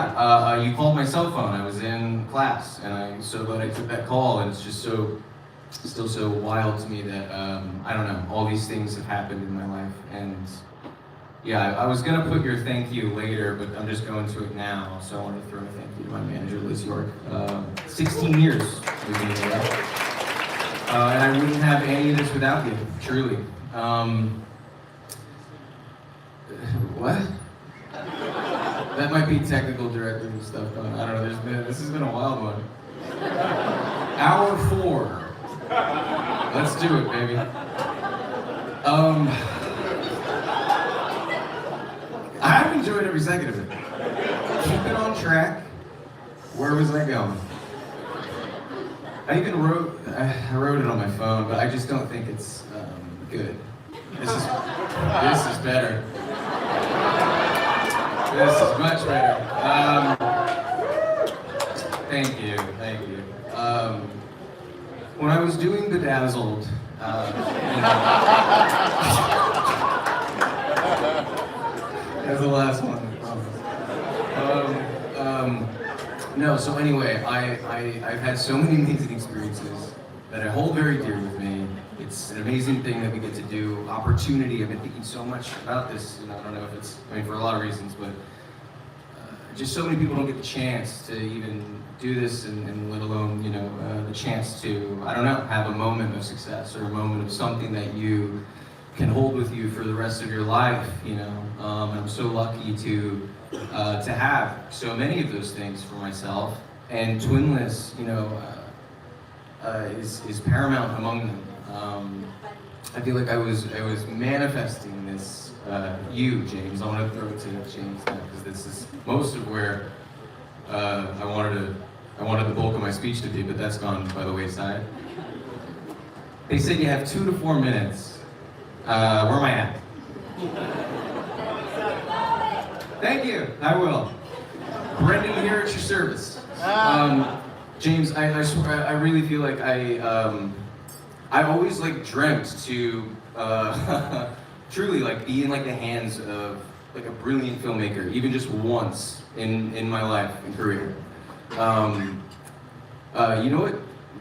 called my cell phone. I was in class, and I'm so glad I took that call. And it's just still so wild to me that I don't know. All these things have happened in my life, and yeah, I was gonna put your thank you later, but I'm just going to it now. So I want to throw a thank you to my manager, Liz York. 16 years we've been together, and I wouldn't have any of this without you, truly. What? That might be technical director and stuff going on. I don't know, this has been a wild one. Hour 4. Let's do it, baby. I've enjoyed every second of it. Keep it on track. Where was I going? I wrote it on my phone, but I just don't think it's good. This is better. This is much better. Thank you. When I was doing Bedazzled, that's the last one, I promise. No, so anyway, I've had so many amazing experiences that I hold very dear with me. It's an amazing thing that we get to do, opportunity. I've been thinking so much about this, and I don't know if it's, for a lot of reasons, but just so many people don't get the chance to even do this, and let alone, the chance to, I don't know, have a moment of success or a moment of something that you can hold with you for the rest of your life, I'm so lucky to have so many of those things for myself, and Twinless, is paramount among them. I feel like I was manifesting this, you, James. I want to throw it to James now, because this is most of where I wanted the bulk of my speech to be, but that's gone by the wayside. They said you have 2 to 4 minutes. Where am I at? Thank you, I will. Brendan here at your service. James, I swear, I really feel like I always dreamt to truly be in the hands of a brilliant filmmaker, even just once in my life and career.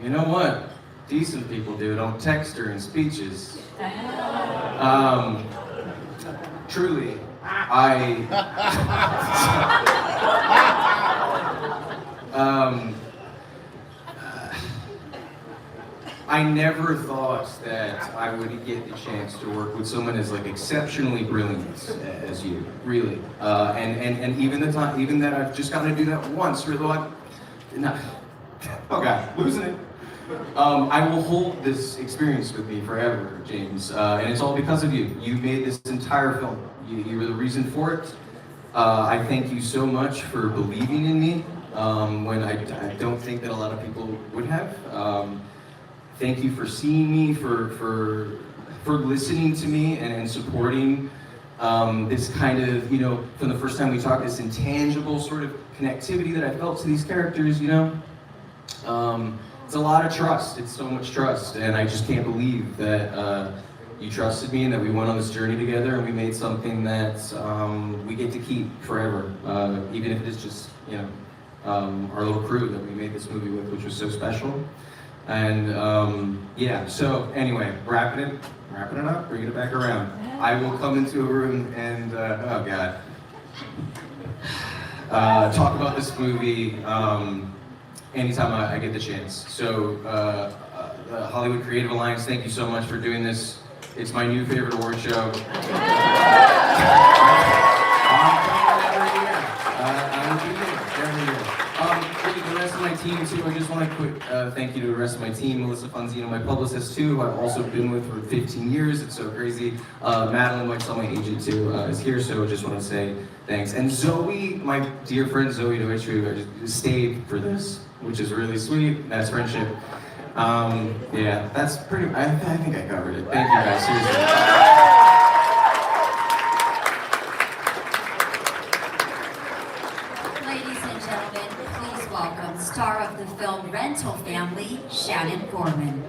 You know what? Decent people do. Don't text during speeches. Truly, I never thought that I would get the chance to work with someone as exceptionally brilliant as you, really. And even that I've just gotten to do that once, really. Oh God, losing it. I will hold this experience with me forever, James, and it's all because of you. You made this entire film. You were the reason for it, I thank you so much for believing in me when I don't think that a lot of people would have. Thank you for seeing me, for listening to me and supporting this kind of, you know, from the first time we talked, this intangible sort of connectivity that I felt to these characters, you know? It's a lot of trust, it's so much trust, and I just can't believe that you trusted me and that we went on this journey together and we made something that we get to keep forever, even if it is just, you know, our little crew that we made this movie with, which was so special. And yeah, so anyway, wrapping it up, bringing it back around. I will come into a room and, oh God, talk about this movie anytime I get the chance. So, the Hollywood Creative Alliance, thank you so much for doing this. It's my new favorite award show. I'm coming every year. I will be here every year. The rest of my team too, I just want to quick thank you to the rest of my team, Melissa Fonzino, my publicist too, who I've also been with for 15 years, it's so crazy. Madeline Whitesell, my agent too, is here, so I just want to say thanks. And Zoe, my dear friend Zoe Deutsch, who stayed for this, which is really sweet, that's friendship. Yeah, that's pretty, I think I covered it. Thank you guys, seriously. Star of the film Rental Family, Shannon Gorman.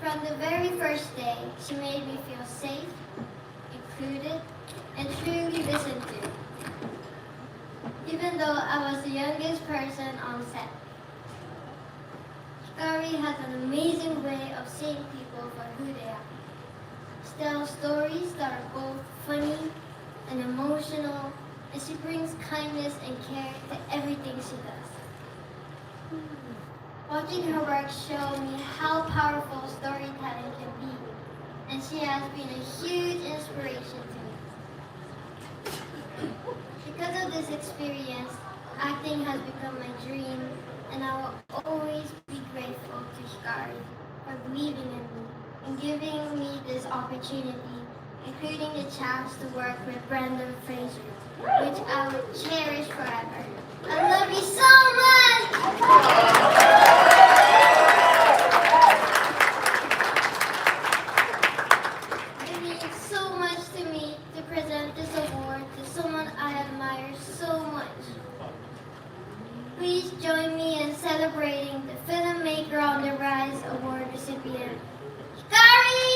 From the very first day, she made me feel safe, included, and truly listened to. Even though I was the youngest person on set. Shikari has an amazing way of seeing people for who they are. She tells stories that are both funny and emotional, and she brings kindness and care to everything she does. Watching her work showed me how powerful storytelling can be, and she has been a huge inspiration to me. Because of this experience, acting has become my dream, and I will always be grateful to Shikari for believing in me and giving me this opportunity, including the chance to work with Brendan Fraser, which I will cherish forever. I love you so much! It means so much to me to present this award to someone I admire so much. Please join me in celebrating the Filmmaker on the Rise Award recipient, Shikari!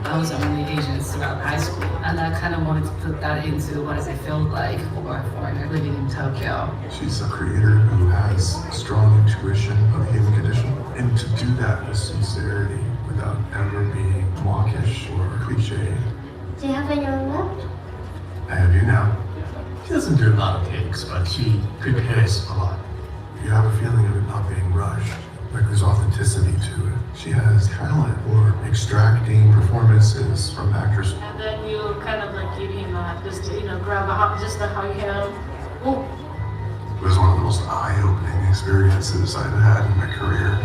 I was only Asian throughout high school, and I kind of wanted to put that into what does it feel like for a foreigner living in Tokyo. She's a creator who has strong intuition of the human condition, and to do that with sincerity without ever being mawkish or cliche. Do you have anyone left? I have you now. She doesn't do a lot of takes, but she prepares a lot. You have a feeling of it not being rushed, like there's authenticity to it. She has talent for extracting performances from actors. And then you kind of like give him just to, grab a hug, just to hug him. Oh. It was one of the most eye-opening experiences I've had in my career.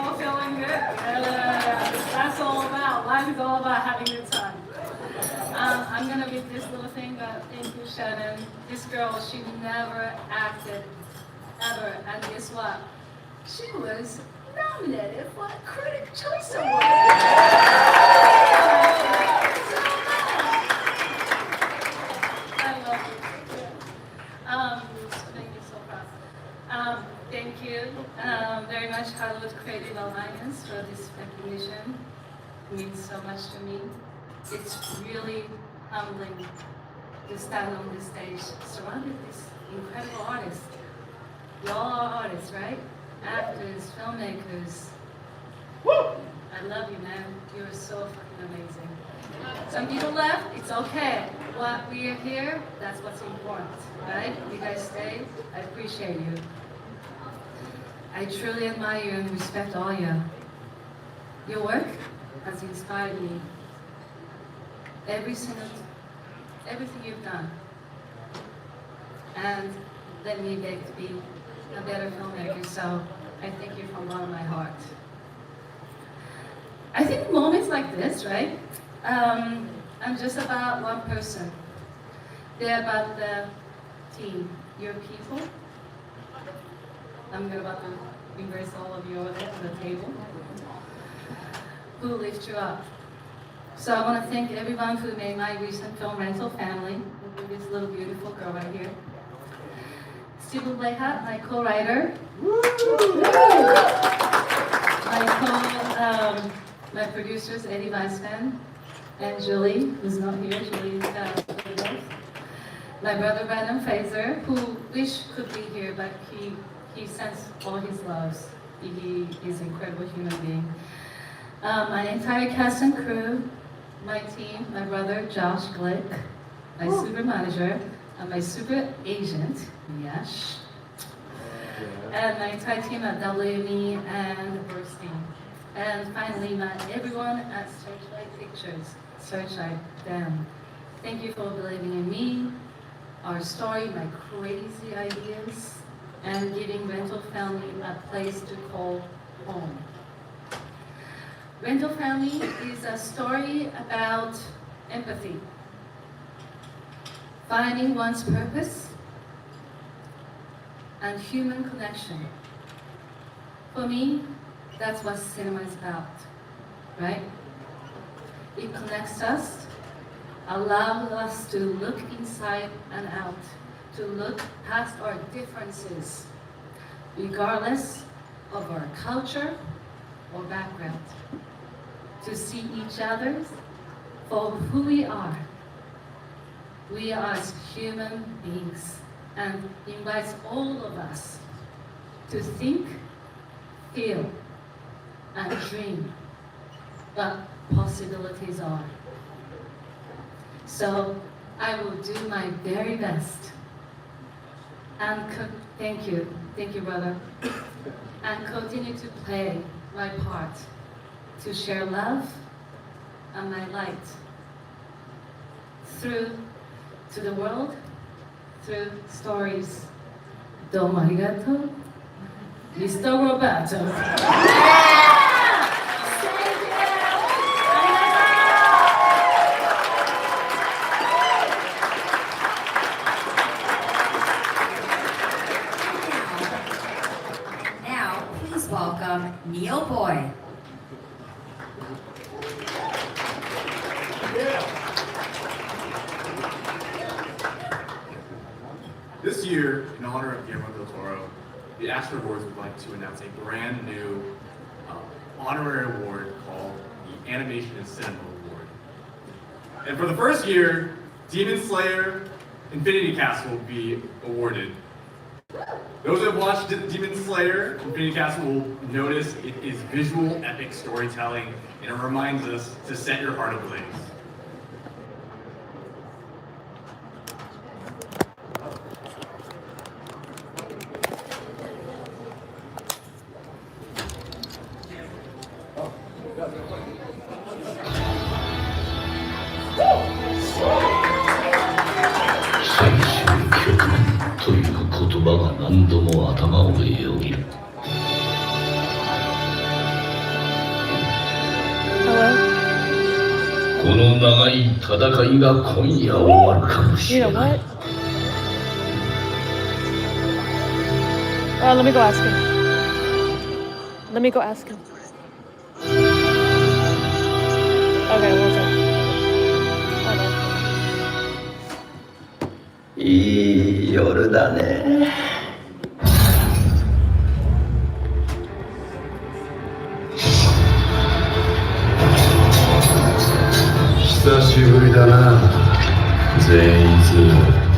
still feeling good? That's all about. Life is all about having a good time. I'm gonna read this little thing, but thank you, Shannon. This girl, she never acted, ever. And guess what? She was nominated for a Critic Choice Award. I love you. So thank you so much. Thank you very much, Hollywood Creative Alliance, for this recognition. It means so much to me. It's really humbling to stand on this stage surrounded with these incredible artists. You all are artists, right? Actors, filmmakers. I love you, man. You're so fucking amazing. Some people left, it's okay. What we are here, that's what's important, right? You guys stay, I appreciate you. I truly admire you and respect all you. Your work has inspired me. Everything you've done. And let me beg to be a better filmmaker, so I thank you from the bottom of my heart. I think moments like this, right? I'm just about one person. They're about the team, your people. I'm about to embrace all of you over there at the table who lift you up. So I want to thank everyone who made my recent film Rental Family, with this little beautiful girl right here. Steve Bleha, my co-writer. My producers, Eddie Weissman and Julie, who's not here. Julie my brother Brandon Fraser, who wish could be here, but he sends all his loves. He is an incredible human being. My entire cast and crew, my team, my brother Josh Glick, my super manager, and my super agent, Yash, and my entire team at WME and Burstein. And finally, everyone at Searchlight Pictures, Searchlight, them. Thank you for believing in me, our story, my crazy ideas, and giving Rental Family a place to call home. Rental Family is a story about empathy, finding one's purpose, and human connection. For me, that's what cinema is about, right? It connects us, allows us to look inside and out, to look past our differences, regardless of our culture or background, to see each other for who we are. We are as human beings, and invites all of us to think, feel, and dream what possibilities are. So I will do my very best. And thank you, brother. And continue to play my part to share love and my light through to the world, through stories. Domo arigato, Mr. Roberto. Now, please welcome Neil Boy. This year, in honor of Guillermo del Toro, the Astra Awards would like to announce a brand new honorary award called the Animation and Cinema Award. And for the first year, Demon Slayer Infinity Castle will be awarded. Those who have watched Demon Slayer Infinity Castle will notice it is visual, epic storytelling, and it reminds us to set your heart ablaze. この長い戦いが今夜終わるかもし You れ know ない what? Let me go ask him. Let me go ask him. Okay, one second. Hold on. いい夜だね。久しぶりだな、全員ズ。